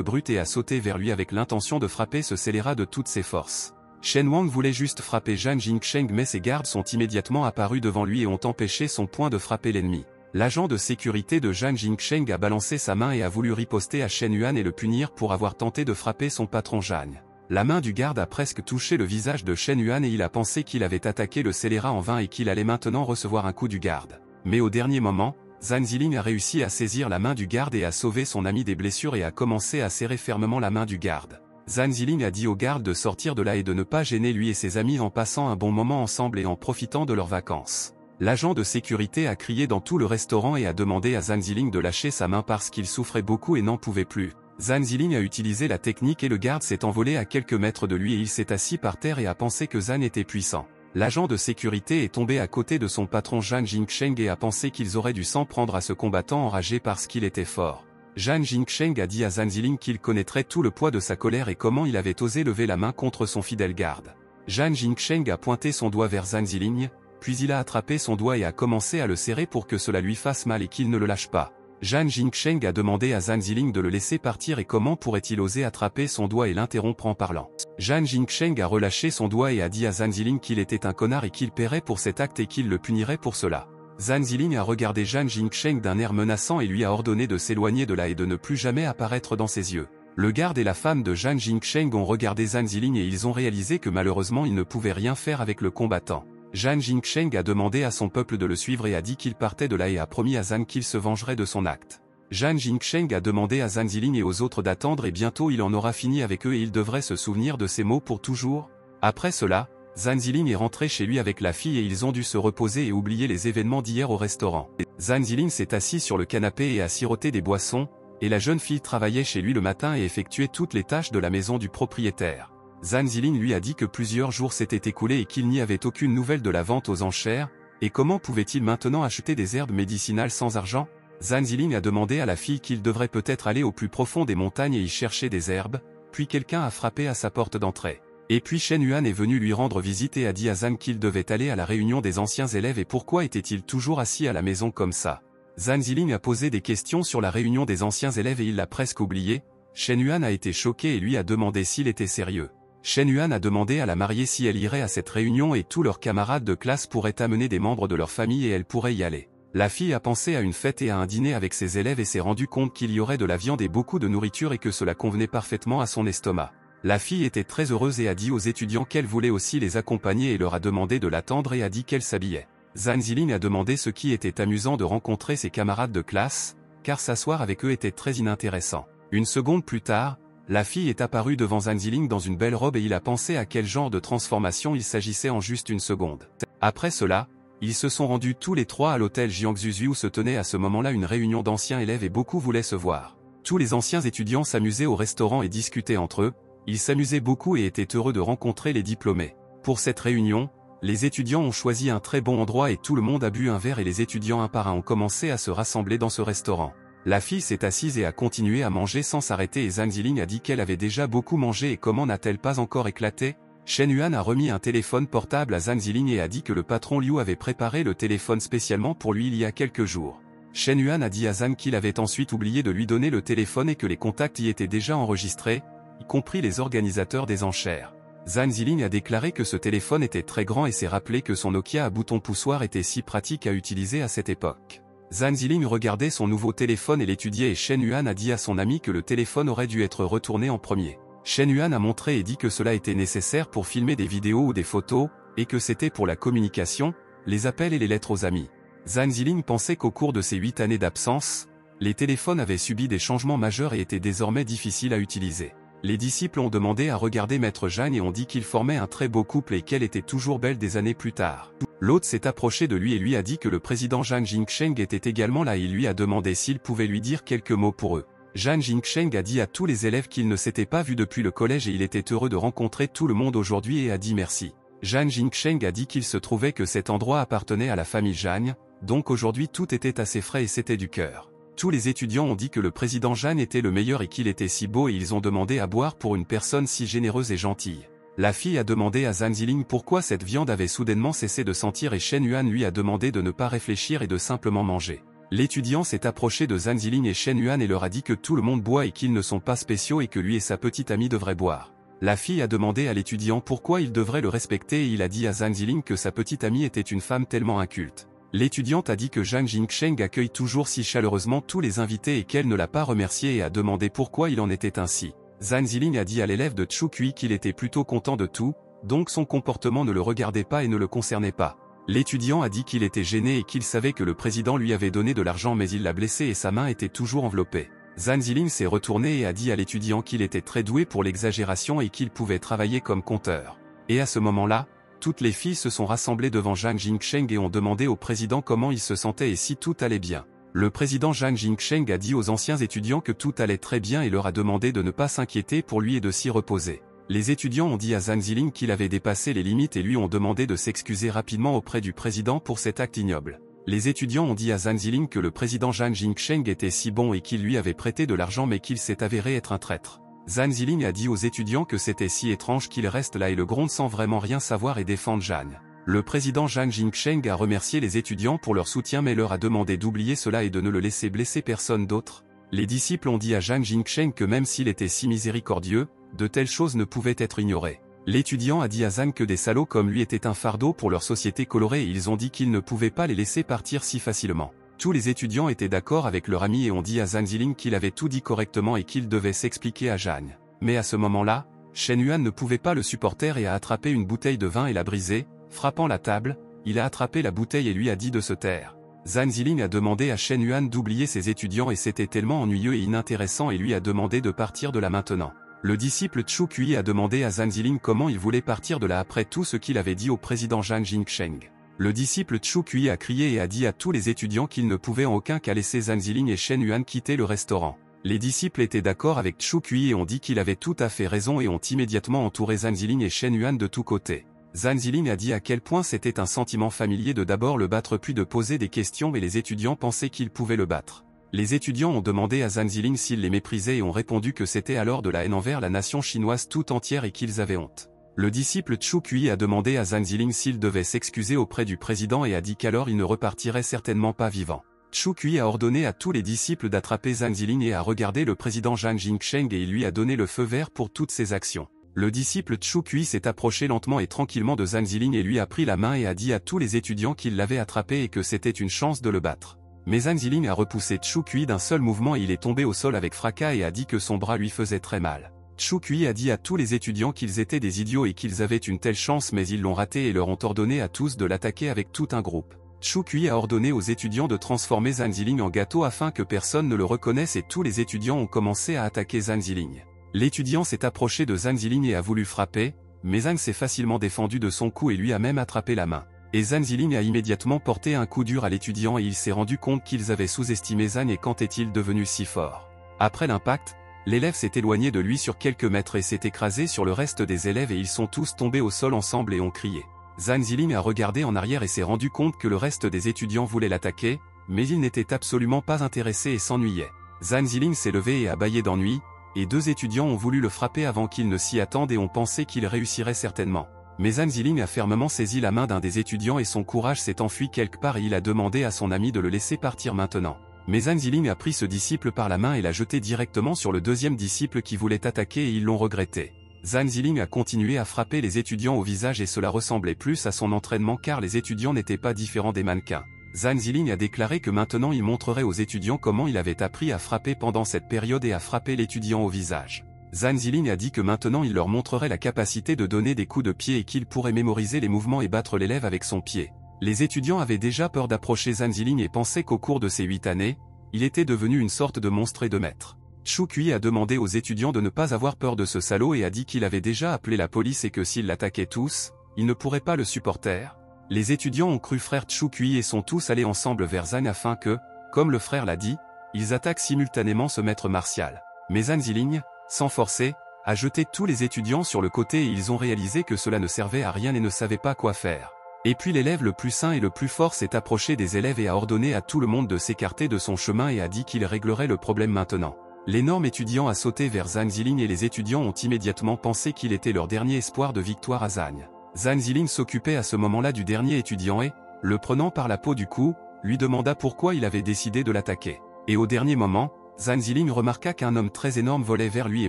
brute et a sauté vers lui avec l'intention de frapper ce scélérat de toutes ses forces. Shen Wang voulait juste frapper Zhang Jingsheng mais ses gardes sont immédiatement apparus devant lui et ont empêché son point de frapper l'ennemi. L'agent de sécurité de Zhang Jingsheng a balancé sa main et a voulu riposter à Shen Yuan et le punir pour avoir tenté de frapper son patron Zhang. La main du garde a presque touché le visage de Shen Yuan et il a pensé qu'il avait attaqué le scélérat en vain et qu'il allait maintenant recevoir un coup du garde. Mais au dernier moment, Zhang Ziling a réussi à saisir la main du garde et à sauver son ami des blessures et a commencé à serrer fermement la main du garde. Zhang Ziling a dit au garde de sortir de là et de ne pas gêner lui et ses amis en passant un bon moment ensemble et en profitant de leurs vacances. L'agent de sécurité a crié dans tout le restaurant et a demandé à Zhang Ziling de lâcher sa main parce qu'il souffrait beaucoup et n'en pouvait plus. Zhang Ziling a utilisé la technique et le garde s'est envolé à quelques mètres de lui et il s'est assis par terre et a pensé que Zhang était puissant. L'agent de sécurité est tombé à côté de son patron Zhang Jingsheng et a pensé qu'ils auraient dû s'en prendre à ce combattant enragé parce qu'il était fort. Zhang Jingsheng a dit à Zhang Ziling qu'il connaîtrait tout le poids de sa colère et comment il avait osé lever la main contre son fidèle garde. Zhang Jingsheng a pointé son doigt vers Zhang Ziling, puis il a attrapé son doigt et a commencé à le serrer pour que cela lui fasse mal et qu'il ne le lâche pas. Zhang Jingsheng a demandé à Zhang Ziling de le laisser partir et comment pourrait-il oser attraper son doigt et l'interrompre en parlant. Zhang Jingsheng a relâché son doigt et a dit à Zhang Ziling qu'il était un connard et qu'il paierait pour cet acte et qu'il le punirait pour cela. Zhang Ziling a regardé Zhang Jingsheng d'un air menaçant et lui a ordonné de s'éloigner de là et de ne plus jamais apparaître dans ses yeux. Le garde et la femme de Zhang Jingsheng ont regardé Zhang Ziling et ils ont réalisé que malheureusement ils ne pouvaient rien faire avec le combattant. Zhang Jingsheng a demandé à son peuple de le suivre et a dit qu'il partait de là et a promis à Zhang qu'il se vengerait de son acte. Zhang Jingsheng a demandé à Zhang Ziling et aux autres d'attendre et bientôt il en aura fini avec eux et il devrait se souvenir de ces mots pour toujours. Après cela, Zhang Ziling est rentré chez lui avec la fille et ils ont dû se reposer et oublier les événements d'hier au restaurant. Zhang Ziling s'est assis sur le canapé et a siroté des boissons, et la jeune fille travaillait chez lui le matin et effectuait toutes les tâches de la maison du propriétaire. Zhang Ziling lui a dit que plusieurs jours s'étaient écoulés et qu'il n'y avait aucune nouvelle de la vente aux enchères, et comment pouvait-il maintenant acheter des herbes médicinales sans argent? Zhang Ziling a demandé à la fille qu'il devrait peut-être aller au plus profond des montagnes et y chercher des herbes, puis quelqu'un a frappé à sa porte d'entrée. Et puis Shen Yuan est venu lui rendre visite et a dit à Zhang qu'il devait aller à la réunion des anciens élèves et pourquoi était-il toujours assis à la maison comme ça. Zhang Ziling a posé des questions sur la réunion des anciens élèves et il l'a presque oublié. Shen Yuan a été choqué et lui a demandé s'il était sérieux. Shen Yuan a demandé à la mariée si elle irait à cette réunion et tous leurs camarades de classe pourraient amener des membres de leur famille et elle pourrait y aller. La fille a pensé à une fête et à un dîner avec ses élèves et s'est rendu compte qu'il y aurait de la viande et beaucoup de nourriture et que cela convenait parfaitement à son estomac. La fille était très heureuse et a dit aux étudiants qu'elle voulait aussi les accompagner et leur a demandé de l'attendre et a dit qu'elle s'habillait. Zhang Ziling a demandé ce qui était amusant de rencontrer ses camarades de classe, car s'asseoir avec eux était très inintéressant. Une seconde plus tard, la fille est apparue devant Zhang Ziling dans une belle robe et il a pensé à quel genre de transformation il s'agissait en juste une seconde. Après cela, ils se sont rendus tous les trois à l'hôtel Jiangzuzi où se tenait à ce moment-là une réunion d'anciens élèves et beaucoup voulaient se voir. Tous les anciens étudiants s'amusaient au restaurant et discutaient entre eux, ils s'amusaient beaucoup et étaient heureux de rencontrer les diplômés. Pour cette réunion, les étudiants ont choisi un très bon endroit et tout le monde a bu un verre et les étudiants un par un ont commencé à se rassembler dans ce restaurant. La fille s'est assise et a continué à manger sans s'arrêter et Zhang Ziling a dit qu'elle avait déjà beaucoup mangé et comment n'a-t-elle pas encore éclaté? Shen Yuan a remis un téléphone portable à Zhang Ziling et a dit que le patron Liu avait préparé le téléphone spécialement pour lui il y a quelques jours. Shen Yuan a dit à Zhang qu'il avait ensuite oublié de lui donner le téléphone et que les contacts y étaient déjà enregistrés, y compris les organisateurs des enchères. Zhang Ziling a déclaré que ce téléphone était très grand et s'est rappelé que son Nokia à bouton poussoir était si pratique à utiliser à cette époque. Zhang Ziling regardait son nouveau téléphone et l'étudiait et Shen Yuan a dit à son ami que le téléphone aurait dû être retourné en premier. Shen Yuan a montré et dit que cela était nécessaire pour filmer des vidéos ou des photos, et que c'était pour la communication, les appels et les lettres aux amis. Zhang Ziling pensait qu'au cours de ces 8 années d'absence, les téléphones avaient subi des changements majeurs et étaient désormais difficiles à utiliser. Les disciples ont demandé à regarder Maître Zhang et ont dit qu'ils formaient un très beau couple et qu'elle était toujours belle des années plus tard. L'autre s'est approché de lui et lui a dit que le président Zhang Jingsheng était également là et il lui a demandé s'il pouvait lui dire quelques mots pour eux. Zhang Jingsheng a dit à tous les élèves qu'ils ne s'étaient pas vus depuis le collège et il était heureux de rencontrer tout le monde aujourd'hui et a dit merci. Zhang Jingsheng a dit qu'il se trouvait que cet endroit appartenait à la famille Zhang, donc aujourd'hui tout était assez frais et c'était du cœur. Tous les étudiants ont dit que le président Zhang était le meilleur et qu'il était si beau et ils ont demandé à boire pour une personne si généreuse et gentille. La fille a demandé à Zhang Ziling pourquoi cette viande avait soudainement cessé de sentir et Shen Yuan lui a demandé de ne pas réfléchir et de simplement manger. L'étudiant s'est approché de Zhang Ziling et Shen Yuan et leur a dit que tout le monde boit et qu'ils ne sont pas spéciaux et que lui et sa petite amie devraient boire. La fille a demandé à l'étudiant pourquoi il devrait le respecter et il a dit à Zhang Ziling que sa petite amie était une femme tellement inculte. L'étudiante a dit que Zhang Jingsheng accueille toujours si chaleureusement tous les invités et qu'elle ne l'a pas remercié et a demandé pourquoi il en était ainsi. Zhang Ziling a dit à l'élève de Chu Kui qu'il était plutôt content de tout, donc son comportement ne le regardait pas et ne le concernait pas. L'étudiant a dit qu'il était gêné et qu'il savait que le président lui avait donné de l'argent mais il l'a blessé et sa main était toujours enveloppée. Zhang Ziling s'est retourné et a dit à l'étudiant qu'il était très doué pour l'exagération et qu'il pouvait travailler comme conteur. Et à ce moment-là, toutes les filles se sont rassemblées devant Zhang Jingsheng et ont demandé au président comment il se sentait et si tout allait bien. Le président Zhang Jingsheng a dit aux anciens étudiants que tout allait très bien et leur a demandé de ne pas s'inquiéter pour lui et de s'y reposer. Les étudiants ont dit à Zhang Ziling qu'il avait dépassé les limites et lui ont demandé de s'excuser rapidement auprès du président pour cet acte ignoble. Les étudiants ont dit à Zhang Ziling que le président Zhang Jingsheng était si bon et qu'il lui avait prêté de l'argent mais qu'il s'est avéré être un traître. Zhang Ziling a dit aux étudiants que c'était si étrange qu'il reste là et le gronde sans vraiment rien savoir et défendre Zhang. Le président Zhang Jingsheng a remercié les étudiants pour leur soutien mais leur a demandé d'oublier cela et de ne le laisser blesser personne d'autre. Les disciples ont dit à Zhang Jingsheng que même s'il était si miséricordieux, de telles choses ne pouvaient être ignorées. L'étudiant a dit à Zhang que des salauds comme lui étaient un fardeau pour leur société colorée et ils ont dit qu'ils ne pouvaient pas les laisser partir si facilement. Tous les étudiants étaient d'accord avec leur ami et ont dit à Zhang Ziling qu'il avait tout dit correctement et qu'il devait s'expliquer à Zhang. Mais à ce moment-là, Shen Yuan ne pouvait pas le supporter et a attrapé une bouteille de vin et l'a brisée, frappant la table, il a attrapé la bouteille et lui a dit de se taire. Zhang Ziling a demandé à Shen Yuan d'oublier ses étudiants et c'était tellement ennuyeux et inintéressant et lui a demandé de partir de là maintenant. Le disciple Chu Kui a demandé à Zhang Ziling comment il voulait partir de là après tout ce qu'il avait dit au président Zhang Jingsheng. Le disciple Chu Kui a crié et a dit à tous les étudiants qu'ils ne pouvaient en aucun cas laisser Zhang Ziling et Shen Yuan quitter le restaurant. Les disciples étaient d'accord avec Chu Kui et ont dit qu'il avait tout à fait raison et ont immédiatement entouré Zhang Ziling et Shen Yuan de tous côtés. Zhang Ziling a dit à quel point c'était un sentiment familier de d'abord le battre puis de poser des questions et les étudiants pensaient qu'ils pouvaient le battre. Les étudiants ont demandé à Zhang Ziling s'il les méprisait et ont répondu que c'était alors de la haine envers la nation chinoise tout entière et qu'ils avaient honte. Le disciple Chu Kui a demandé à Zhang Ziling s'il devait s'excuser auprès du président et a dit qu'alors il ne repartirait certainement pas vivant. Chu Kui a ordonné à tous les disciples d'attraper Zhang Ziling et à regarder le président Zhang Jingsheng et il lui a donné le feu vert pour toutes ses actions. Le disciple Chu Kui s'est approché lentement et tranquillement de Zhang Ziling et lui a pris la main et a dit à tous les étudiants qu'il l'avait attrapé et que c'était une chance de le battre. Mais Zhang Ziling a repoussé Chu Kui d'un seul mouvement et il est tombé au sol avec fracas et a dit que son bras lui faisait très mal. Chu Kui a dit à tous les étudiants qu'ils étaient des idiots et qu'ils avaient une telle chance mais ils l'ont raté et leur ont ordonné à tous de l'attaquer avec tout un groupe. Chu Kui a ordonné aux étudiants de transformer Zhang Ziling en gâteau afin que personne ne le reconnaisse et tous les étudiants ont commencé à attaquer Zhang Ziling. L'étudiant s'est approché de Zhang Ziling et a voulu frapper, mais Zhang s'est facilement défendu de son coup et lui a même attrapé la main. Et Zhang Ziling a immédiatement porté un coup dur à l'étudiant et il s'est rendu compte qu'ils avaient sous-estimé Zhang et quand est-il devenu si fort. Après l'impact, l'élève s'est éloigné de lui sur quelques mètres et s'est écrasé sur le reste des élèves et ils sont tous tombés au sol ensemble et ont crié. Zhang Ziling a regardé en arrière et s'est rendu compte que le reste des étudiants voulaient l'attaquer, mais il n'était absolument pas intéressé et s'ennuyait. Zhang Ziling s'est levé et a bâillé d'ennui, et deux étudiants ont voulu le frapper avant qu'il ne s'y attende et ont pensé qu'il réussirait certainement. Mais Zhang Ziling a fermement saisi la main d'un des étudiants et son courage s'est enfui quelque part et il a demandé à son ami de le laisser partir maintenant. Mais Zhang Ziling a pris ce disciple par la main et l'a jeté directement sur le deuxième disciple qui voulait attaquer et ils l'ont regretté. Zhang Ziling a continué à frapper les étudiants au visage et cela ressemblait plus à son entraînement car les étudiants n'étaient pas différents des mannequins. Zhang Ziling a déclaré que maintenant il montrerait aux étudiants comment il avait appris à frapper pendant cette période et à frapper l'étudiant au visage. Zhang Ziling a dit que maintenant il leur montrerait la capacité de donner des coups de pied et qu'il pourrait mémoriser les mouvements et battre l'élève avec son pied. Les étudiants avaient déjà peur d'approcher Zhang Ziling et pensaient qu'au cours de ces 8 années, il était devenu une sorte de monstre et de maître. Chu Kui a demandé aux étudiants de ne pas avoir peur de ce salaud et a dit qu'il avait déjà appelé la police et que s'ils l'attaquaient tous, ils ne pourraient pas le supporter. Les étudiants ont cru frère Chu Kui et sont tous allés ensemble vers Zhang afin que, comme le frère l'a dit, ils attaquent simultanément ce maître martial. Mais Zhang Ziling, sans forcer, a jeté tous les étudiants sur le côté et ils ont réalisé que cela ne servait à rien et ne savaient pas quoi faire. Et puis l'élève le plus sain et le plus fort s'est approché des élèves et a ordonné à tout le monde de s'écarter de son chemin et a dit qu'il réglerait le problème maintenant. L'énorme étudiant a sauté vers Zhang Ziling et les étudiants ont immédiatement pensé qu'il était leur dernier espoir de victoire à Zhang. Zhang Ziling s'occupait à ce moment-là du dernier étudiant et, le prenant par la peau du cou, lui demanda pourquoi il avait décidé de l'attaquer. Et au dernier moment, Zhang Ziling remarqua qu'un homme très énorme volait vers lui et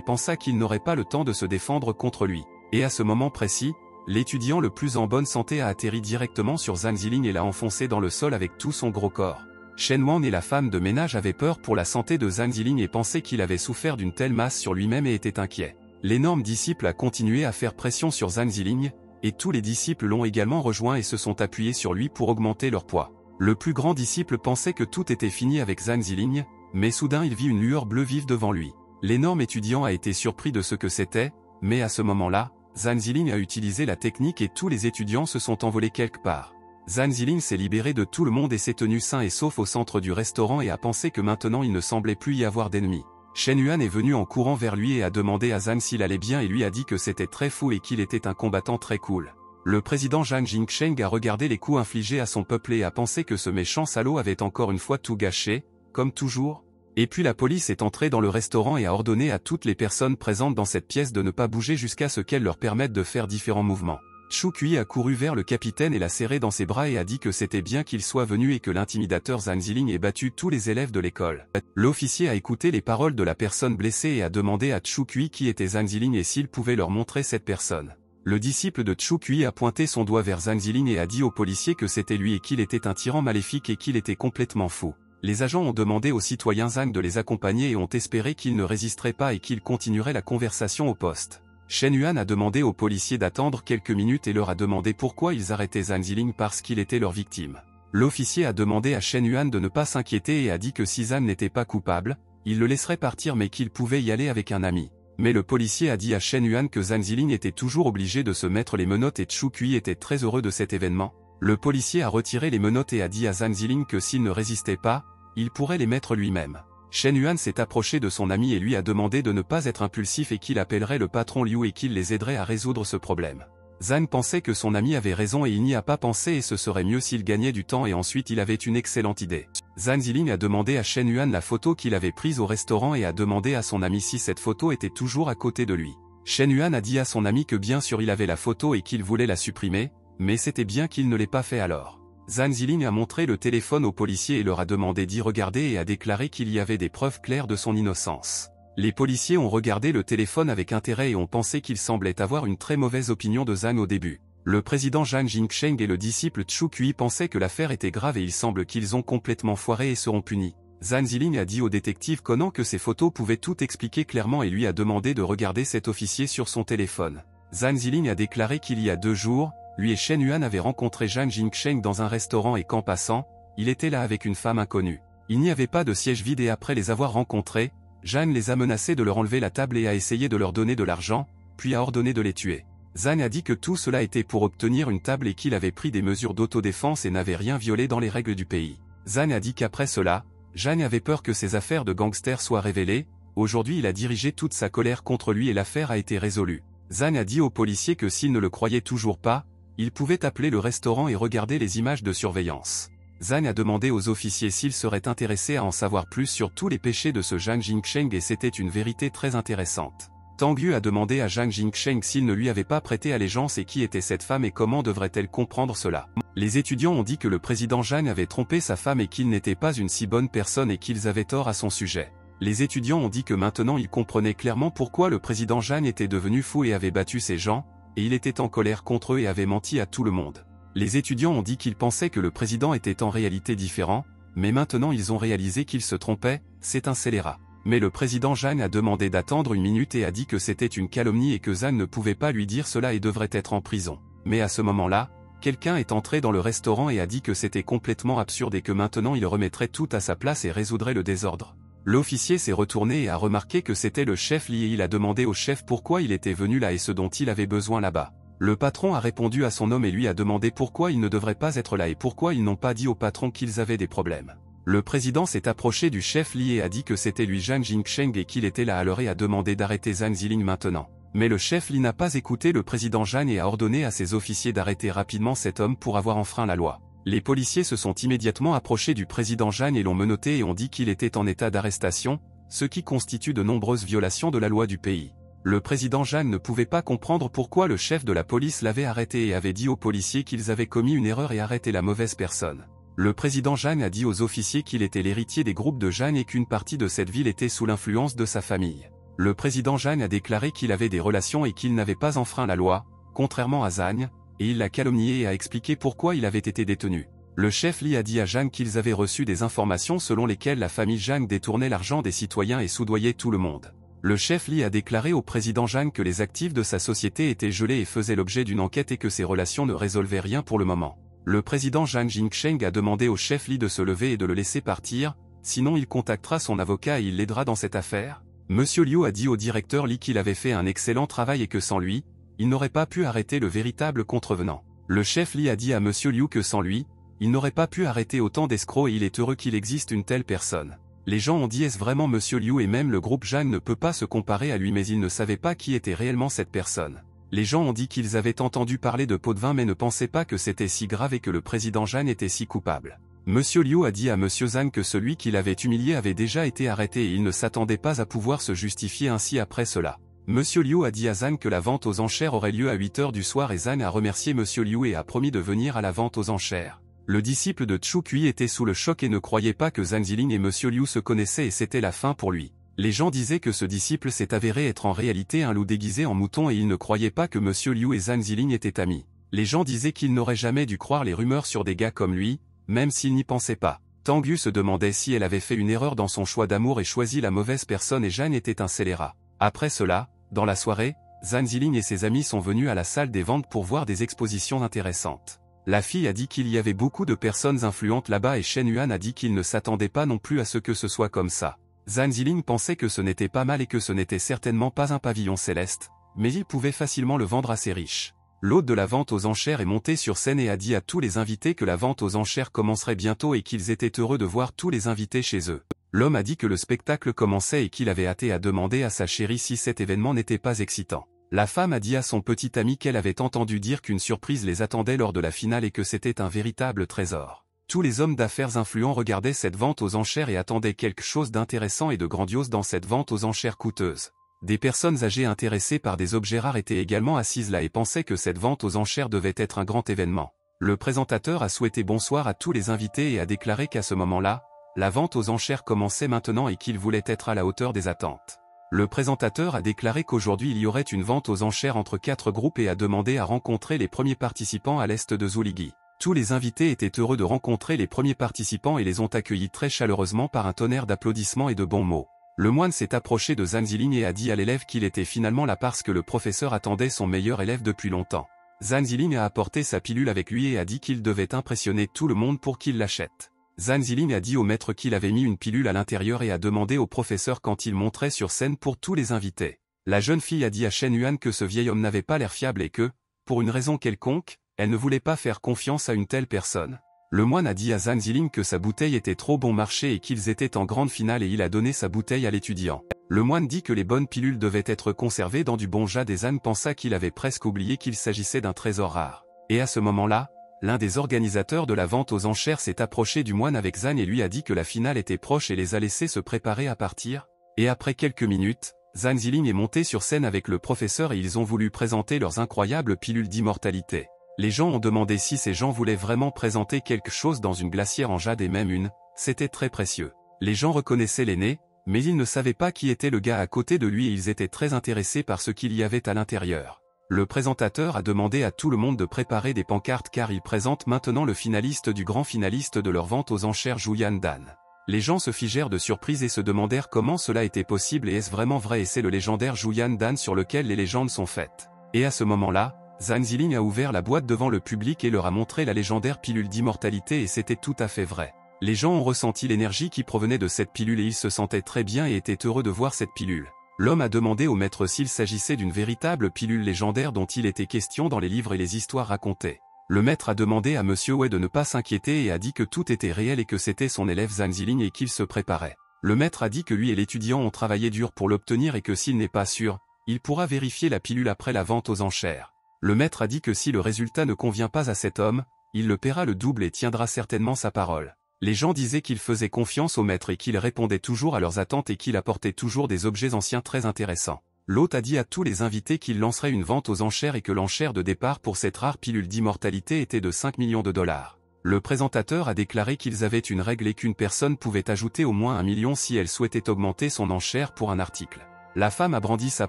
pensa qu'il n'aurait pas le temps de se défendre contre lui. Et à ce moment précis, l'étudiant le plus en bonne santé a atterri directement sur Zhang Ziling et l'a enfoncé dans le sol avec tout son gros corps. Shen Wang et la femme de ménage avaient peur pour la santé de Zhang Ziling et pensaient qu'il avait souffert d'une telle masse sur lui-même et étaient inquiets. L'énorme disciple a continué à faire pression sur Zhang Ziling, et tous les disciples l'ont également rejoint et se sont appuyés sur lui pour augmenter leur poids. Le plus grand disciple pensait que tout était fini avec Zhang Ziling, mais soudain il vit une lueur bleue vive devant lui. L'énorme étudiant a été surpris de ce que c'était, mais à ce moment-là, Zhang Ziling a utilisé la technique et tous les étudiants se sont envolés quelque part. Zhang Ziling s'est libéré de tout le monde et s'est tenu sain et sauf au centre du restaurant et a pensé que maintenant il ne semblait plus y avoir d'ennemis. Shen Yuan est venu en courant vers lui et a demandé à Zhang s'il allait bien et lui a dit que c'était très fou et qu'il était un combattant très cool. Le président Zhang Jingsheng a regardé les coups infligés à son peuple et a pensé que ce méchant salaud avait encore une fois tout gâché, comme toujours. Et puis la police est entrée dans le restaurant et a ordonné à toutes les personnes présentes dans cette pièce de ne pas bouger jusqu'à ce qu'elle leur permette de faire différents mouvements. Chu Kui a couru vers le capitaine et l'a serré dans ses bras et a dit que c'était bien qu'il soit venu et que l'intimidateur Zhang Ziling ait battu tous les élèves de l'école. L'officier a écouté les paroles de la personne blessée et a demandé à Chu Kui qui était Zhang Ziling et s'il pouvait leur montrer cette personne. Le disciple de Chu Kui a pointé son doigt vers Zhang Ziling et a dit au policier que c'était lui et qu'il était un tyran maléfique et qu'il était complètement fou. Les agents ont demandé aux citoyens Zhang de les accompagner et ont espéré qu'ils ne résisteraient pas et qu'ils continueraient la conversation au poste. Shen Yuan a demandé aux policiers d'attendre quelques minutes et leur a demandé pourquoi ils arrêtaient Zhang Ziling parce qu'il était leur victime. L'officier a demandé à Shen Yuan de ne pas s'inquiéter et a dit que si Zhang n'était pas coupable, il le laisserait partir mais qu'il pouvait y aller avec un ami. Mais le policier a dit à Shen Yuan que Zhang Ziling était toujours obligé de se mettre les menottes et Chu Kui était très heureux de cet événement. Le policier a retiré les menottes et a dit à Zhang Ziling que s'il ne résistait pas, il pourrait les mettre lui-même. Shen Yuan s'est approché de son ami et lui a demandé de ne pas être impulsif et qu'il appellerait le patron Liu et qu'il les aiderait à résoudre ce problème. Zhang pensait que son ami avait raison et il n'y a pas pensé et ce serait mieux s'il gagnait du temps et ensuite il avait une excellente idée. Zhang Ziling a demandé à Shen Yuan la photo qu'il avait prise au restaurant et a demandé à son ami si cette photo était toujours à côté de lui. Shen Yuan a dit à son ami que bien sûr il avait la photo et qu'il voulait la supprimer, mais c'était bien qu'il ne l'ait pas fait alors. Zhang Ziling a montré le téléphone aux policiers et leur a demandé d'y regarder et a déclaré qu'il y avait des preuves claires de son innocence. Les policiers ont regardé le téléphone avec intérêt et ont pensé qu'il semblait avoir une très mauvaise opinion de Zhang au début. Le président Zhang Jingsheng et le disciple Chu Kui pensaient que l'affaire était grave et il semble qu'ils ont complètement foiré et seront punis. Zhang Ziling a dit au détective Conan que ces photos pouvaient tout expliquer clairement et lui a demandé de regarder cet officier sur son téléphone. Zhang Ziling a déclaré qu'il y a 2 jours, lui et Shen Yuan avaient rencontré Zhang Jingsheng dans un restaurant et qu'en passant, il était là avec une femme inconnue. Il n'y avait pas de siège vide et après les avoir rencontrés, Zhang les a menacés de leur enlever la table et a essayé de leur donner de l'argent, puis a ordonné de les tuer. Zhang a dit que tout cela était pour obtenir une table et qu'il avait pris des mesures d'autodéfense et n'avait rien violé dans les règles du pays. Zhang a dit qu'après cela, Zhang avait peur que ses affaires de gangster soient révélées. Aujourd'hui il a dirigé toute sa colère contre lui et l'affaire a été résolue. Zhang a dit aux policiers que s'ils ne le croyaient toujours pas, ils pouvaient appeler le restaurant et regarder les images de surveillance. Zhang a demandé aux officiers s'ils seraient intéressés à en savoir plus sur tous les péchés de ce Zhang Jingsheng et c'était une vérité très intéressante. Tang Yu a demandé à Zhang Jingsheng s'il ne lui avait pas prêté allégeance et qui était cette femme et comment devrait-elle comprendre cela. Les étudiants ont dit que le président Zhang avait trompé sa femme et qu'il n'était pas une si bonne personne et qu'ils avaient tort à son sujet. Les étudiants ont dit que maintenant ils comprenaient clairement pourquoi le président Zhang était devenu fou et avait battu ces gens, et il était en colère contre eux et avait menti à tout le monde. Les étudiants ont dit qu'ils pensaient que le président était en réalité différent, mais maintenant ils ont réalisé qu'il se trompait, c'est un scélérat. Mais le président Zhang a demandé d'attendre une minute et a dit que c'était une calomnie et que Zhang ne pouvait pas lui dire cela et devrait être en prison. Mais à ce moment-là, quelqu'un est entré dans le restaurant et a dit que c'était complètement absurde et que maintenant il remettrait tout à sa place et résoudrait le désordre. L'officier s'est retourné et a remarqué que c'était le chef Li et il a demandé au chef pourquoi il était venu là et ce dont il avait besoin là-bas. Le patron a répondu à son homme et lui a demandé pourquoi il ne devrait pas être là et pourquoi ils n'ont pas dit au patron qu'ils avaient des problèmes. Le président s'est approché du chef Li et a dit que c'était lui Zhang Jingsheng et qu'il était là alors et a demandé d'arrêter Zhang Ziling maintenant. Mais le chef Li n'a pas écouté le président Zhang et a ordonné à ses officiers d'arrêter rapidement cet homme pour avoir enfreint la loi. Les policiers se sont immédiatement approchés du président Zhang et l'ont menotté et ont dit qu'il était en état d'arrestation, ce qui constitue de nombreuses violations de la loi du pays. Le président Zhang ne pouvait pas comprendre pourquoi le chef de la police l'avait arrêté et avait dit aux policiers qu'ils avaient commis une erreur et arrêté la mauvaise personne. Le président Zhang a dit aux officiers qu'il était l'héritier des groupes de Zhang et qu'une partie de cette ville était sous l'influence de sa famille. Le président Zhang a déclaré qu'il avait des relations et qu'il n'avait pas enfreint la loi, contrairement à Zhang, et il l'a calomnié et a expliqué pourquoi il avait été détenu. Le chef Li a dit à Zhang qu'ils avaient reçu des informations selon lesquelles la famille Zhang détournait l'argent des citoyens et soudoyait tout le monde. Le chef Li a déclaré au président Zhang que les actifs de sa société étaient gelés et faisaient l'objet d'une enquête et que ses relations ne résolvaient rien pour le moment. Le président Zhang Jingsheng a demandé au chef Li de se lever et de le laisser partir, sinon il contactera son avocat et il l'aidera dans cette affaire. Monsieur Liu a dit au directeur Li qu'il avait fait un excellent travail et que sans lui, il n'aurait pas pu arrêter le véritable contrevenant. Le chef Li a dit à Monsieur Liu que sans lui, il n'aurait pas pu arrêter autant d'escrocs et il est heureux qu'il existe une telle personne. Les gens ont dit est-ce vraiment Monsieur Liu et même le groupe Zhang ne peut pas se comparer à lui mais ils ne savaient pas qui était réellement cette personne. Les gens ont dit qu'ils avaient entendu parler de pot de vin mais ne pensaient pas que c'était si grave et que le président Zhang était si coupable. Monsieur Liu a dit à Monsieur Zhang que celui qui l'avait humilié avait déjà été arrêté et il ne s'attendait pas à pouvoir se justifier ainsi après cela. Monsieur Liu a dit à Zhang que la vente aux enchères aurait lieu à 8 h du soir et Zhang a remercié Monsieur Liu et a promis de venir à la vente aux enchères. Le disciple de Chu Kui était sous le choc et ne croyait pas que Zhang Ziling et Monsieur Liu se connaissaient et c'était la fin pour lui. Les gens disaient que ce disciple s'est avéré être en réalité un loup déguisé en mouton et ils ne croyaient pas que Monsieur Liu et Zhang Ziling étaient amis. Les gens disaient qu'ils n'auraient jamais dû croire les rumeurs sur des gars comme lui, même s'ils n'y pensaient pas. Tang Yu se demandait si elle avait fait une erreur dans son choix d'amour et choisi la mauvaise personne et Zhang était un scélérat. Après cela, dans la soirée, Zhang Ziling et ses amis sont venus à la salle des ventes pour voir des expositions intéressantes. La fille a dit qu'il y avait beaucoup de personnes influentes là-bas et Shen Yuan a dit qu'il ne s'attendait pas non plus à ce que ce soit comme ça. Zhang Ziling pensait que ce n'était pas mal et que ce n'était certainement pas un pavillon céleste, mais il pouvait facilement le vendre assez riche. L'hôte de la vente aux enchères est monté sur scène et a dit à tous les invités que la vente aux enchères commencerait bientôt et qu'ils étaient heureux de voir tous les invités chez eux. L'homme a dit que le spectacle commençait et qu'il avait hâté à demander à sa chérie si cet événement n'était pas excitant. La femme a dit à son petit ami qu'elle avait entendu dire qu'une surprise les attendait lors de la finale et que c'était un véritable trésor. Tous les hommes d'affaires influents regardaient cette vente aux enchères et attendaient quelque chose d'intéressant et de grandiose dans cette vente aux enchères coûteuse. Des personnes âgées intéressées par des objets rares étaient également assises là et pensaient que cette vente aux enchères devait être un grand événement. Le présentateur a souhaité bonsoir à tous les invités et a déclaré qu'à ce moment-là, la vente aux enchères commençait maintenant et qu'il voulait être à la hauteur des attentes. Le présentateur a déclaré qu'aujourd'hui il y aurait une vente aux enchères entre 4 groupes et a demandé à rencontrer les premiers participants à l'est de Zuligi. Tous les invités étaient heureux de rencontrer les premiers participants et les ont accueillis très chaleureusement par un tonnerre d'applaudissements et de bons mots. Le moine s'est approché de Zhang Ziling et a dit à l'élève qu'il était finalement là parce que le professeur attendait son meilleur élève depuis longtemps. Zhang Ziling a apporté sa pilule avec lui et a dit qu'il devait impressionner tout le monde pour qu'il l'achète. Zhang Ziling a dit au maître qu'il avait mis une pilule à l'intérieur et a demandé au professeur quand il monterait sur scène pour tous les invités. La jeune fille a dit à Shen Yuan que ce vieil homme n'avait pas l'air fiable et que, pour une raison quelconque, elle ne voulait pas faire confiance à une telle personne. Le moine a dit à Zhang Ziling que sa bouteille était trop bon marché et qu'ils étaient en grande finale et il a donné sa bouteille à l'étudiant. Le moine dit que les bonnes pilules devaient être conservées dans du bon jade et Zhang pensa qu'il avait presque oublié qu'il s'agissait d'un trésor rare. Et à ce moment-là, l'un des organisateurs de la vente aux enchères s'est approché du moine avec Zhang et lui a dit que la finale était proche et les a laissés se préparer à partir. Et après quelques minutes, Zhang Ziling est monté sur scène avec le professeur et ils ont voulu présenter leurs incroyables pilules d'immortalité. Les gens ont demandé si ces gens voulaient vraiment présenter quelque chose dans une glacière en jade et même une, c'était très précieux. Les gens reconnaissaient l'aîné, mais ils ne savaient pas qui était le gars à côté de lui et ils étaient très intéressés par ce qu'il y avait à l'intérieur. Le présentateur a demandé à tout le monde de préparer des pancartes car il présente maintenant le finaliste du grand finaliste de leur vente aux enchères Julian Dan. Les gens se figèrent de surprise et se demandèrent comment cela était possible et est-ce vraiment vrai et c'est le légendaire Julian Dan sur lequel les légendes sont faites. Et à ce moment-là, Zhang Ziling a ouvert la boîte devant le public et leur a montré la légendaire pilule d'immortalité et c'était tout à fait vrai. Les gens ont ressenti l'énergie qui provenait de cette pilule et ils se sentaient très bien et étaient heureux de voir cette pilule. L'homme a demandé au maître s'il s'agissait d'une véritable pilule légendaire dont il était question dans les livres et les histoires racontées. Le maître a demandé à Monsieur Wei de ne pas s'inquiéter et a dit que tout était réel et que c'était son élève Zhang Ziling et qu'il se préparait. Le maître a dit que lui et l'étudiant ont travaillé dur pour l'obtenir et que s'il n'est pas sûr, il pourra vérifier la pilule après la vente aux enchères. Le maître a dit que si le résultat ne convient pas à cet homme, il le paiera le double et tiendra certainement sa parole. Les gens disaient qu'il faisait confiance au maître et qu'il répondait toujours à leurs attentes et qu'il apportait toujours des objets anciens très intéressants. L'hôte a dit à tous les invités qu'il lancerait une vente aux enchères et que l'enchère de départ pour cette rare pilule d'immortalité était de 5 millions de dollars. Le présentateur a déclaré qu'ils avaient une règle et qu'une personne pouvait ajouter au moins 1 million si elle souhaitait augmenter son enchère pour un article. La femme a brandi sa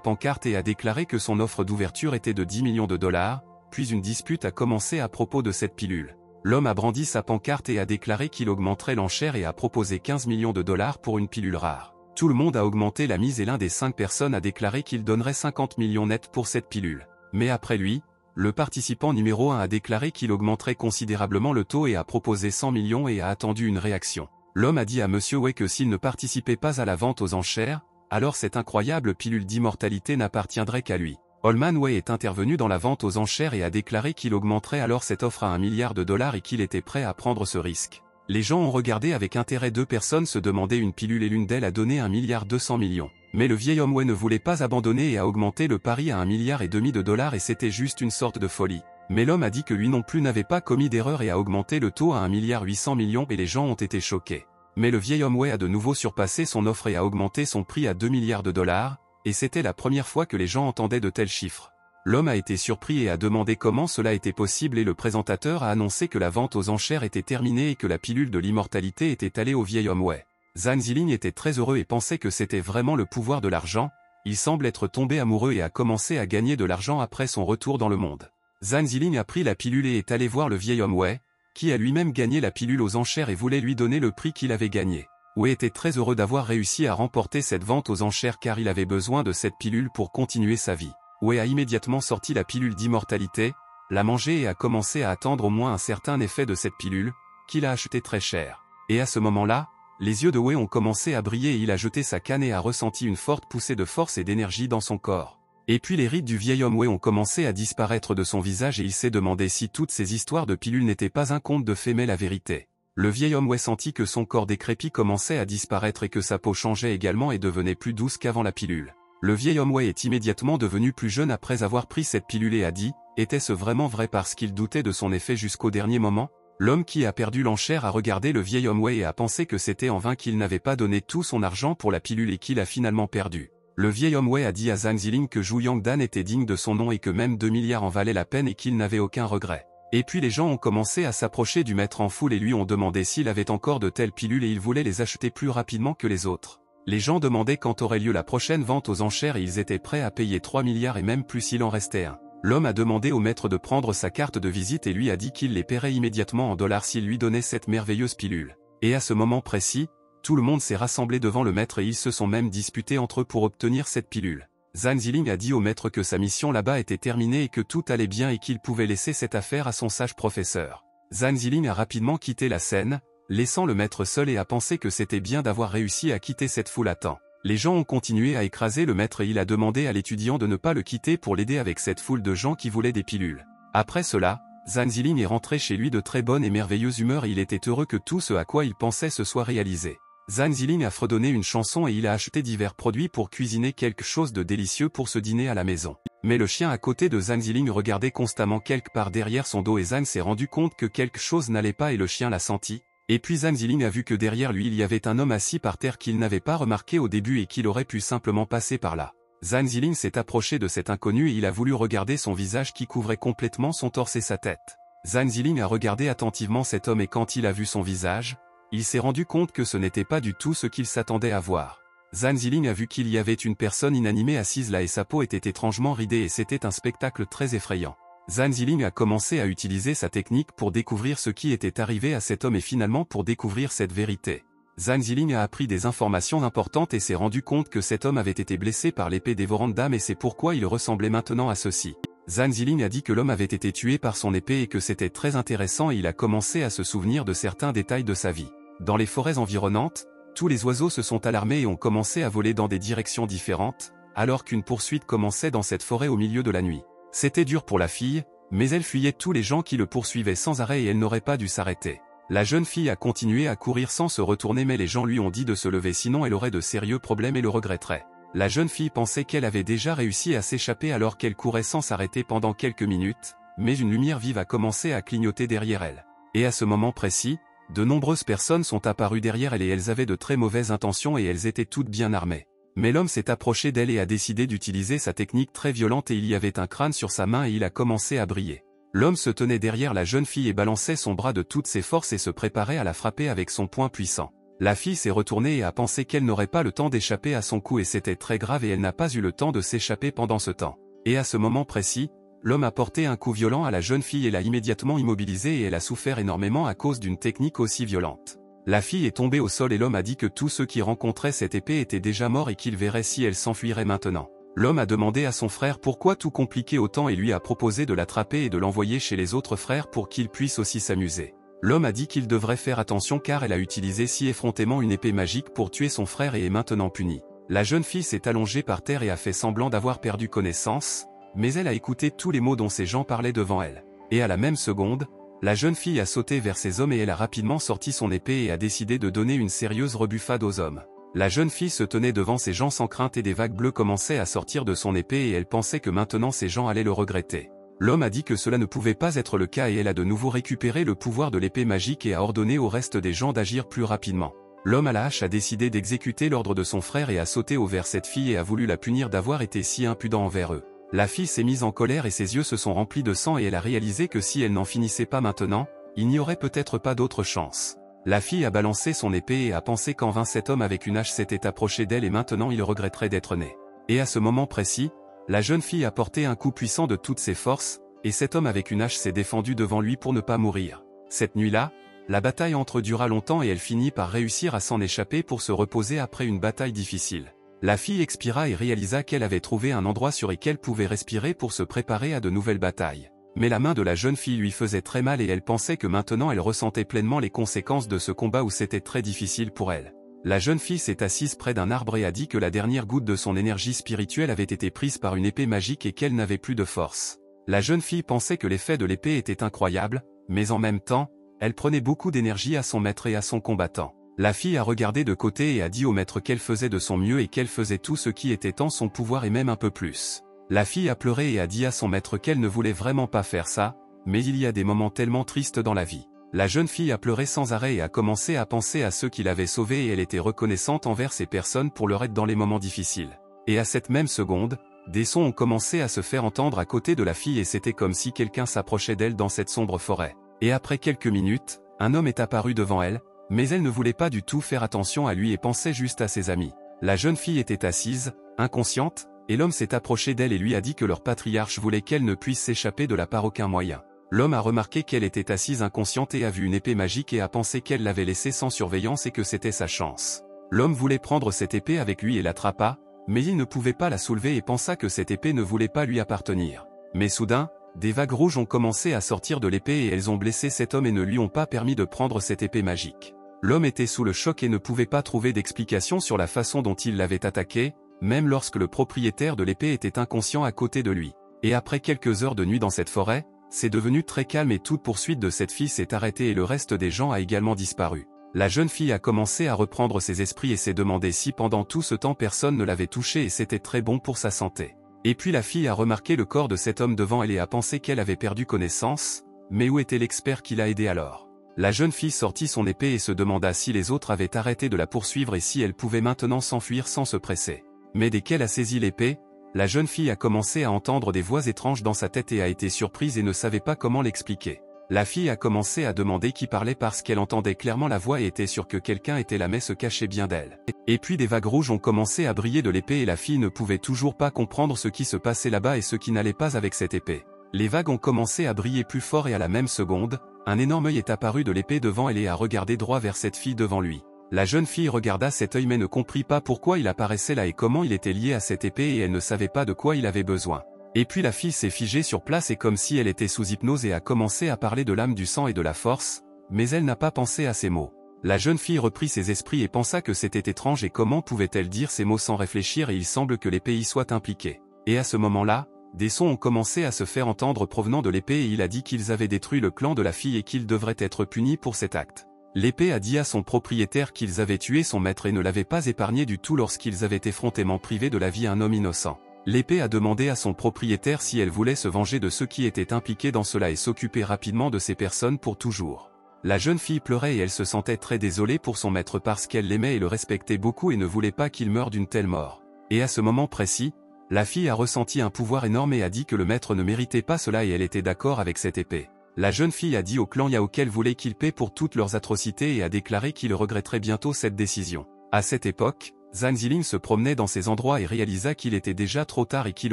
pancarte et a déclaré que son offre d'ouverture était de 10 millions de dollars, puis une dispute a commencé à propos de cette pilule. L'homme a brandi sa pancarte et a déclaré qu'il augmenterait l'enchère et a proposé 15 millions de dollars pour une pilule rare. Tout le monde a augmenté la mise et l'un des 5 personnes a déclaré qu'il donnerait 50 millions net pour cette pilule. Mais après lui, le participant numéro 1 a déclaré qu'il augmenterait considérablement le taux et a proposé 100 millions et a attendu une réaction. L'homme a dit à Monsieur Way que s'il ne participait pas à la vente aux enchères, alors cette incroyable pilule d'immortalité n'appartiendrait qu'à lui. Holman Way est intervenu dans la vente aux enchères et a déclaré qu'il augmenterait alors cette offre à 1 milliard de dollars et qu'il était prêt à prendre ce risque. Les gens ont regardé avec intérêt, 2 personnes se demandaient une pilule et l'une d'elles a donné 1 milliard 200 millions. Mais le vieil homme Way ne voulait pas abandonner et a augmenté le pari à 1 milliard et demi de dollars et c'était juste une sorte de folie. Mais l'homme a dit que lui non plus n'avait pas commis d'erreur et a augmenté le taux à 1 milliard 800 millions et les gens ont été choqués. Mais le vieil homme Way a de nouveau surpassé son offre et a augmenté son prix à 2 milliards de dollars, et c'était la première fois que les gens entendaient de tels chiffres. L'homme a été surpris et a demandé comment cela était possible et le présentateur a annoncé que la vente aux enchères était terminée et que la pilule de l'immortalité était allée au vieil homme Way. Zhang Ziling était très heureux et pensait que c'était vraiment le pouvoir de l'argent, il semble être tombé amoureux et a commencé à gagner de l'argent après son retour dans le monde. Zhang Ziling a pris la pilule et est allé voir le vieil homme Way, qui a lui-même gagné la pilule aux enchères et voulait lui donner le prix qu'il avait gagné. Way était très heureux d'avoir réussi à remporter cette vente aux enchères car il avait besoin de cette pilule pour continuer sa vie. Way a immédiatement sorti la pilule d'immortalité, l'a mangée et a commencé à attendre au moins un certain effet de cette pilule, qu'il a achetée très cher. Et à ce moment-là, les yeux de Way ont commencé à briller et il a jeté sa canne et a ressenti une forte poussée de force et d'énergie dans son corps. Et puis les rides du vieil homme Way ont commencé à disparaître de son visage et il s'est demandé si toutes ces histoires de pilules n'étaient pas un conte de fées mais la vérité. Le vieil homme Way sentit que son corps décrépit commençait à disparaître et que sa peau changeait également et devenait plus douce qu'avant la pilule. Le vieil homme Way est immédiatement devenu plus jeune après avoir pris cette pilule et a dit, était-ce vraiment vrai parce qu'il doutait de son effet jusqu'au dernier moment? L'homme qui a perdu l'enchère a regardé le vieil homme Way et a pensé que c'était en vain qu'il n'avait pas donné tout son argent pour la pilule et qu'il a finalement perdu. Le vieil homme Way a dit à Zhang Ziling que Zhu Yangdan était digne de son nom et que même 2 milliards en valaient la peine et qu'il n'avait aucun regret. Et puis les gens ont commencé à s'approcher du maître en foule et lui ont demandé s'il avait encore de telles pilules et il voulait les acheter plus rapidement que les autres. Les gens demandaient quand aurait lieu la prochaine vente aux enchères et ils étaient prêts à payer 3 milliards et même plus s'il en restait un. L'homme a demandé au maître de prendre sa carte de visite et lui a dit qu'il les paierait immédiatement en dollars s'il lui donnait cette merveilleuse pilule. Et à ce moment précis, tout le monde s'est rassemblé devant le maître et ils se sont même disputés entre eux pour obtenir cette pilule. Zhang Ziling a dit au maître que sa mission là-bas était terminée et que tout allait bien et qu'il pouvait laisser cette affaire à son sage professeur. Zhang Ziling a rapidement quitté la scène, laissant le maître seul et a pensé que c'était bien d'avoir réussi à quitter cette foule à temps. Les gens ont continué à écraser le maître et il a demandé à l'étudiant de ne pas le quitter pour l'aider avec cette foule de gens qui voulaient des pilules. Après cela, Zhang Ziling est rentré chez lui de très bonne et merveilleuse humeur et il était heureux que tout ce à quoi il pensait se soit réalisé. Zhang Ziling a fredonné une chanson et il a acheté divers produits pour cuisiner quelque chose de délicieux pour ce dîner à la maison. Mais le chien à côté de Zhang Ziling regardait constamment quelque part derrière son dos et Zhang s'est rendu compte que quelque chose n'allait pas et le chien l'a senti. Et puis Zhang Ziling a vu que derrière lui il y avait un homme assis par terre qu'il n'avait pas remarqué au début et qu'il aurait pu simplement passer par là. Zhang Ziling s'est approché de cet inconnu et il a voulu regarder son visage qui couvrait complètement son torse et sa tête. Zhang Ziling a regardé attentivement cet homme et quand il a vu son visage, il s'est rendu compte que ce n'était pas du tout ce qu'il s'attendait à voir. Zhang Ziling a vu qu'il y avait une personne inanimée assise là et sa peau était étrangement ridée et c'était un spectacle très effrayant. Zhang Ziling a commencé à utiliser sa technique pour découvrir ce qui était arrivé à cet homme et finalement pour découvrir cette vérité. Zhang Ziling a appris des informations importantes et s'est rendu compte que cet homme avait été blessé par l'épée dévorante d'âmes et c'est pourquoi il ressemblait maintenant à ceci. Zhang Ziling a dit que l'homme avait été tué par son épée et que c'était très intéressant et il a commencé à se souvenir de certains détails de sa vie. Dans les forêts environnantes, tous les oiseaux se sont alarmés et ont commencé à voler dans des directions différentes, alors qu'une poursuite commençait dans cette forêt au milieu de la nuit. C'était dur pour la fille, mais elle fuyait tous les gens qui le poursuivaient sans arrêt et elle n'aurait pas dû s'arrêter. La jeune fille a continué à courir sans se retourner mais les gens lui ont dit de se lever sinon elle aurait de sérieux problèmes et le regretterait. La jeune fille pensait qu'elle avait déjà réussi à s'échapper alors qu'elle courait sans s'arrêter pendant quelques minutes, mais une lumière vive a commencé à clignoter derrière elle. Et à ce moment précis, de nombreuses personnes sont apparues derrière elle et elles avaient de très mauvaises intentions et elles étaient toutes bien armées. Mais l'homme s'est approché d'elle et a décidé d'utiliser sa technique très violente et il y avait un crâne sur sa main et il a commencé à briller. L'homme se tenait derrière la jeune fille et balançait son bras de toutes ses forces et se préparait à la frapper avec son poing puissant. La fille s'est retournée et a pensé qu'elle n'aurait pas le temps d'échapper à son coup et c'était très grave et elle n'a pas eu le temps de s'échapper pendant ce temps. Et à ce moment précis, l'homme a porté un coup violent à la jeune fille et l'a immédiatement immobilisée et elle a souffert énormément à cause d'une technique aussi violente. La fille est tombée au sol et l'homme a dit que tous ceux qui rencontraient cette épée étaient déjà morts et qu'il verrait si elle s'enfuirait maintenant. L'homme a demandé à son frère pourquoi tout compliquer autant et lui a proposé de l'attraper et de l'envoyer chez les autres frères pour qu'ils puissent aussi s'amuser. L'homme a dit qu'il devrait faire attention car elle a utilisé si effrontément une épée magique pour tuer son frère et est maintenant punie. La jeune fille s'est allongée par terre et a fait semblant d'avoir perdu connaissance, mais elle a écouté tous les mots dont ces gens parlaient devant elle. Et à la même seconde, la jeune fille a sauté vers ces hommes et elle a rapidement sorti son épée et a décidé de donner une sérieuse rebuffade aux hommes. La jeune fille se tenait devant ces gens sans crainte et des vagues bleues commençaient à sortir de son épée et elle pensait que maintenant ces gens allaient le regretter. L'homme a dit que cela ne pouvait pas être le cas et elle a de nouveau récupéré le pouvoir de l'épée magique et a ordonné au reste des gens d'agir plus rapidement. L'homme à la hache a décidé d'exécuter l'ordre de son frère et a sauté vers cette fille et a voulu la punir d'avoir été si impudent envers eux. La fille s'est mise en colère et ses yeux se sont remplis de sang et elle a réalisé que si elle n'en finissait pas maintenant, il n'y aurait peut-être pas d'autre chance. La fille a balancé son épée et a pensé qu'en vain cet homme avec une hache s'était approché d'elle et maintenant il regretterait d'être né. Et à ce moment précis, la jeune fille a porté un coup puissant de toutes ses forces, et cet homme avec une hache s'est défendu devant lui pour ne pas mourir. Cette nuit-là, la bataille entre dura longtemps et elle finit par réussir à s'en échapper pour se reposer après une bataille difficile. La fille expira et réalisa qu'elle avait trouvé un endroit sur lequel elle pouvait respirer pour se préparer à de nouvelles batailles. Mais la main de la jeune fille lui faisait très mal et elle pensait que maintenant elle ressentait pleinement les conséquences de ce combat où c'était très difficile pour elle. La jeune fille s'est assise près d'un arbre et a dit que la dernière goutte de son énergie spirituelle avait été prise par une épée magique et qu'elle n'avait plus de force. La jeune fille pensait que l'effet de l'épée était incroyable, mais en même temps, elle prenait beaucoup d'énergie à son maître et à son combattant. La fille a regardé de côté et a dit au maître qu'elle faisait de son mieux et qu'elle faisait tout ce qui était en son pouvoir et même un peu plus. La fille a pleuré et a dit à son maître qu'elle ne voulait vraiment pas faire ça, mais il y a des moments tellement tristes dans la vie. La jeune fille a pleuré sans arrêt et a commencé à penser à ceux qui l'avaient sauvée et elle était reconnaissante envers ces personnes pour leur aide dans les moments difficiles. Et à cette même seconde, des sons ont commencé à se faire entendre à côté de la fille et c'était comme si quelqu'un s'approchait d'elle dans cette sombre forêt. Et après quelques minutes, un homme est apparu devant elle, mais elle ne voulait pas du tout faire attention à lui et pensait juste à ses amis. La jeune fille était assise, inconsciente, et l'homme s'est approché d'elle et lui a dit que leur patriarche voulait qu'elle ne puisse s'échapper de là par aucun moyen. L'homme a remarqué qu'elle était assise inconsciente et a vu une épée magique et a pensé qu'elle l'avait laissée sans surveillance et que c'était sa chance. L'homme voulait prendre cette épée avec lui et l'attrapa, mais il ne pouvait pas la soulever et pensa que cette épée ne voulait pas lui appartenir. Mais soudain, des vagues rouges ont commencé à sortir de l'épée et elles ont blessé cet homme et ne lui ont pas permis de prendre cette épée magique. L'homme était sous le choc et ne pouvait pas trouver d'explication sur la façon dont il l'avait attaqué, même lorsque le propriétaire de l'épée était inconscient à côté de lui. Et après quelques heures de nuit dans cette forêt, c'est devenu très calme et toute poursuite de cette fille s'est arrêtée et le reste des gens a également disparu. La jeune fille a commencé à reprendre ses esprits et s'est demandé si pendant tout ce temps personne ne l'avait touchée et c'était très bon pour sa santé. Et puis la fille a remarqué le corps de cet homme devant elle et a pensé qu'elle avait perdu connaissance, mais où était l'expert qui l'a aidé alors? La jeune fille sortit son épée et se demanda si les autres avaient arrêté de la poursuivre et si elle pouvait maintenant s'enfuir sans se presser. Mais dès qu'elle a saisi l'épée, la jeune fille a commencé à entendre des voix étranges dans sa tête et a été surprise et ne savait pas comment l'expliquer. La fille a commencé à demander qui parlait parce qu'elle entendait clairement la voix et était sûre que quelqu'un était là mais se cachait bien d'elle. Et puis des vagues rouges ont commencé à briller de l'épée et la fille ne pouvait toujours pas comprendre ce qui se passait là-bas et ce qui n'allait pas avec cette épée. Les vagues ont commencé à briller plus fort et à la même seconde, un énorme œil est apparu de l'épée devant elle et a regardé droit vers cette fille devant lui. La jeune fille regarda cet œil mais ne comprit pas pourquoi il apparaissait là et comment il était lié à cette épée et elle ne savait pas de quoi il avait besoin. Et puis la fille s'est figée sur place et comme si elle était sous hypnose et a commencé à parler de l'âme, du sang et de la force, mais elle n'a pas pensé à ces mots. La jeune fille reprit ses esprits et pensa que c'était étrange et comment pouvait-elle dire ces mots sans réfléchir et il semble que l'épée y soit impliquée. Et à ce moment-là, des sons ont commencé à se faire entendre provenant de l'épée et il a dit qu'ils avaient détruit le clan de la fille et qu'ils devraient être punis pour cet acte. L'épée a dit à son propriétaire qu'ils avaient tué son maître et ne l'avaient pas épargné du tout lorsqu'ils avaient effrontément privé de la vie un homme innocent. L'épée a demandé à son propriétaire si elle voulait se venger de ceux qui étaient impliqués dans cela et s'occuper rapidement de ces personnes pour toujours. La jeune fille pleurait et elle se sentait très désolée pour son maître parce qu'elle l'aimait et le respectait beaucoup et ne voulait pas qu'il meure d'une telle mort. Et à ce moment précis, la fille a ressenti un pouvoir énorme et a dit que le maître ne méritait pas cela et elle était d'accord avec cette épée. La jeune fille a dit au clan Yao qu'elle voulait qu'ils paient pour toutes leurs atrocités et a déclaré qu'il regretterait bientôt cette décision. À cette époque, Zhang Ziling se promenait dans ces endroits et réalisa qu'il était déjà trop tard et qu'il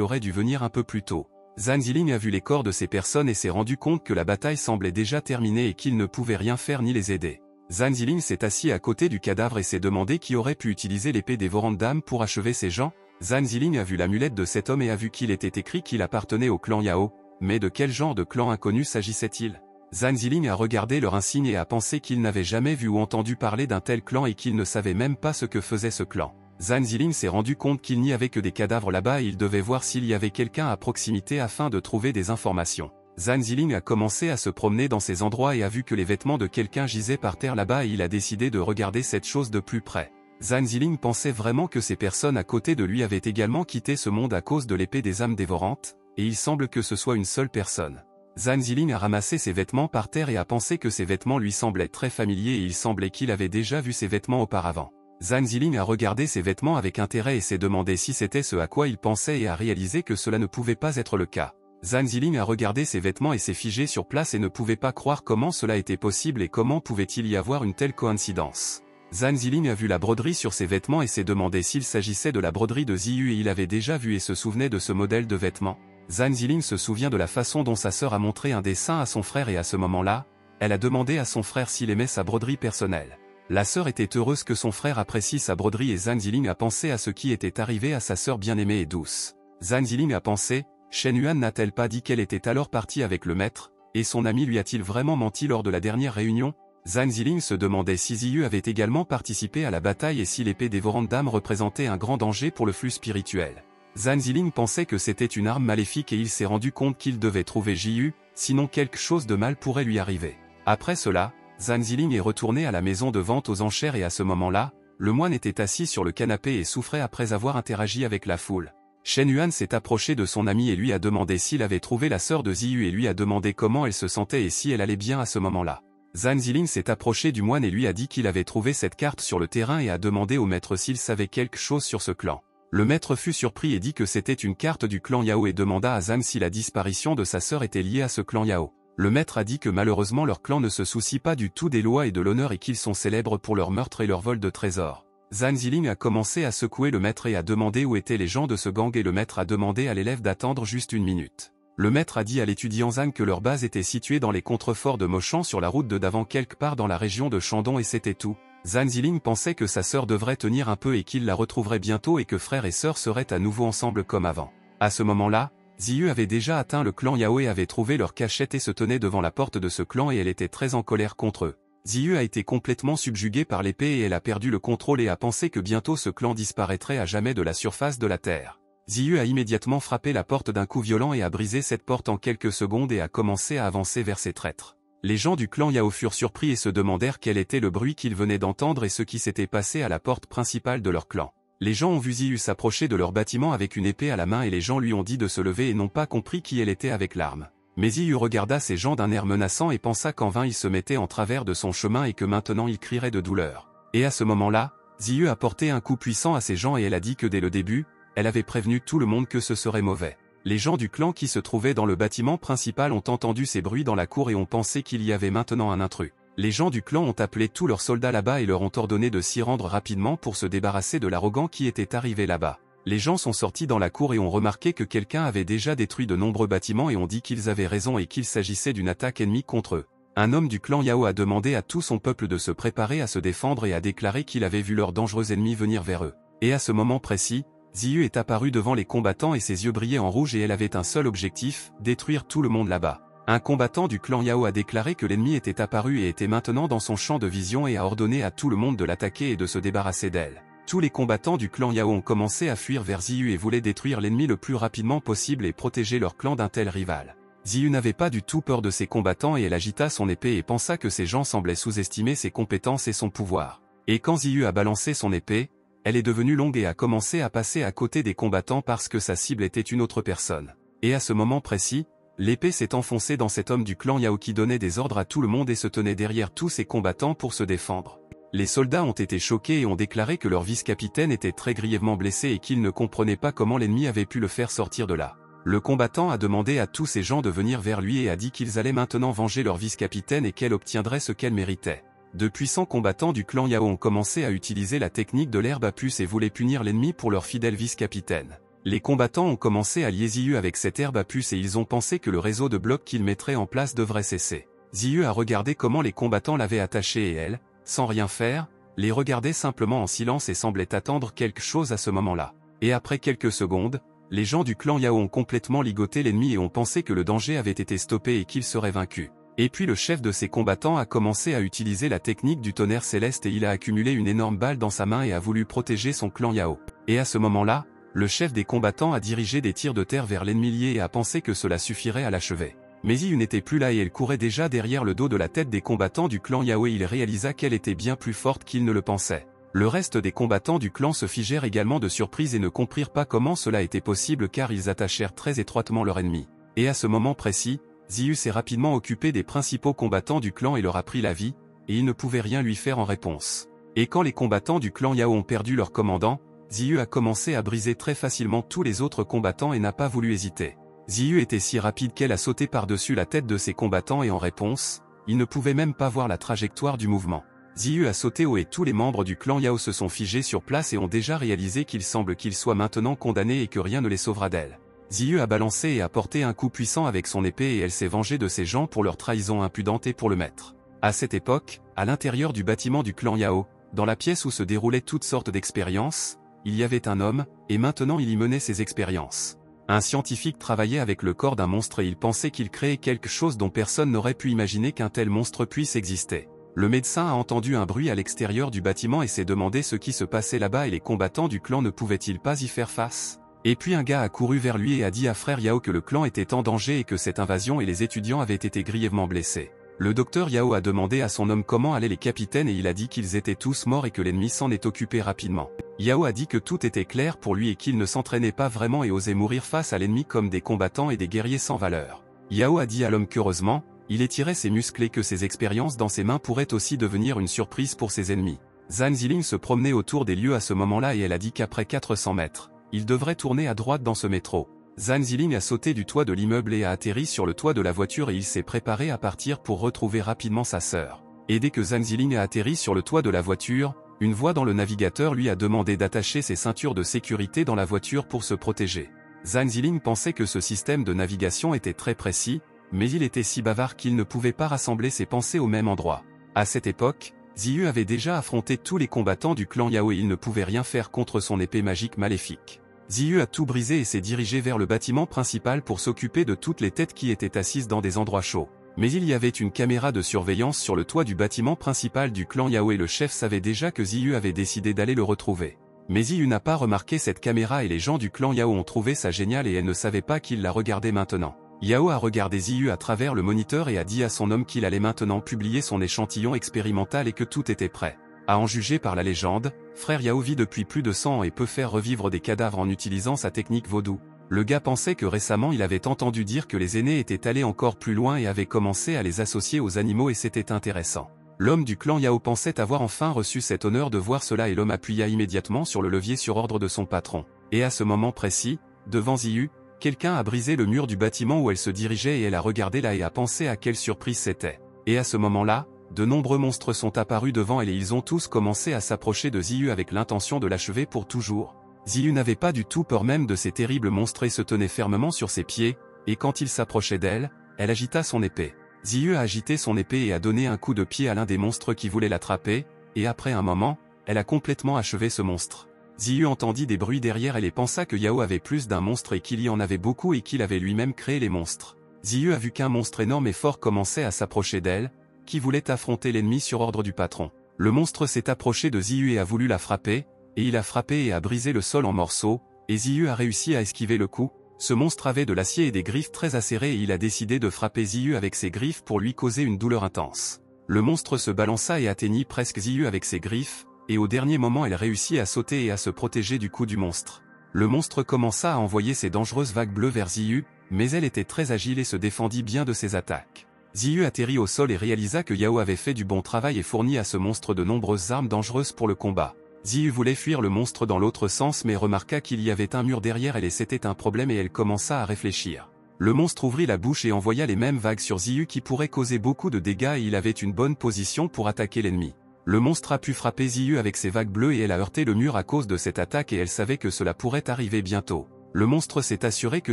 aurait dû venir un peu plus tôt. Zhang Ziling a vu les corps de ces personnes et s'est rendu compte que la bataille semblait déjà terminée et qu'il ne pouvait rien faire ni les aider. Zhang Ziling s'est assis à côté du cadavre et s'est demandé qui aurait pu utiliser l'épée dévorante d'âmes pour achever ces gens. Zhang Ziling a vu l'amulette de cet homme et a vu qu'il était écrit qu'il appartenait au clan Yao. Mais de quel genre de clan inconnu s'agissait-il? Zhang Ziling a regardé leur insigne et a pensé qu'il n'avait jamais vu ou entendu parler d'un tel clan et qu'il ne savait même pas ce que faisait ce clan. Zhang Ziling s'est rendu compte qu'il n'y avait que des cadavres là-bas et il devait voir s'il y avait quelqu'un à proximité afin de trouver des informations. Zhang Ziling a commencé à se promener dans ces endroits et a vu que les vêtements de quelqu'un gisaient par terre là-bas et il a décidé de regarder cette chose de plus près. Zhang Ziling pensait vraiment que ces personnes à côté de lui avaient également quitté ce monde à cause de l'épée des âmes dévorantes, et il semble que ce soit une seule personne. Zhang Ziling a ramassé ses vêtements par terre et a pensé que ces vêtements lui semblaient très familiers et il semblait qu'il avait déjà vu ces vêtements auparavant. Zhang Ziling a regardé ses vêtements avec intérêt et s'est demandé si c'était ce à quoi il pensait et a réalisé que cela ne pouvait pas être le cas. Zhang Ziling a regardé ses vêtements et s'est figé sur place et ne pouvait pas croire comment cela était possible et comment pouvait-il y avoir une telle coïncidence. Zhang Ziling a vu la broderie sur ses vêtements et s'est demandé s'il s'agissait de la broderie de Ziyu et il avait déjà vu et se souvenait de ce modèle de vêtements. Zhang Ziling se souvient de la façon dont sa sœur a montré un dessin à son frère et à ce moment-là, elle a demandé à son frère s'il aimait sa broderie personnelle. La sœur était heureuse que son frère apprécie sa broderie et Zhang Ziling a pensé à ce qui était arrivé à sa sœur bien-aimée et douce. Zhang Ziling a pensé, Shen Yuan n'a-t-elle pas dit qu'elle était alors partie avec le maître, et son ami lui a-t-il vraiment menti lors de la dernière réunion? Zhang Ziling se demandait si Ziyu avait également participé à la bataille et si l'épée dévorante d'âmes représentait un grand danger pour le flux spirituel. Zhang Ziling pensait que c'était une arme maléfique et il s'est rendu compte qu'il devait trouver Ziyu, sinon quelque chose de mal pourrait lui arriver. Après cela, Zhang Ziling est retourné à la maison de vente aux enchères et à ce moment-là, le moine était assis sur le canapé et souffrait après avoir interagi avec la foule. Shen Yuan s'est approché de son ami et lui a demandé s'il avait trouvé la sœur de Ziyu et lui a demandé comment elle se sentait et si elle allait bien à ce moment-là. Zhang Ziling s'est approché du moine et lui a dit qu'il avait trouvé cette carte sur le terrain et a demandé au maître s'il savait quelque chose sur ce clan. Le maître fut surpris et dit que c'était une carte du clan Yao et demanda à Zhang si la disparition de sa sœur était liée à ce clan Yao. Le maître a dit que malheureusement leur clan ne se soucie pas du tout des lois et de l'honneur et qu'ils sont célèbres pour leur meurtre et leur vol de trésors. Zhang Ziling a commencé à secouer le maître et a demandé où étaient les gens de ce gang et le maître a demandé à l'élève d'attendre juste une minute. Le maître a dit à l'étudiant Zhang que leur base était située dans les contreforts de Mochan sur la route de d'avant quelque part dans la région de Shandong et c'était tout. Zhang Ziling pensait que sa sœur devrait tenir un peu et qu'il la retrouverait bientôt et que frère et sœur seraient à nouveau ensemble comme avant. À ce moment-là, Ziyu avait déjà atteint le clan Yao et avait trouvé leur cachette et se tenait devant la porte de ce clan et elle était très en colère contre eux. Ziyu a été complètement subjuguée par l'épée et elle a perdu le contrôle et a pensé que bientôt ce clan disparaîtrait à jamais de la surface de la terre. Ziyu a immédiatement frappé la porte d'un coup violent et a brisé cette porte en quelques secondes et a commencé à avancer vers ses traîtres. Les gens du clan Yao furent surpris et se demandèrent quel était le bruit qu'ils venaient d'entendre et ce qui s'était passé à la porte principale de leur clan. Les gens ont vu Ziyu s'approcher de leur bâtiment avec une épée à la main et les gens lui ont dit de se lever et n'ont pas compris qui elle était avec l'arme. Mais Ziyu regarda ces gens d'un air menaçant et pensa qu'en vain ils se mettaient en travers de son chemin et que maintenant il crierait de douleur. Et à ce moment-là, Ziyu a porté un coup puissant à ces gens et elle a dit que dès le début, elle avait prévenu tout le monde que ce serait mauvais. Les gens du clan qui se trouvaient dans le bâtiment principal ont entendu ces bruits dans la cour et ont pensé qu'il y avait maintenant un intrus. Les gens du clan ont appelé tous leurs soldats là-bas et leur ont ordonné de s'y rendre rapidement pour se débarrasser de l'arrogant qui était arrivé là-bas. Les gens sont sortis dans la cour et ont remarqué que quelqu'un avait déjà détruit de nombreux bâtiments et ont dit qu'ils avaient raison et qu'il s'agissait d'une attaque ennemie contre eux. Un homme du clan Yao a demandé à tout son peuple de se préparer à se défendre et a déclaré qu'il avait vu leurs dangereux ennemis venir vers eux. Et à ce moment précis, Ziyu est apparue devant les combattants et ses yeux brillaient en rouge et elle avait un seul objectif, détruire tout le monde là-bas. Un combattant du clan Yao a déclaré que l'ennemi était apparu et était maintenant dans son champ de vision et a ordonné à tout le monde de l'attaquer et de se débarrasser d'elle. Tous les combattants du clan Yao ont commencé à fuir vers Ziyu et voulaient détruire l'ennemi le plus rapidement possible et protéger leur clan d'un tel rival. Ziyu n'avait pas du tout peur de ses combattants et elle agita son épée et pensa que ces gens semblaient sous-estimer ses compétences et son pouvoir. Et quand Ziyu a balancé son épée, elle est devenue longue et a commencé à passer à côté des combattants parce que sa cible était une autre personne. Et à ce moment précis, l'épée s'est enfoncée dans cet homme du clan Yao qui donnait des ordres à tout le monde et se tenait derrière tous ses combattants pour se défendre. Les soldats ont été choqués et ont déclaré que leur vice-capitaine était très grièvement blessé et qu'ils ne comprenaient pas comment l'ennemi avait pu le faire sortir de là. Le combattant a demandé à tous ces gens de venir vers lui et a dit qu'ils allaient maintenant venger leur vice-capitaine et qu'elle obtiendrait ce qu'elle méritait. De puissants combattants du clan Yao ont commencé à utiliser la technique de l'herbe à puce et voulaient punir l'ennemi pour leur fidèle vice-capitaine. Les combattants ont commencé à lier Ziyu avec cette herbe à puce et ils ont pensé que le réseau de blocs qu'ils mettraient en place devrait cesser. Ziyu a regardé comment les combattants l'avaient attaché et elle, sans rien faire, les regardait simplement en silence et semblait attendre quelque chose à ce moment-là. Et après quelques secondes, les gens du clan Yao ont complètement ligoté l'ennemi et ont pensé que le danger avait été stoppé et qu'il serait vaincu. Et puis le chef de ces combattants a commencé à utiliser la technique du tonnerre céleste et il a accumulé une énorme balle dans sa main et a voulu protéger son clan Yao. Et à ce moment-là, le chef des combattants a dirigé des tirs de terre vers l'ennemi lié et a pensé que cela suffirait à l'achever. Mais Ziyu n'était plus là et elle courait déjà derrière le dos de la tête des combattants du clan Yao et il réalisa qu'elle était bien plus forte qu'il ne le pensait. Le reste des combattants du clan se figèrent également de surprise et ne comprirent pas comment cela était possible car ils attachèrent très étroitement leur ennemi. Et à ce moment précis, Ziyu s'est rapidement occupé des principaux combattants du clan et leur a pris la vie, et ils ne pouvaient rien lui faire en réponse. Et quand les combattants du clan Yao ont perdu leur commandant, Ziyu a commencé à briser très facilement tous les autres combattants et n'a pas voulu hésiter. Ziyu était si rapide qu'elle a sauté par-dessus la tête de ses combattants et en réponse, ils ne pouvaient même pas voir la trajectoire du mouvement. Ziyu a sauté haut et tous les membres du clan Yao se sont figés sur place et ont déjà réalisé qu'il semble qu'ils soient maintenant condamnés et que rien ne les sauvera d'elle. Ziyu a balancé et a porté un coup puissant avec son épée et elle s'est vengée de ces gens pour leur trahison impudente et pour le maître. À cette époque, à l'intérieur du bâtiment du clan Yao, dans la pièce où se déroulaient toutes sortes d'expériences, il y avait un homme, et maintenant il y menait ses expériences. Un scientifique travaillait avec le corps d'un monstre et il pensait qu'il créait quelque chose dont personne n'aurait pu imaginer qu'un tel monstre puisse exister. Le médecin a entendu un bruit à l'extérieur du bâtiment et s'est demandé ce qui se passait là-bas et les combattants du clan ne pouvaient-ils pas y faire face. Et puis un gars a couru vers lui et a dit à frère Yao que le clan était en danger et que cette invasion et les étudiants avaient été grièvement blessés. Le docteur Yao a demandé à son homme comment allaient les capitaines et il a dit qu'ils étaient tous morts et que l'ennemi s'en est occupé rapidement. Yao a dit que tout était clair pour lui et qu'il ne s'entraînait pas vraiment et osait mourir face à l'ennemi comme des combattants et des guerriers sans valeur. Yao a dit à l'homme qu'heureusement, il étirait ses muscles et que ses expériences dans ses mains pourraient aussi devenir une surprise pour ses ennemis. Zhang Ziling se promenait autour des lieux à ce moment-là et elle a dit qu'après 400 mètres, il devrait tourner à droite dans ce métro. Zhang Ziling a sauté du toit de l'immeuble et a atterri sur le toit de la voiture et il s'est préparé à partir pour retrouver rapidement sa sœur. Et dès que Zhang Ziling a atterri sur le toit de la voiture, une voix dans le navigateur lui a demandé d'attacher ses ceintures de sécurité dans la voiture pour se protéger. Zhang Ziling pensait que ce système de navigation était très précis, mais il était si bavard qu'il ne pouvait pas rassembler ses pensées au même endroit. À cette époque, Ziyu avait déjà affronté tous les combattants du clan Yao et il ne pouvait rien faire contre son épée magique maléfique. Ziyu a tout brisé et s'est dirigé vers le bâtiment principal pour s'occuper de toutes les têtes qui étaient assises dans des endroits chauds. Mais il y avait une caméra de surveillance sur le toit du bâtiment principal du clan Yao et le chef savait déjà que Ziyu avait décidé d'aller le retrouver. Mais Ziyu n'a pas remarqué cette caméra et les gens du clan Yao ont trouvé ça génial et elle ne savait pas qu'il la regardait maintenant. Yao a regardé Ziyu à travers le moniteur et a dit à son homme qu'il allait maintenant publier son échantillon expérimental et que tout était prêt. À en juger par la légende, frère Yao vit depuis plus de 100 ans et peut faire revivre des cadavres en utilisant sa technique vaudou. Le gars pensait que récemment il avait entendu dire que les aînés étaient allés encore plus loin et avaient commencé à les associer aux animaux et c'était intéressant. L'homme du clan Yao pensait avoir enfin reçu cet honneur de voir cela et l'homme appuya immédiatement sur le levier sur ordre de son patron. Et à ce moment précis, devant Ziyu, quelqu'un a brisé le mur du bâtiment où elle se dirigeait et elle a regardé là et a pensé à quelle surprise c'était. Et à ce moment-là, de nombreux monstres sont apparus devant elle et ils ont tous commencé à s'approcher de Ziyu avec l'intention de l'achever pour toujours. Ziyu n'avait pas du tout peur même de ces terribles monstres et se tenait fermement sur ses pieds, et quand ils s'approchaient d'elle, elle agita son épée. Ziyu a agité son épée et a donné un coup de pied à l'un des monstres qui voulait l'attraper, et après un moment, elle a complètement achevé ce monstre. Ziyu entendit des bruits derrière elle et pensa que Yao avait plus d'un monstre et qu'il y en avait beaucoup et qu'il avait lui-même créé les monstres. Ziyu a vu qu'un monstre énorme et fort commençait à s'approcher d'elle, qui voulait affronter l'ennemi sur ordre du patron. Le monstre s'est approché de Ziyu et a voulu la frapper, et il a frappé et a brisé le sol en morceaux, et Ziyu a réussi à esquiver le coup, Ce monstre avait de l'acier et des griffes très acérées et il a décidé de frapper Ziyu avec ses griffes pour lui causer une douleur intense. Le monstre se balança et atteignit presque Ziyu avec ses griffes, et au dernier moment elle réussit à sauter et à se protéger du coup du monstre. Le monstre commença à envoyer ses dangereuses vagues bleues vers Ziyu, mais elle était très agile et se défendit bien de ses attaques. Ziyu atterrit au sol et réalisa que Yao avait fait du bon travail et fourni à ce monstre de nombreuses armes dangereuses pour le combat. Ziyu voulait fuir le monstre dans l'autre sens mais remarqua qu'il y avait un mur derrière elle et c'était un problème et elle commença à réfléchir. Le monstre ouvrit la bouche et envoya les mêmes vagues sur Ziyu qui pourraient causer beaucoup de dégâts et il avait une bonne position pour attaquer l'ennemi. Le monstre a pu frapper Ziyu avec ses vagues bleues et elle a heurté le mur à cause de cette attaque et elle savait que cela pourrait arriver bientôt. Le monstre s'est assuré que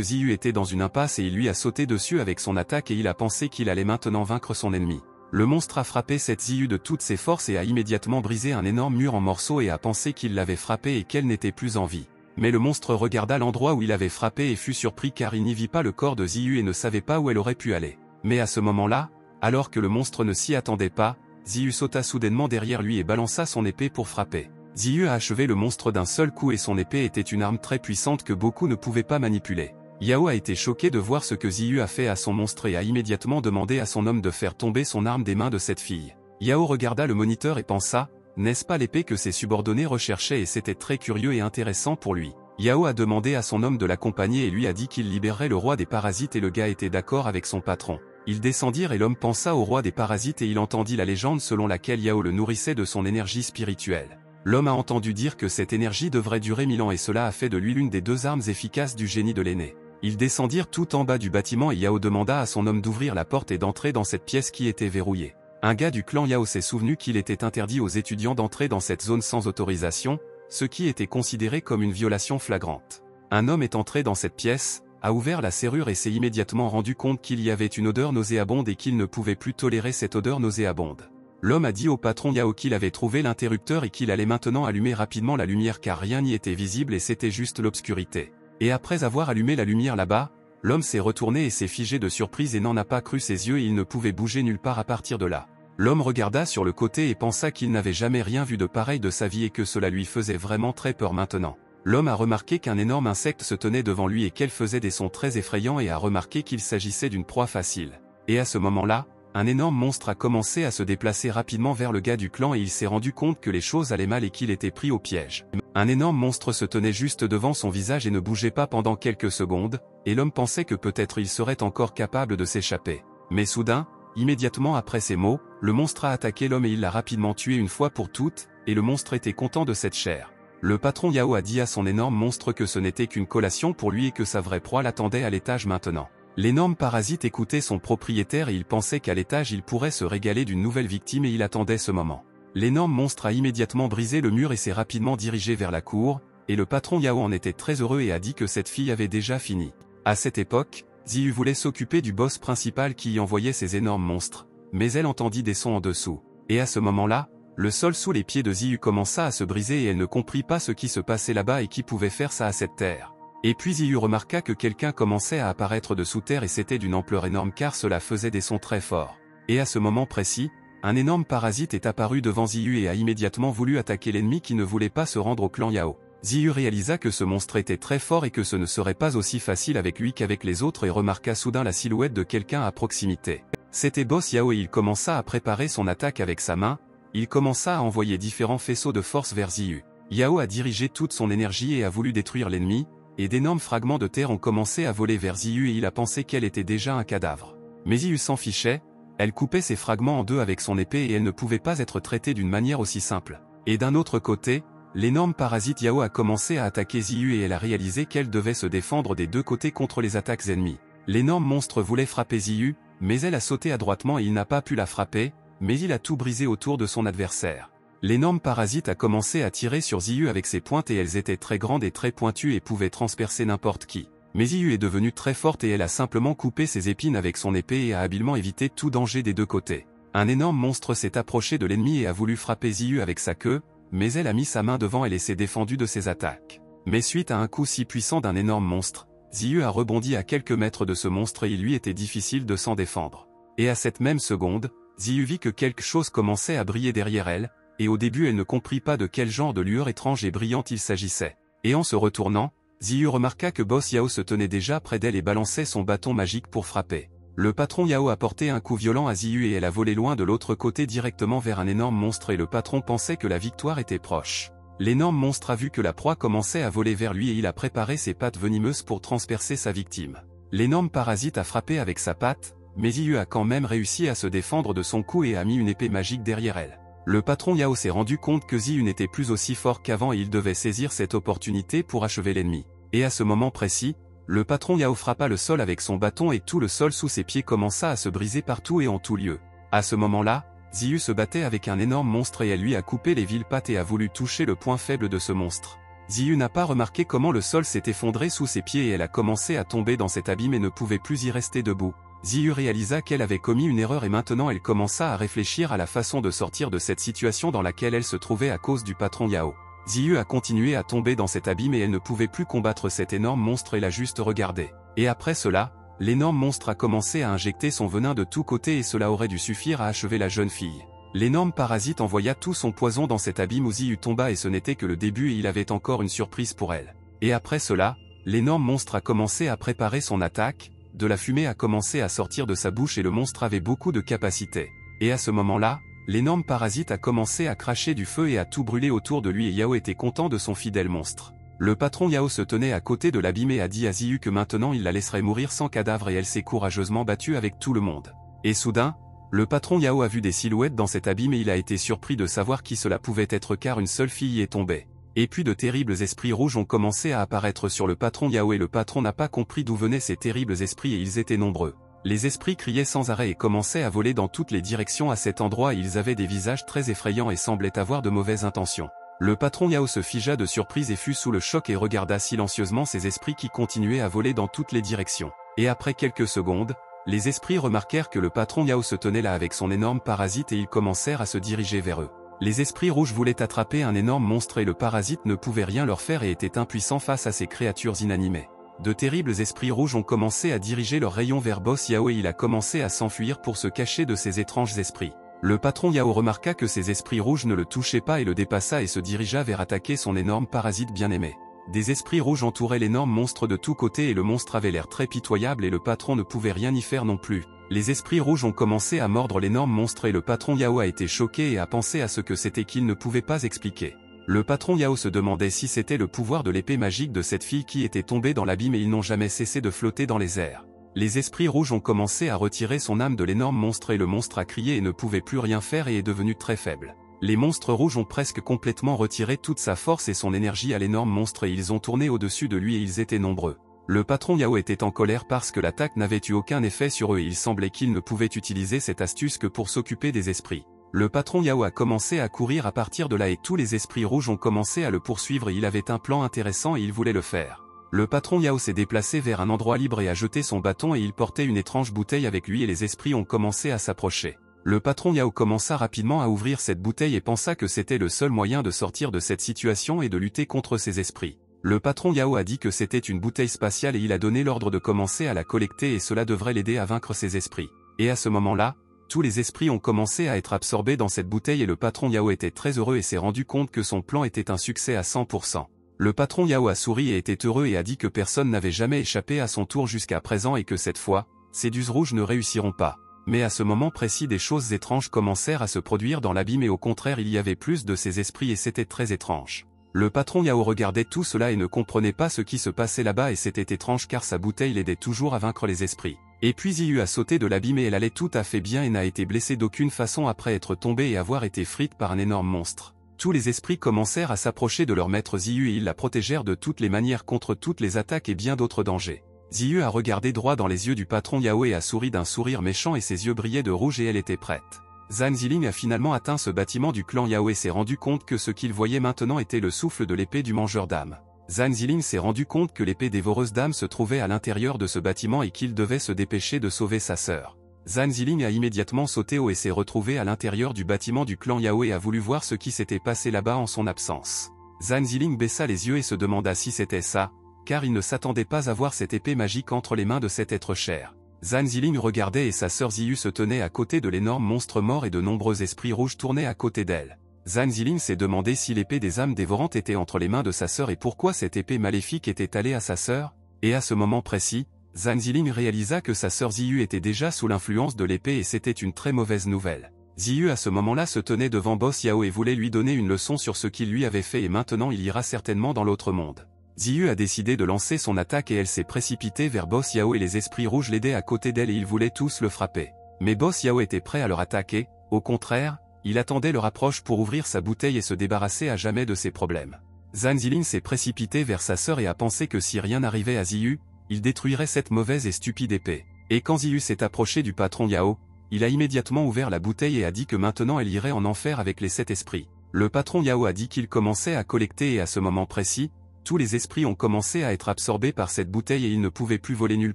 Ziyu était dans une impasse et il lui a sauté dessus avec son attaque et il a pensé qu'il allait maintenant vaincre son ennemi. Le monstre a frappé cette Ziyu de toutes ses forces et a immédiatement brisé un énorme mur en morceaux et a pensé qu'il l'avait frappée et qu'elle n'était plus en vie. Mais le monstre regarda l'endroit où il avait frappé et fut surpris car il n'y vit pas le corps de Ziyu et ne savait pas où elle aurait pu aller. Mais à ce moment-là, alors que le monstre ne s'y attendait pas, Ziyu sauta soudainement derrière lui et balança son épée pour frapper. Ziyu a achevé le monstre d'un seul coup et son épée était une arme très puissante que beaucoup ne pouvaient pas manipuler. Yao a été choqué de voir ce que Ziyu a fait à son monstre et a immédiatement demandé à son homme de faire tomber son arme des mains de cette fille. Yao regarda le moniteur et pensa, n'est-ce pas l'épée que ses subordonnés recherchaient et c'était très curieux et intéressant pour lui. Yao a demandé à son homme de l'accompagner et lui a dit qu'il libérerait le roi des parasites et le gars était d'accord avec son patron. Ils descendirent et l'homme pensa au roi des parasites et il entendit la légende selon laquelle Yao le nourrissait de son énergie spirituelle. L'homme a entendu dire que cette énergie devrait durer 1000 ans et cela a fait de lui l'une des deux armes efficaces du génie de l'aîné. Ils descendirent tout en bas du bâtiment et Yao demanda à son homme d'ouvrir la porte et d'entrer dans cette pièce qui était verrouillée. Un gars du clan Yao s'est souvenu qu'il était interdit aux étudiants d'entrer dans cette zone sans autorisation, ce qui était considéré comme une violation flagrante. Un homme est entré dans cette pièce, a ouvert la serrure et s'est immédiatement rendu compte qu'il y avait une odeur nauséabonde et qu'il ne pouvait plus tolérer cette odeur nauséabonde. L'homme a dit au patron Yao qu'il avait trouvé l'interrupteur et qu'il allait maintenant allumer rapidement la lumière car rien n'y était visible et c'était juste l'obscurité. Et après avoir allumé la lumière là-bas, l'homme s'est retourné et s'est figé de surprise et n'en a pas cru ses yeux et il ne pouvait bouger nulle part à partir de là. L'homme regarda sur le côté et pensa qu'il n'avait jamais rien vu de pareil de sa vie et que cela lui faisait vraiment très peur maintenant. L'homme a remarqué qu'un énorme insecte se tenait devant lui et qu'elle faisait des sons très effrayants et a remarqué qu'il s'agissait d'une proie facile. Et à ce moment-là, un énorme monstre a commencé à se déplacer rapidement vers le gars du clan et il s'est rendu compte que les choses allaient mal et qu'il était pris au piège. Un énorme monstre se tenait juste devant son visage et ne bougeait pas pendant quelques secondes, et l'homme pensait que peut-être il serait encore capable de s'échapper. Mais soudain, immédiatement après ces mots, le monstre a attaqué l'homme et il l'a rapidement tué une fois pour toutes, et le monstre était content de cette chair. Le patron Yao a dit à son énorme monstre que ce n'était qu'une collation pour lui et que sa vraie proie l'attendait à l'étage maintenant. L'énorme parasite écoutait son propriétaire et il pensait qu'à l'étage il pourrait se régaler d'une nouvelle victime et il attendait ce moment. L'énorme monstre a immédiatement brisé le mur et s'est rapidement dirigé vers la cour, et le patron Yao en était très heureux et a dit que cette fille avait déjà fini. À cette époque, Ziyu voulait s'occuper du boss principal qui y envoyait ces énormes monstres, mais elle entendit des sons en dessous. Et à ce moment-là, le sol sous les pieds de Ziyu commença à se briser et elle ne comprit pas ce qui se passait là-bas et qui pouvait faire ça à cette terre. Et puis Ziyu remarqua que quelqu'un commençait à apparaître de sous terre et c'était d'une ampleur énorme car cela faisait des sons très forts. Et à ce moment précis, un énorme parasite est apparu devant Ziyu et a immédiatement voulu attaquer l'ennemi qui ne voulait pas se rendre au clan Yao. Ziyu réalisa que ce monstre était très fort et que ce ne serait pas aussi facile avec lui qu'avec les autres et remarqua soudain la silhouette de quelqu'un à proximité. C'était Boss Yao et il commença à préparer son attaque avec sa main, il commença à envoyer différents faisceaux de force vers Ziyu. Yao a dirigé toute son énergie et a voulu détruire l'ennemi, et d'énormes fragments de terre ont commencé à voler vers Ziyu et il a pensé qu'elle était déjà un cadavre. Mais Ziyu s'en fichait, elle coupait ces fragments en deux avec son épée et elle ne pouvait pas être traitée d'une manière aussi simple. Et d'un autre côté, l'énorme parasite Yao a commencé à attaquer Ziyu et elle a réalisé qu'elle devait se défendre des deux côtés contre les attaques ennemies. L'énorme monstre voulait frapper Ziyu, mais elle a sauté adroitement et il n'a pas pu la frapper, mais il a tout brisé autour de son adversaire. L'énorme parasite a commencé à tirer sur Ziyu avec ses pointes et elles étaient très grandes et très pointues et pouvaient transpercer n'importe qui. Mais Ziyu est devenue très forte et elle a simplement coupé ses épines avec son épée et a habilement évité tout danger des deux côtés. Un énorme monstre s'est approché de l'ennemi et a voulu frapper Ziyu avec sa queue, mais elle a mis sa main devant elle et s'est défendue de ses attaques. Mais suite à un coup si puissant d'un énorme monstre, Ziyu a rebondi à quelques mètres de ce monstre et il lui était difficile de s'en défendre. Et à cette même seconde, Ziyu vit que quelque chose commençait à briller derrière elle, et au début elle ne comprit pas de quel genre de lueur étrange et brillante il s'agissait. Et en se retournant, Ziyu remarqua que Boss Yao se tenait déjà près d'elle et balançait son bâton magique pour frapper. Le patron Yao a porté un coup violent à Ziyu et elle a volé loin de l'autre côté directement vers un énorme monstre et le patron pensait que la victoire était proche. L'énorme monstre a vu que la proie commençait à voler vers lui et il a préparé ses pattes venimeuses pour transpercer sa victime. L'énorme parasite a frappé avec sa patte, mais Ziyu a quand même réussi à se défendre de son coup et a mis une épée magique derrière elle. Le patron Yao s'est rendu compte que Ziyu n'était plus aussi fort qu'avant et il devait saisir cette opportunité pour achever l'ennemi. Et à ce moment précis, le patron Yao frappa le sol avec son bâton et tout le sol sous ses pieds commença à se briser partout et en tout lieu. À ce moment-là, Ziyu se battait avec un énorme monstre et elle lui a coupé les viles pattes et a voulu toucher le point faible de ce monstre. Ziyu n'a pas remarqué comment le sol s'est effondré sous ses pieds et elle a commencé à tomber dans cet abîme et ne pouvait plus y rester debout. Ziyu réalisa qu'elle avait commis une erreur et maintenant elle commença à réfléchir à la façon de sortir de cette situation dans laquelle elle se trouvait à cause du patron Yao. Ziyu a continué à tomber dans cet abîme et elle ne pouvait plus combattre cet énorme monstre et l'a juste regardé. Et après cela, l'énorme monstre a commencé à injecter son venin de tous côtés et cela aurait dû suffire à achever la jeune fille. L'énorme parasite envoya tout son poison dans cet abîme où Ziyu tomba et ce n'était que le début et il avait encore une surprise pour elle. Et après cela, l'énorme monstre a commencé à préparer son attaque, de la fumée a commencé à sortir de sa bouche et le monstre avait beaucoup de capacité. Et à ce moment-là, l'énorme parasite a commencé à cracher du feu et à tout brûler autour de lui et Yao était content de son fidèle monstre. Le patron Yao se tenait à côté de l'abîme et a dit à Ziyu que maintenant il la laisserait mourir sans cadavre et elle s'est courageusement battue avec tout le monde. Et soudain, le patron Yao a vu des silhouettes dans cet abîme et il a été surpris de savoir qui cela pouvait être car une seule fille y est tombée. Et puis de terribles esprits rouges ont commencé à apparaître sur le patron Yao et le patron n'a pas compris d'où venaient ces terribles esprits et ils étaient nombreux. Les esprits criaient sans arrêt et commençaient à voler dans toutes les directions à cet endroit et ils avaient des visages très effrayants et semblaient avoir de mauvaises intentions. Le patron Yao se figea de surprise et fut sous le choc et regarda silencieusement ces esprits qui continuaient à voler dans toutes les directions. Et après quelques secondes, les esprits remarquèrent que le patron Yao se tenait là avec son énorme parasite et ils commencèrent à se diriger vers eux. Les esprits rouges voulaient attraper un énorme monstre et le parasite ne pouvait rien leur faire et était impuissant face à ces créatures inanimées. De terribles esprits rouges ont commencé à diriger leurs rayons vers Boss Yao et il a commencé à s'enfuir pour se cacher de ces étranges esprits. Le patron Yao remarqua que ces esprits rouges ne le touchaient pas et le dépassa et se dirigea vers attaquer son énorme parasite bien-aimé. Des esprits rouges entouraient l'énorme monstre de tous côtés et le monstre avait l'air très pitoyable et le patron ne pouvait rien y faire non plus. Les esprits rouges ont commencé à mordre l'énorme monstre et le patron Yao a été choqué et a pensé à ce que c'était qu'il ne pouvait pas expliquer. Le patron Yao se demandait si c'était le pouvoir de l'épée magique de cette fille qui était tombée dans l'abîme et ils n'ont jamais cessé de flotter dans les airs. Les esprits rouges ont commencé à retirer son âme de l'énorme monstre et le monstre a crié et ne pouvait plus rien faire et est devenu très faible. Les monstres rouges ont presque complètement retiré toute sa force et son énergie à l'énorme monstre et ils ont tourné au-dessus de lui et ils étaient nombreux. Le patron Yao était en colère parce que l'attaque n'avait eu aucun effet sur eux et il semblait qu'il ne pouvait utiliser cette astuce que pour s'occuper des esprits. Le patron Yao a commencé à courir à partir de là et tous les esprits rouges ont commencé à le poursuivre et il avait un plan intéressant et il voulait le faire. Le patron Yao s'est déplacé vers un endroit libre et a jeté son bâton et il portait une étrange bouteille avec lui et les esprits ont commencé à s'approcher. Le patron Yao commença rapidement à ouvrir cette bouteille et pensa que c'était le seul moyen de sortir de cette situation et de lutter contre ces esprits. Le patron Yao a dit que c'était une bouteille spatiale et il a donné l'ordre de commencer à la collecter et cela devrait l'aider à vaincre ces esprits. Et à ce moment-là, tous les esprits ont commencé à être absorbés dans cette bouteille et le patron Yao était très heureux et s'est rendu compte que son plan était un succès à 100%. Le patron Yao a souri et était heureux et a dit que personne n'avait jamais échappé à son tour jusqu'à présent et que cette fois, ces dus rouges ne réussiront pas. Mais à ce moment précis des choses étranges commencèrent à se produire dans l'abîme et au contraire il y avait plus de ces esprits et c'était très étrange. Le patron Yao regardait tout cela et ne comprenait pas ce qui se passait là-bas et c'était étrange car sa bouteille l'aidait toujours à vaincre les esprits. Et puis Ziyu a sauté de l'abîme et elle allait tout à fait bien et n'a été blessée d'aucune façon après être tombée et avoir été frite par un énorme monstre. Tous les esprits commencèrent à s'approcher de leur maître Ziyu et ils la protégèrent de toutes les manières contre toutes les attaques et bien d'autres dangers. Ziyu a regardé droit dans les yeux du patron Yao et a souri d'un sourire méchant et ses yeux brillaient de rouge et elle était prête. Zhang Ziling a finalement atteint ce bâtiment du clan Yao et s'est rendu compte que ce qu'il voyait maintenant était le souffle de l'épée du mangeur d'âmes. Zhang Ziling s'est rendu compte que l'épée dévoreuse d'âmes se trouvait à l'intérieur de ce bâtiment et qu'il devait se dépêcher de sauver sa sœur. Zhang Ziling a immédiatement sauté haut et s'est retrouvé à l'intérieur du bâtiment du clan Yao et a voulu voir ce qui s'était passé là-bas en son absence. Zhang Ziling baissa les yeux et se demanda si c'était ça, car il ne s'attendait pas à voir cette épée magique entre les mains de cet être cher. Zhang Ziling regardait et sa sœur Ziyu se tenait à côté de l'énorme monstre mort et de nombreux esprits rouges tournaient à côté d'elle. Zhang Ziling s'est demandé si l'épée des âmes dévorantes était entre les mains de sa sœur et pourquoi cette épée maléfique était allée à sa sœur, et à ce moment précis, Zhang Ziling réalisa que sa sœur Ziyu était déjà sous l'influence de l'épée et c'était une très mauvaise nouvelle. Ziyu à ce moment-là se tenait devant Boss Yao et voulait lui donner une leçon sur ce qu'il lui avait fait et maintenant il ira certainement dans l'autre monde. Ziyu a décidé de lancer son attaque et elle s'est précipitée vers Boss Yao et les esprits rouges l'aidaient à côté d'elle et ils voulaient tous le frapper. Mais Boss Yao était prêt à leur attaquer, au contraire, il attendait leur approche pour ouvrir sa bouteille et se débarrasser à jamais de ses problèmes. Zhang Ziling s'est précipité vers sa sœur et a pensé que si rien n'arrivait à Ziyu, il détruirait cette mauvaise et stupide épée. Et quand Ziyu s'est approché du patron Yao, il a immédiatement ouvert la bouteille et a dit que maintenant elle irait en enfer avec les 7 esprits. Le patron Yao a dit qu'il commençait à collecter et à ce moment précis, tous les esprits ont commencé à être absorbés par cette bouteille et ils ne pouvaient plus voler nulle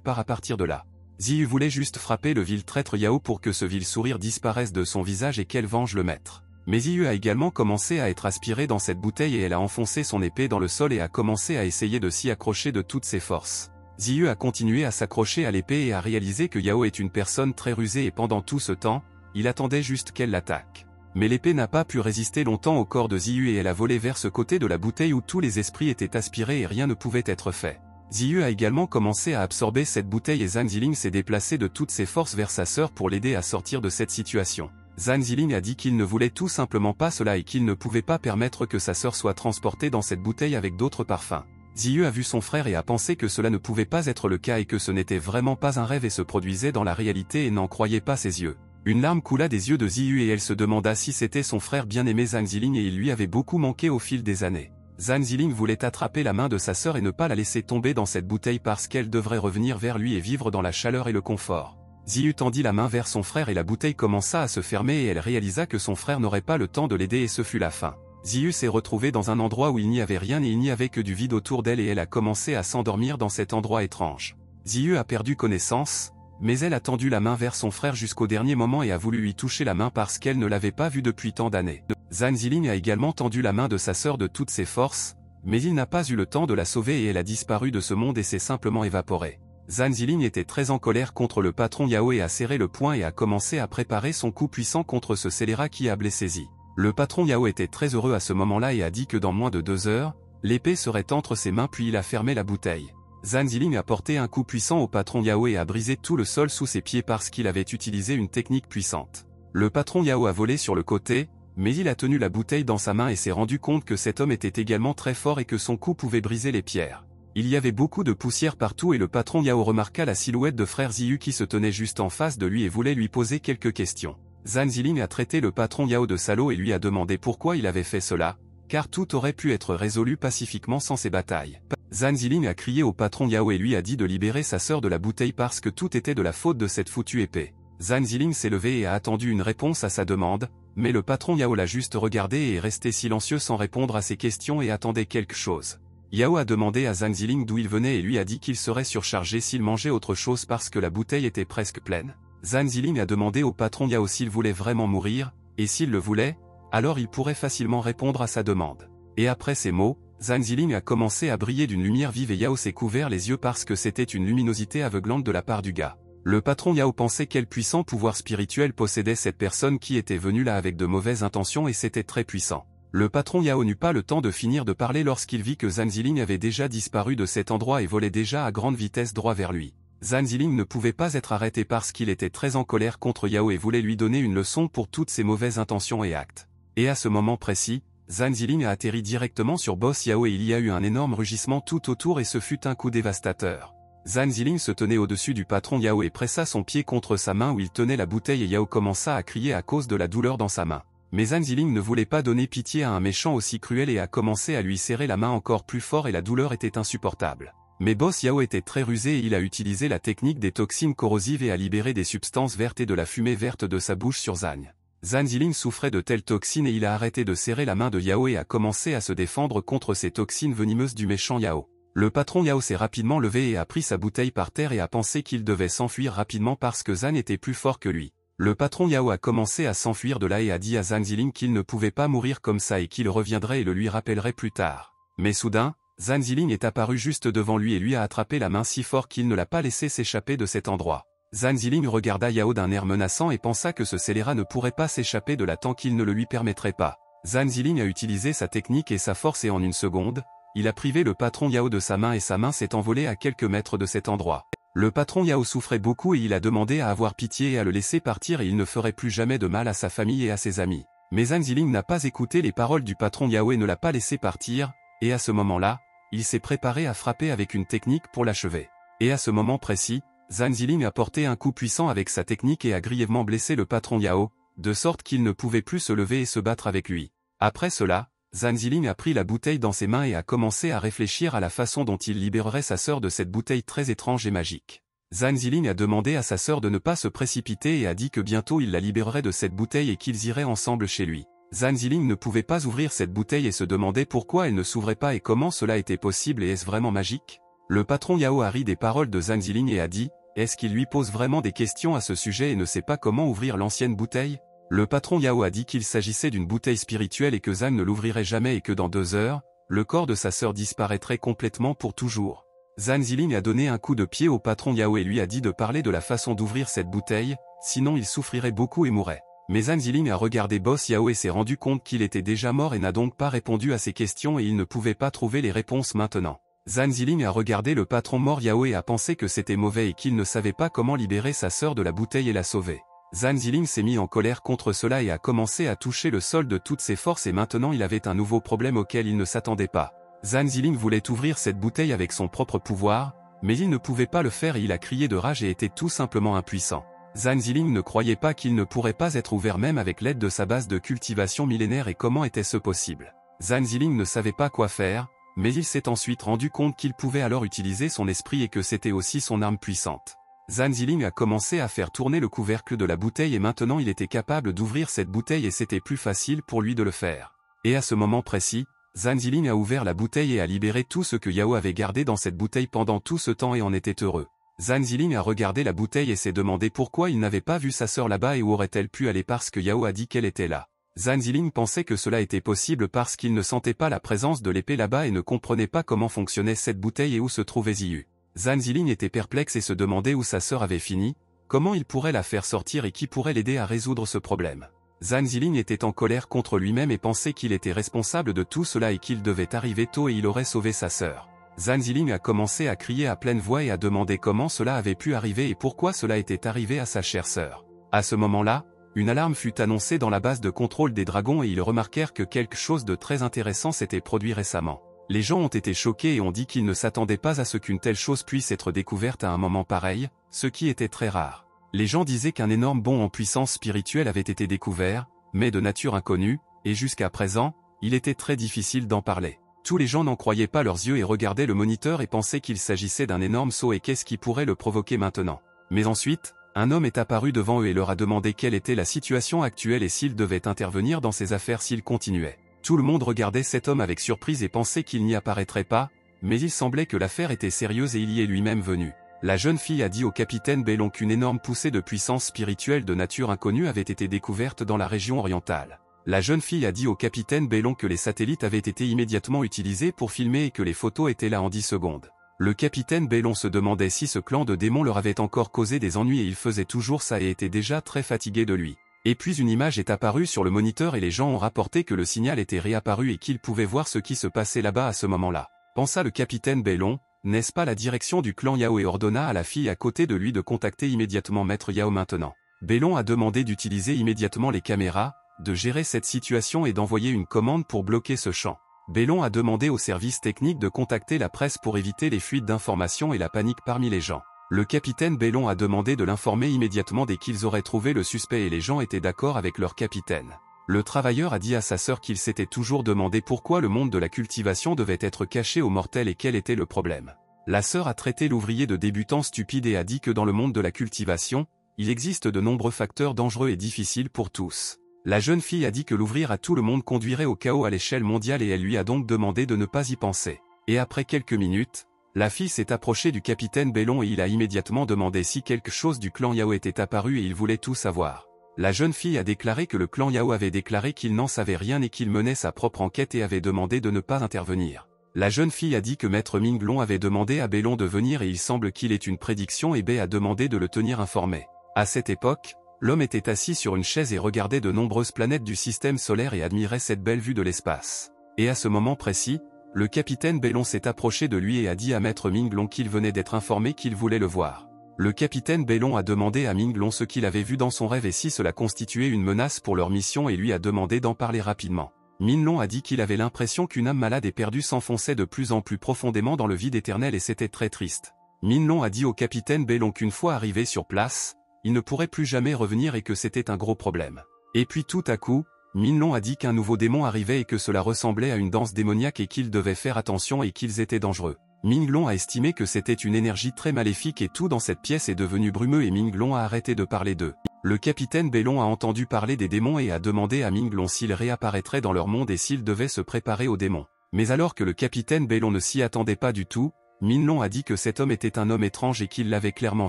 part à partir de là. Ziyu voulait juste frapper le vil traître Yao pour que ce vil sourire disparaisse de son visage et qu'elle venge le maître. Mais Ziyu a également commencé à être aspirée dans cette bouteille et elle a enfoncé son épée dans le sol et a commencé à essayer de s'y accrocher de toutes ses forces. Ziyu a continué à s'accrocher à l'épée et a réalisé que Yao est une personne très rusée et pendant tout ce temps, il attendait juste qu'elle l'attaque. Mais l'épée n'a pas pu résister longtemps au corps de Ziyu et elle a volé vers ce côté de la bouteille où tous les esprits étaient aspirés et rien ne pouvait être fait. Ziyu a également commencé à absorber cette bouteille et Zhang Ziling s'est déplacé de toutes ses forces vers sa sœur pour l'aider à sortir de cette situation. Zhang Ziling a dit qu'il ne voulait tout simplement pas cela et qu'il ne pouvait pas permettre que sa sœur soit transportée dans cette bouteille avec d'autres parfums. Ziyu a vu son frère et a pensé que cela ne pouvait pas être le cas et que ce n'était vraiment pas un rêve et se produisait dans la réalité et n'en croyait pas ses yeux. Une larme coula des yeux de Ziyu et elle se demanda si c'était son frère bien-aimé Zhang Ziling et il lui avait beaucoup manqué au fil des années. Zhang Ziling voulait attraper la main de sa sœur et ne pas la laisser tomber dans cette bouteille parce qu'elle devrait revenir vers lui et vivre dans la chaleur et le confort. Ziyu tendit la main vers son frère et la bouteille commença à se fermer et elle réalisa que son frère n'aurait pas le temps de l'aider et ce fut la fin. Ziyu s'est retrouvée dans un endroit où il n'y avait rien et il n'y avait que du vide autour d'elle et elle a commencé à s'endormir dans cet endroit étrange. Ziyu a perdu connaissance, mais elle a tendu la main vers son frère jusqu'au dernier moment et a voulu lui toucher la main parce qu'elle ne l'avait pas vu depuis tant d'années. Zhang Ziling a également tendu la main de sa sœur de toutes ses forces, mais il n'a pas eu le temps de la sauver et elle a disparu de ce monde et s'est simplement évaporée. Zhang Ziling était très en colère contre le patron Yao et a serré le poing et a commencé à préparer son coup puissant contre ce scélérat qui a blessé Zi. Le patron Yao était très heureux à ce moment-là et a dit que dans moins de 2 heures, l'épée serait entre ses mains puis il a fermé la bouteille. Zhang Ziling a porté un coup puissant au patron Yao et a brisé tout le sol sous ses pieds parce qu'il avait utilisé une technique puissante. Le patron Yao a volé sur le côté, mais il a tenu la bouteille dans sa main et s'est rendu compte que cet homme était également très fort et que son coup pouvait briser les pierres. Il y avait beaucoup de poussière partout et le patron Yao remarqua la silhouette de frère Ziyu qui se tenait juste en face de lui et voulait lui poser quelques questions. Zhang Ziling a traité le patron Yao de salaud et lui a demandé pourquoi il avait fait cela, car tout aurait pu être résolu pacifiquement sans ces batailles. Zhang Ziling a crié au patron Yao et lui a dit de libérer sa sœur de la bouteille parce que tout était de la faute de cette foutue épée. Zhang Ziling s'est levé et a attendu une réponse à sa demande, mais le patron Yao l'a juste regardé et est resté silencieux sans répondre à ses questions et attendait quelque chose. Yao a demandé à Zhang Ziling d'où il venait et lui a dit qu'il serait surchargé s'il mangeait autre chose parce que la bouteille était presque pleine. Zhang Ziling a demandé au patron Yao s'il voulait vraiment mourir, et s'il le voulait, alors il pourrait facilement répondre à sa demande. Et après ces mots, Zhang Ziling a commencé à briller d'une lumière vive et Yao s'est couvert les yeux parce que c'était une luminosité aveuglante de la part du gars. Le patron Yao pensait quel puissant pouvoir spirituel possédait cette personne qui était venue là avec de mauvaises intentions et c'était très puissant. Le patron Yao n'eut pas le temps de finir de parler lorsqu'il vit que Zhang Ziling avait déjà disparu de cet endroit et volait déjà à grande vitesse droit vers lui. Zhang Ziling ne pouvait pas être arrêté parce qu'il était très en colère contre Yao et voulait lui donner une leçon pour toutes ses mauvaises intentions et actes. Et à ce moment précis, Zhang Ziling a atterri directement sur Boss Yao et il y a eu un énorme rugissement tout autour et ce fut un coup dévastateur. Zhang Ziling se tenait au-dessus du patron Yao et pressa son pied contre sa main où il tenait la bouteille et Yao commença à crier à cause de la douleur dans sa main. Mais Zhang Ziling ne voulait pas donner pitié à un méchant aussi cruel et a commencé à lui serrer la main encore plus fort et la douleur était insupportable. Mais Boss Yao était très rusé et il a utilisé la technique des toxines corrosives et a libéré des substances vertes et de la fumée verte de sa bouche sur Zhang. Zhang Ziling souffrait de telles toxines et il a arrêté de serrer la main de Yao et a commencé à se défendre contre ces toxines venimeuses du méchant Yao. Le patron Yao s'est rapidement levé et a pris sa bouteille par terre et a pensé qu'il devait s'enfuir rapidement parce que Zhang était plus fort que lui. Le patron Yao a commencé à s'enfuir de là et a dit à Zhang Ziling qu'il ne pouvait pas mourir comme ça et qu'il reviendrait et le lui rappellerait plus tard. Mais soudain, Zhang Ziling est apparu juste devant lui et lui a attrapé la main si fort qu'il ne l'a pas laissé s'échapper de cet endroit. Zhang Ziling regarda Yao d'un air menaçant et pensa que ce scélérat ne pourrait pas s'échapper de là tant qu'il ne le lui permettrait pas. Zhang Ziling a utilisé sa technique et sa force et en une seconde, il a privé le patron Yao de sa main et sa main s'est envolée à quelques mètres de cet endroit. Le patron Yao souffrait beaucoup et il a demandé à avoir pitié et à le laisser partir et il ne ferait plus jamais de mal à sa famille et à ses amis. Mais Zhang Ziling n'a pas écouté les paroles du patron Yao et ne l'a pas laissé partir, et à ce moment-là, il s'est préparé à frapper avec une technique pour l'achever. Et à ce moment précis, Zhang Ziling a porté un coup puissant avec sa technique et a grièvement blessé le patron Yao, de sorte qu'il ne pouvait plus se lever et se battre avec lui. Après cela, Zhang Ziling a pris la bouteille dans ses mains et a commencé à réfléchir à la façon dont il libérerait sa sœur de cette bouteille très étrange et magique. Zhang Ziling a demandé à sa sœur de ne pas se précipiter et a dit que bientôt il la libérerait de cette bouteille et qu'ils iraient ensemble chez lui. Zhang Ziling ne pouvait pas ouvrir cette bouteille et se demandait pourquoi elle ne s'ouvrait pas et comment cela était possible et est-ce vraiment magique? Le patron Yao a ri des paroles de Zhang Ziling et a dit, est-ce qu'il lui pose vraiment des questions à ce sujet et ne sait pas comment ouvrir l'ancienne bouteille? Le patron Yao a dit qu'il s'agissait d'une bouteille spirituelle et que Zhang ne l'ouvrirait jamais et que dans 2 heures, le corps de sa sœur disparaîtrait complètement pour toujours. Zhang Ziling a donné un coup de pied au patron Yao et lui a dit de parler de la façon d'ouvrir cette bouteille, sinon il souffrirait beaucoup et mourrait. Mais Zhang Ziling a regardé Boss Yao et s'est rendu compte qu'il était déjà mort et n'a donc pas répondu à ses questions et il ne pouvait pas trouver les réponses maintenant. Zhang Ziling a regardé le patron mort Yao et a pensé que c'était mauvais et qu'il ne savait pas comment libérer sa sœur de la bouteille et la sauver. Zhang Ziling s'est mis en colère contre cela et a commencé à toucher le sol de toutes ses forces et maintenant il avait un nouveau problème auquel il ne s'attendait pas. Zhang Ziling voulait ouvrir cette bouteille avec son propre pouvoir, mais il ne pouvait pas le faire et il a crié de rage et était tout simplement impuissant. Zhang Ziling ne croyait pas qu'il ne pourrait pas être ouvert même avec l'aide de sa base de cultivation millénaire et comment était-ce possible. Zhang Ziling ne savait pas quoi faire, mais il s'est ensuite rendu compte qu'il pouvait alors utiliser son esprit et que c'était aussi son arme puissante. Zhang Ziling a commencé à faire tourner le couvercle de la bouteille et maintenant il était capable d'ouvrir cette bouteille et c'était plus facile pour lui de le faire. Et à ce moment précis, Zhang Ziling a ouvert la bouteille et a libéré tout ce que Yao avait gardé dans cette bouteille pendant tout ce temps et en était heureux. Zhang Ziling a regardé la bouteille et s'est demandé pourquoi il n'avait pas vu sa sœur là-bas et où aurait-elle pu aller parce que Yao a dit qu'elle était là. Zhang Ziling pensait que cela était possible parce qu'il ne sentait pas la présence de l'épée là-bas et ne comprenait pas comment fonctionnait cette bouteille et où se trouvait Ziyu. Zhang Ziling était perplexe et se demandait où sa sœur avait fini, comment il pourrait la faire sortir et qui pourrait l'aider à résoudre ce problème. Zhang Ziling était en colère contre lui-même et pensait qu'il était responsable de tout cela et qu'il devait arriver tôt et il aurait sauvé sa sœur. Zhang Ziling a commencé à crier à pleine voix et à demander comment cela avait pu arriver et pourquoi cela était arrivé à sa chère sœur. À ce moment-là, une alarme fut annoncée dans la base de contrôle des dragons et ils remarquèrent que quelque chose de très intéressant s'était produit récemment. Les gens ont été choqués et ont dit qu'ils ne s'attendaient pas à ce qu'une telle chose puisse être découverte à un moment pareil, ce qui était très rare. Les gens disaient qu'un énorme bond en puissance spirituelle avait été découvert, mais de nature inconnue, et jusqu'à présent, il était très difficile d'en parler. Tous les gens n'en croyaient pas leurs yeux et regardaient le moniteur et pensaient qu'il s'agissait d'un énorme saut et qu'est-ce qui pourrait le provoquer maintenant. Mais ensuite, un homme est apparu devant eux et leur a demandé quelle était la situation actuelle et s'il devait intervenir dans ces affaires s'il continuait. Tout le monde regardait cet homme avec surprise et pensait qu'il n'y apparaîtrait pas, mais il semblait que l'affaire était sérieuse et il y est lui-même venu. La jeune fille a dit au capitaine Bellon qu'une énorme poussée de puissance spirituelle de nature inconnue avait été découverte dans la région orientale. La jeune fille a dit au capitaine Bellon que les satellites avaient été immédiatement utilisés pour filmer et que les photos étaient là en 10 secondes. Le capitaine Bellon se demandait si ce clan de démons leur avait encore causé des ennuis et il faisait toujours ça et était déjà très fatigué de lui. Et puis une image est apparue sur le moniteur et les gens ont rapporté que le signal était réapparu et qu'ils pouvaient voir ce qui se passait là-bas à ce moment-là. Pensa le capitaine Bellon, n'est-ce pas la direction du clan Yao et ordonna à la fille à côté de lui de contacter immédiatement Maître Yao maintenant. Bellon a demandé d'utiliser immédiatement les caméras, de gérer cette situation et d'envoyer une commande pour bloquer ce champ. Bellon a demandé au service technique de contacter la presse pour éviter les fuites d'informations et la panique parmi les gens. Le capitaine Bellon a demandé de l'informer immédiatement dès qu'ils auraient trouvé le suspect et les gens étaient d'accord avec leur capitaine. Le travailleur a dit à sa sœur qu'il s'était toujours demandé pourquoi le monde de la cultivation devait être caché aux mortels et quel était le problème. La sœur a traité l'ouvrier de débutant stupide et a dit que dans le monde de la cultivation, il existe de nombreux facteurs dangereux et difficiles pour tous. La jeune fille a dit que l'ouvrir à tout le monde conduirait au chaos à l'échelle mondiale et elle lui a donc demandé de ne pas y penser. Et après quelques minutes, la fille s'est approchée du capitaine Bellon et il a immédiatement demandé si quelque chose du clan Yao était apparu et il voulait tout savoir. La jeune fille a déclaré que le clan Yao avait déclaré qu'il n'en savait rien et qu'il menait sa propre enquête et avait demandé de ne pas intervenir. La jeune fille a dit que Maître Minglong avait demandé à Bellon de venir et il semble qu'il ait une prédiction et B a demandé de le tenir informé. À cette époque, L'homme était assis sur une chaise et regardait de nombreuses planètes du système solaire et admirait cette belle vue de l'espace. Et à ce moment précis, le capitaine Bellon s'est approché de lui et a dit à Maître Minglong qu'il venait d'être informé qu'il voulait le voir. Le capitaine Bellon a demandé à Minglong ce qu'il avait vu dans son rêve et si cela constituait une menace pour leur mission et lui a demandé d'en parler rapidement. Minglong a dit qu'il avait l'impression qu'une âme malade et perdue s'enfonçait de plus en plus profondément dans le vide éternel et c'était très triste. Minglong a dit au capitaine Bellon qu'une fois arrivé sur place, il ne pourrait plus jamais revenir et que c'était un gros problème. Et puis tout à coup, Minglong a dit qu'un nouveau démon arrivait et que cela ressemblait à une danse démoniaque et qu'ils devaient faire attention et qu'ils étaient dangereux. Minglong a estimé que c'était une énergie très maléfique et tout dans cette pièce est devenu brumeux et Minglong a arrêté de parler d'eux. Le capitaine Bellon a entendu parler des démons et a demandé à Minglong s'ils réapparaîtraient dans leur monde et s'ils devaient se préparer aux démons. Mais alors que le capitaine Bellon ne s'y attendait pas du tout, Minglong a dit que cet homme était un homme étrange et qu'il l'avait clairement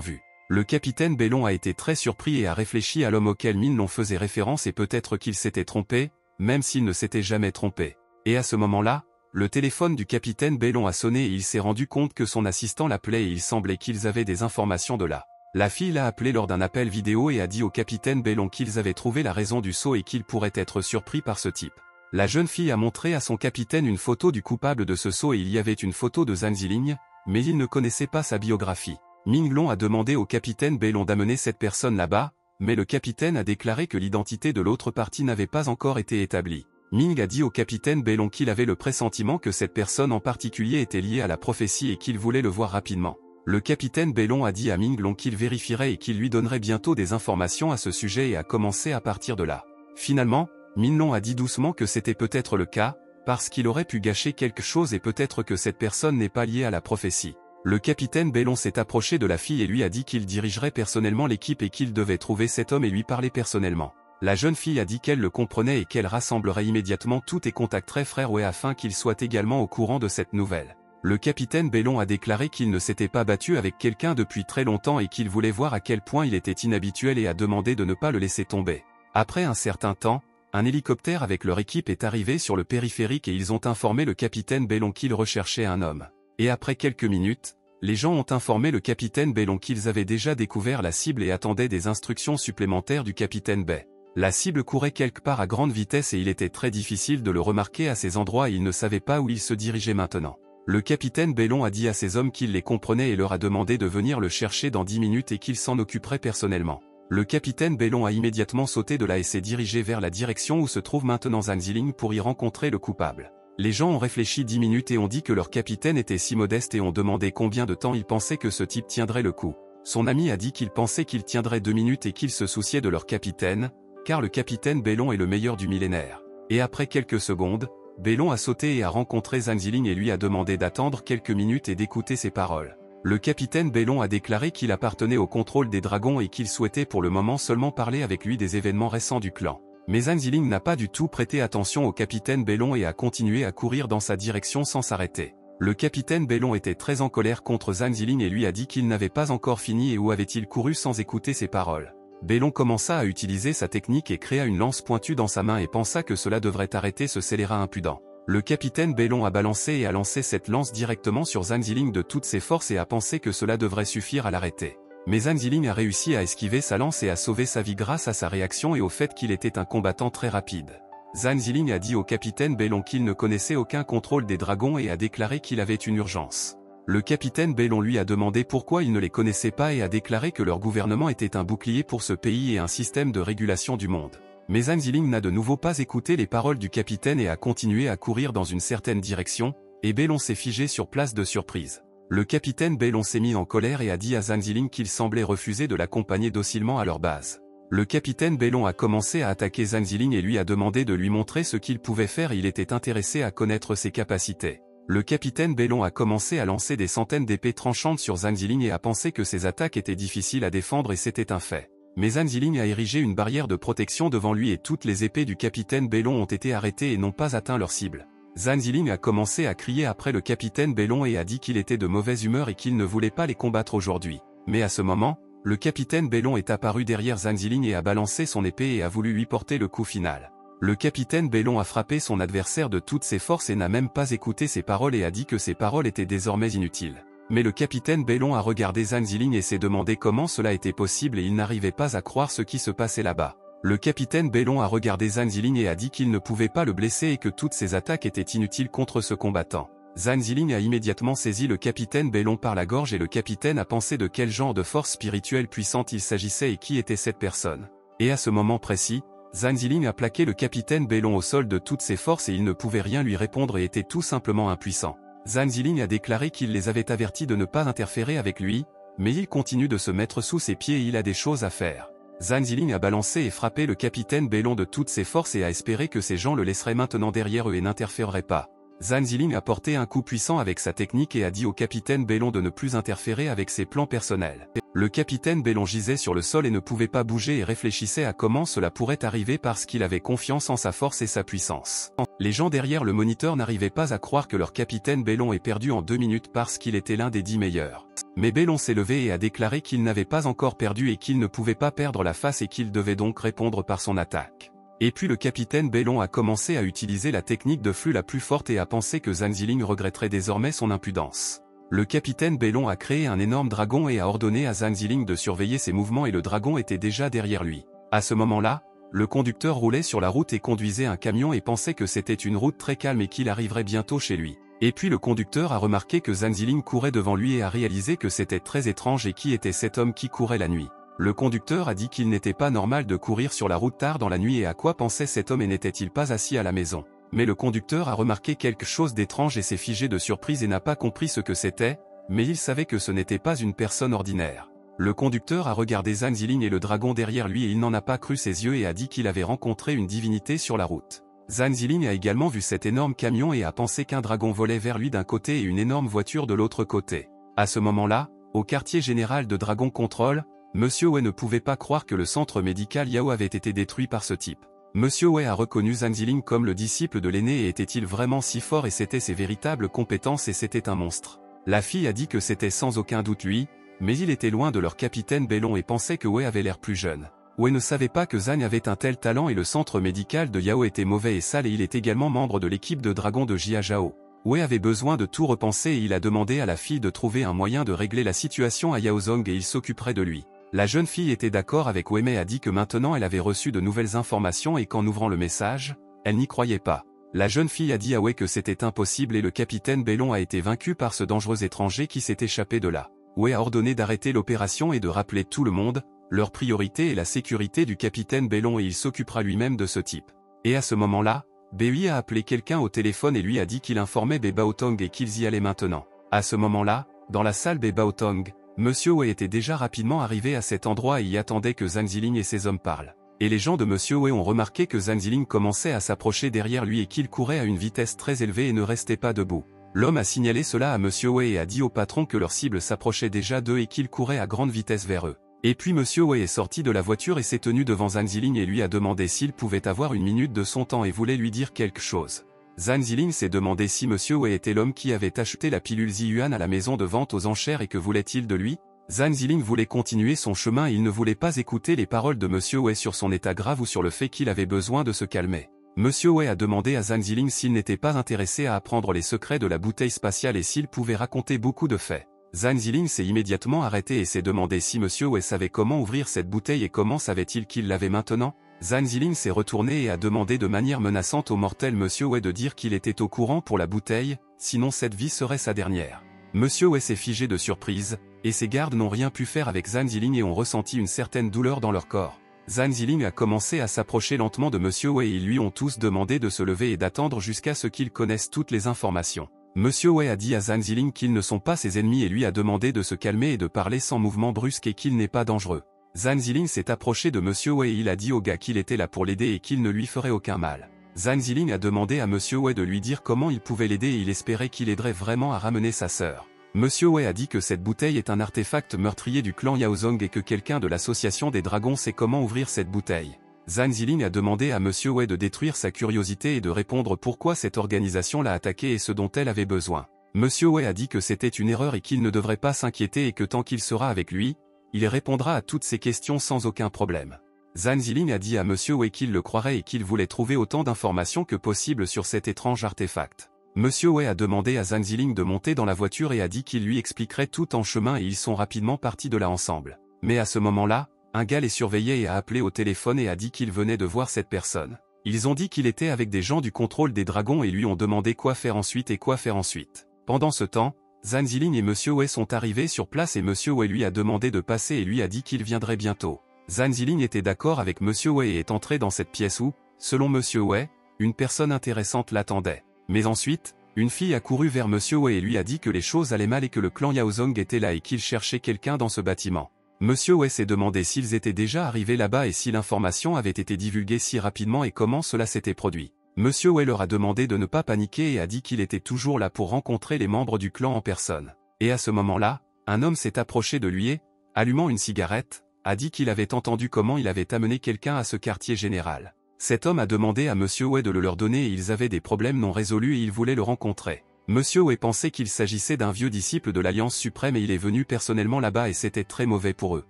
vu. Le capitaine Bellon a été très surpris et a réfléchi à l'homme auquel Minglong faisait référence et peut-être qu'il s'était trompé, même s'il ne s'était jamais trompé. Et à ce moment-là, le téléphone du capitaine Bellon a sonné et il s'est rendu compte que son assistant l'appelait et il semblait qu'ils avaient des informations de là. La fille l'a appelé lors d'un appel vidéo et a dit au capitaine Bellon qu'ils avaient trouvé la raison du saut et qu'il pourrait être surpris par ce type. La jeune fille a montré à son capitaine une photo du coupable de ce saut et il y avait une photo de Zhang Ziling, mais il ne connaissait pas sa biographie. Minglong a demandé au capitaine Bellon d'amener cette personne là-bas, mais le capitaine a déclaré que l'identité de l'autre partie n'avait pas encore été établie. Ming a dit au capitaine Bellon qu'il avait le pressentiment que cette personne en particulier était liée à la prophétie et qu'il voulait le voir rapidement. Le capitaine Bellon a dit à Minglong qu'il vérifierait et qu'il lui donnerait bientôt des informations à ce sujet et a commencé à partir de là. Finalement, Minglong a dit doucement que c'était peut-être le cas, parce qu'il aurait pu gâcher quelque chose et peut-être que cette personne n'est pas liée à la prophétie. Le capitaine Bellon s'est approché de la fille et lui a dit qu'il dirigerait personnellement l'équipe et qu'il devait trouver cet homme et lui parler personnellement. La jeune fille a dit qu'elle le comprenait et qu'elle rassemblerait immédiatement tout et contacterait Frère Wei afin qu'il soit également au courant de cette nouvelle. Le capitaine Bellon a déclaré qu'il ne s'était pas battu avec quelqu'un depuis très longtemps et qu'il voulait voir à quel point il était inhabituel et a demandé de ne pas le laisser tomber. Après un certain temps, un hélicoptère avec leur équipe est arrivé sur le périphérique et ils ont informé le capitaine Bellon qu'il recherchait un homme. Et après quelques minutes, les gens ont informé le capitaine Bellon qu'ils avaient déjà découvert la cible et attendaient des instructions supplémentaires du capitaine Bay. La cible courait quelque part à grande vitesse et il était très difficile de le remarquer à ces endroits et il ne savait pas où il se dirigeait maintenant. Le capitaine Bellon a dit à ses hommes qu'il les comprenait et leur a demandé de venir le chercher dans 10 minutes et qu'il s'en occuperait personnellement. Le capitaine Bellon a immédiatement sauté de là et s'est dirigé vers la direction où se trouve maintenant Zhang Ziling pour y rencontrer le coupable. Les gens ont réfléchi 10 minutes et ont dit que leur capitaine était si modeste et ont demandé combien de temps ils pensaient que ce type tiendrait le coup. Son ami a dit qu'il pensait qu'il tiendrait 2 minutes et qu'il se souciait de leur capitaine, car le capitaine Bellon est le meilleur du millénaire. Et après quelques secondes, Bellon a sauté et a rencontré Zhang Ziling et lui a demandé d'attendre quelques minutes et d'écouter ses paroles. Le capitaine Bellon a déclaré qu'il appartenait au contrôle des dragons et qu'il souhaitait pour le moment seulement parler avec lui des événements récents du clan. Mais Zhang Ziling n'a pas du tout prêté attention au capitaine Bellon et a continué à courir dans sa direction sans s'arrêter. Le capitaine Bellon était très en colère contre Zhang Ziling et lui a dit qu'il n'avait pas encore fini et où avait-il couru sans écouter ses paroles. Bellon commença à utiliser sa technique et créa une lance pointue dans sa main et pensa que cela devrait arrêter ce scélérat impudent. Le capitaine Bellon a balancé et a lancé cette lance directement sur Zhang Ziling de toutes ses forces et a pensé que cela devrait suffire à l'arrêter. Mais Zhang Ziling a réussi à esquiver sa lance et à sauver sa vie grâce à sa réaction et au fait qu'il était un combattant très rapide. Zhang Ziling a dit au capitaine Bellon qu'il ne connaissait aucun contrôle des dragons et a déclaré qu'il avait une urgence. Le capitaine Bellon lui a demandé pourquoi il ne les connaissait pas et a déclaré que leur gouvernement était un bouclier pour ce pays et un système de régulation du monde. Mais Zhang Ziling n'a de nouveau pas écouté les paroles du capitaine et a continué à courir dans une certaine direction, et Bellon s'est figé sur place de surprise. Le capitaine Bellon s'est mis en colère et a dit à Zhang Ziling qu'il semblait refuser de l'accompagner docilement à leur base. Le capitaine Bellon a commencé à attaquer Zhang Ziling et lui a demandé de lui montrer ce qu'il pouvait faire et il était intéressé à connaître ses capacités. Le capitaine Bellon a commencé à lancer des centaines d'épées tranchantes sur Zhang Ziling et a pensé que ses attaques étaient difficiles à défendre et c'était un fait. Mais Zhang Ziling a érigé une barrière de protection devant lui et toutes les épées du capitaine Bellon ont été arrêtées et n'ont pas atteint leur cible. Zhang Ziling a commencé à crier après le capitaine Bellon et a dit qu'il était de mauvaise humeur et qu'il ne voulait pas les combattre aujourd'hui. Mais à ce moment, le capitaine Bellon est apparu derrière Zhang Ziling et a balancé son épée et a voulu lui porter le coup final. Le capitaine Bellon a frappé son adversaire de toutes ses forces et n'a même pas écouté ses paroles et a dit que ses paroles étaient désormais inutiles. Mais le capitaine Bellon a regardé Zhang Ziling et s'est demandé comment cela était possible et il n'arrivait pas à croire ce qui se passait là-bas. Le capitaine Bellon a regardé Zhang Ziling et a dit qu'il ne pouvait pas le blesser et que toutes ses attaques étaient inutiles contre ce combattant. Zhang Ziling a immédiatement saisi le capitaine Bellon par la gorge et le capitaine a pensé de quel genre de force spirituelle puissante il s'agissait et qui était cette personne. Et à ce moment précis, Zhang Ziling a plaqué le capitaine Bellon au sol de toutes ses forces et il ne pouvait rien lui répondre et était tout simplement impuissant. Zhang Ziling a déclaré qu'il les avait avertis de ne pas interférer avec lui, mais il continue de se mettre sous ses pieds et il a des choses à faire. Zhang Ziling a balancé et frappé le capitaine Bellon de toutes ses forces et a espéré que ces gens le laisseraient maintenant derrière eux et n'interféreraient pas. Zhang Ziling a porté un coup puissant avec sa technique et a dit au capitaine Bellon de ne plus interférer avec ses plans personnels. Le capitaine Bellon gisait sur le sol et ne pouvait pas bouger et réfléchissait à comment cela pourrait arriver parce qu'il avait confiance en sa force et sa puissance. Les gens derrière le moniteur n'arrivaient pas à croire que leur capitaine Bellon ait perdu en 2 minutes parce qu'il était l'un des 10 meilleurs. Mais Bellon s'est levé et a déclaré qu'il n'avait pas encore perdu et qu'il ne pouvait pas perdre la face et qu'il devait donc répondre par son attaque. Et puis le capitaine Bellon a commencé à utiliser la technique de flux la plus forte et a pensé que Zhang Ziling regretterait désormais son impudence. Le capitaine Bellon a créé un énorme dragon et a ordonné à Zhang Ziling de surveiller ses mouvements et le dragon était déjà derrière lui. À ce moment-là, le conducteur roulait sur la route et conduisait un camion et pensait que c'était une route très calme et qu'il arriverait bientôt chez lui. Et puis le conducteur a remarqué que Zhang Ziling courait devant lui et a réalisé que c'était très étrange et qui était cet homme qui courait la nuit. Le conducteur a dit qu'il n'était pas normal de courir sur la route tard dans la nuit et à quoi pensait cet homme et n'était-il pas assis à la maison. Mais le conducteur a remarqué quelque chose d'étrange et s'est figé de surprise et n'a pas compris ce que c'était, mais il savait que ce n'était pas une personne ordinaire. Le conducteur a regardé Zhang Ziling et le dragon derrière lui et il n'en a pas cru ses yeux et a dit qu'il avait rencontré une divinité sur la route. Zhang Ziling a également vu cet énorme camion et a pensé qu'un dragon volait vers lui d'un côté et une énorme voiture de l'autre côté. À ce moment-là, au quartier général de Dragon Control, Monsieur Wei ne pouvait pas croire que le centre médical Yao avait été détruit par ce type. Monsieur Wei a reconnu Zhang Ziling comme le disciple de l'aîné et était-il vraiment si fort et c'était ses véritables compétences et c'était un monstre. La fille a dit que c'était sans aucun doute lui, mais il était loin de leur capitaine Bellon et pensait que Wei avait l'air plus jeune. Wei ne savait pas que Zhang avait un tel talent et le centre médical de Yao était mauvais et sale et il est également membre de l'équipe de dragon de Jia Zhao. Wei avait besoin de tout repenser et il a demandé à la fille de trouver un moyen de régler la situation à Yaozong et il s'occuperait de lui. La jeune fille était d'accord avec Wei mais a dit que maintenant elle avait reçu de nouvelles informations et qu'en ouvrant le message, elle n'y croyait pas. La jeune fille a dit à Wei que c'était impossible et le capitaine Bellon a été vaincu par ce dangereux étranger qui s'est échappé de là. Wei a ordonné d'arrêter l'opération et de rappeler tout le monde, leur priorité est la sécurité du capitaine Bellon et il s'occupera lui-même de ce type. Et à ce moment-là, Bei a appelé quelqu'un au téléphone et lui a dit qu'il informait Bei Baotong et qu'ils y allaient maintenant. À ce moment-là, dans la salle Bei Baotong, Monsieur Wei était déjà rapidement arrivé à cet endroit et y attendait que Zhang Ziling et ses hommes parlent. Et les gens de Monsieur Wei ont remarqué que Zhang Ziling commençait à s'approcher derrière lui et qu'il courait à une vitesse très élevée et ne restait pas debout. L'homme a signalé cela à Monsieur Wei et a dit au patron que leur cible s'approchait déjà d'eux et qu'il courait à grande vitesse vers eux. Et puis Monsieur Wei est sorti de la voiture et s'est tenu devant Zhang Ziling et lui a demandé s'il pouvait avoir 1 minute de son temps et voulait lui dire quelque chose. Zhang Ziling s'est demandé si Monsieur Wei était l'homme qui avait acheté la pilule Ziyuan à la maison de vente aux enchères et que voulait-il de lui. Zhang Ziling voulait continuer son chemin et il ne voulait pas écouter les paroles de Monsieur Wei sur son état grave ou sur le fait qu'il avait besoin de se calmer. Monsieur Wei a demandé à Zhang Ziling s'il n'était pas intéressé à apprendre les secrets de la bouteille spatiale et s'il pouvait raconter beaucoup de faits. Zhang Ziling s'est immédiatement arrêté et s'est demandé si Monsieur Wei savait comment ouvrir cette bouteille et comment savait-il qu'il l'avait maintenant. Zhang Ziling s'est retourné et a demandé de manière menaçante au mortel Monsieur Wei de dire qu'il était au courant pour la bouteille, sinon cette vie serait sa dernière. Monsieur Wei s'est figé de surprise, et ses gardes n'ont rien pu faire avec Zhang Ziling et ont ressenti une certaine douleur dans leur corps. Zhang Ziling a commencé à s'approcher lentement de Monsieur Wei et ils lui ont tous demandé de se lever et d'attendre jusqu'à ce qu'ils connaissent toutes les informations. Monsieur Wei a dit à Zhang Ziling qu'ils ne sont pas ses ennemis et lui a demandé de se calmer et de parler sans mouvement brusque et qu'il n'est pas dangereux. Zhang Ziling s'est approché de Monsieur Wei et il a dit au gars qu'il était là pour l'aider et qu'il ne lui ferait aucun mal. Zhang Ziling a demandé à Monsieur Wei de lui dire comment il pouvait l'aider et il espérait qu'il aiderait vraiment à ramener sa sœur. Monsieur Wei a dit que cette bouteille est un artefact meurtrier du clan Yaozong et que quelqu'un de l'association des dragons sait comment ouvrir cette bouteille. Zhang Ziling a demandé à Monsieur Wei de détruire sa curiosité et de répondre pourquoi cette organisation l'a attaqué et ce dont elle avait besoin. Monsieur Wei a dit que c'était une erreur et qu'il ne devrait pas s'inquiéter et que tant qu'il sera avec lui, il répondra à toutes ces questions sans aucun problème. Zhang Ziling a dit à Monsieur Wei qu'il le croirait et qu'il voulait trouver autant d'informations que possible sur cet étrange artefact. Monsieur Wei a demandé à Zhang Ziling de monter dans la voiture et a dit qu'il lui expliquerait tout en chemin et ils sont rapidement partis de là ensemble. Mais à ce moment-là, un gars les surveillait et a appelé au téléphone et a dit qu'il venait de voir cette personne. Ils ont dit qu'il était avec des gens du contrôle des dragons et lui ont demandé quoi faire ensuite et quoi faire ensuite. Pendant ce temps, Zhang Ziling et Monsieur Wei sont arrivés sur place et Monsieur Wei lui a demandé de passer et lui a dit qu'il viendrait bientôt. Zhang Ziling était d'accord avec Monsieur Wei et est entré dans cette pièce où, selon Monsieur Wei, une personne intéressante l'attendait. Mais ensuite, une fille a couru vers Monsieur Wei et lui a dit que les choses allaient mal et que le clan Yaozong était là et qu'il cherchait quelqu'un dans ce bâtiment. Monsieur Wei s'est demandé s'ils étaient déjà arrivés là-bas et si l'information avait été divulguée si rapidement et comment cela s'était produit. Monsieur Wei leur a demandé de ne pas paniquer et a dit qu'il était toujours là pour rencontrer les membres du clan en personne. Et à ce moment-là, un homme s'est approché de lui et, allumant une cigarette, a dit qu'il avait entendu comment il avait amené quelqu'un à ce quartier général. Cet homme a demandé à Monsieur Wei de le leur donner et ils avaient des problèmes non résolus et ils voulaient le rencontrer. Monsieur Wei pensait qu'il s'agissait d'un vieux disciple de l'Alliance suprême et il est venu personnellement là-bas et c'était très mauvais pour eux.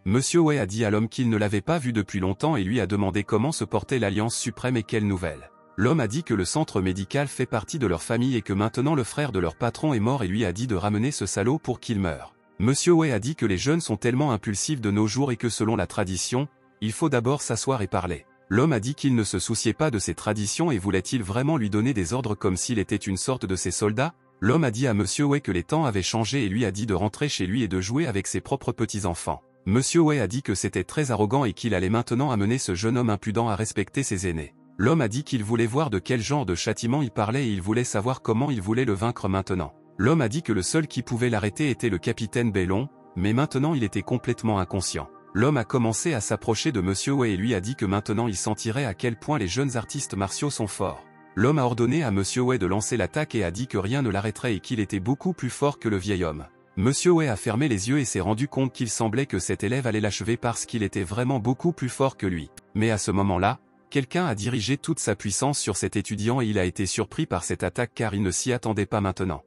Monsieur Wei a dit à l'homme qu'il ne l'avait pas vu depuis longtemps et lui a demandé comment se portait l'Alliance suprême et quelles nouvelles. L'homme a dit que le centre médical fait partie de leur famille et que maintenant le frère de leur patron est mort et lui a dit de ramener ce salaud pour qu'il meure. Monsieur Wei a dit que les jeunes sont tellement impulsifs de nos jours et que selon la tradition, il faut d'abord s'asseoir et parler. L'homme a dit qu'il ne se souciait pas de ses traditions et voulait-il vraiment lui donner des ordres comme s'il était une sorte de ses soldats? L'homme a dit à Monsieur Wei que les temps avaient changé et lui a dit de rentrer chez lui et de jouer avec ses propres petits-enfants. Monsieur Wei a dit que c'était très arrogant et qu'il allait maintenant amener ce jeune homme impudent à respecter ses aînés. L'homme a dit qu'il voulait voir de quel genre de châtiment il parlait et il voulait savoir comment il voulait le vaincre maintenant. L'homme a dit que le seul qui pouvait l'arrêter était le capitaine Bellon, mais maintenant il était complètement inconscient. L'homme a commencé à s'approcher de Monsieur Wei et lui a dit que maintenant il sentirait à quel point les jeunes artistes martiaux sont forts. L'homme a ordonné à Monsieur Wei de lancer l'attaque et a dit que rien ne l'arrêterait et qu'il était beaucoup plus fort que le vieil homme. Monsieur Wei a fermé les yeux et s'est rendu compte qu'il semblait que cet élève allait l'achever parce qu'il était vraiment beaucoup plus fort que lui. Mais à ce moment-là, quelqu'un a dirigé toute sa puissance sur cet étudiant et il a été surpris par cette attaque car il ne s'y attendait pas maintenant.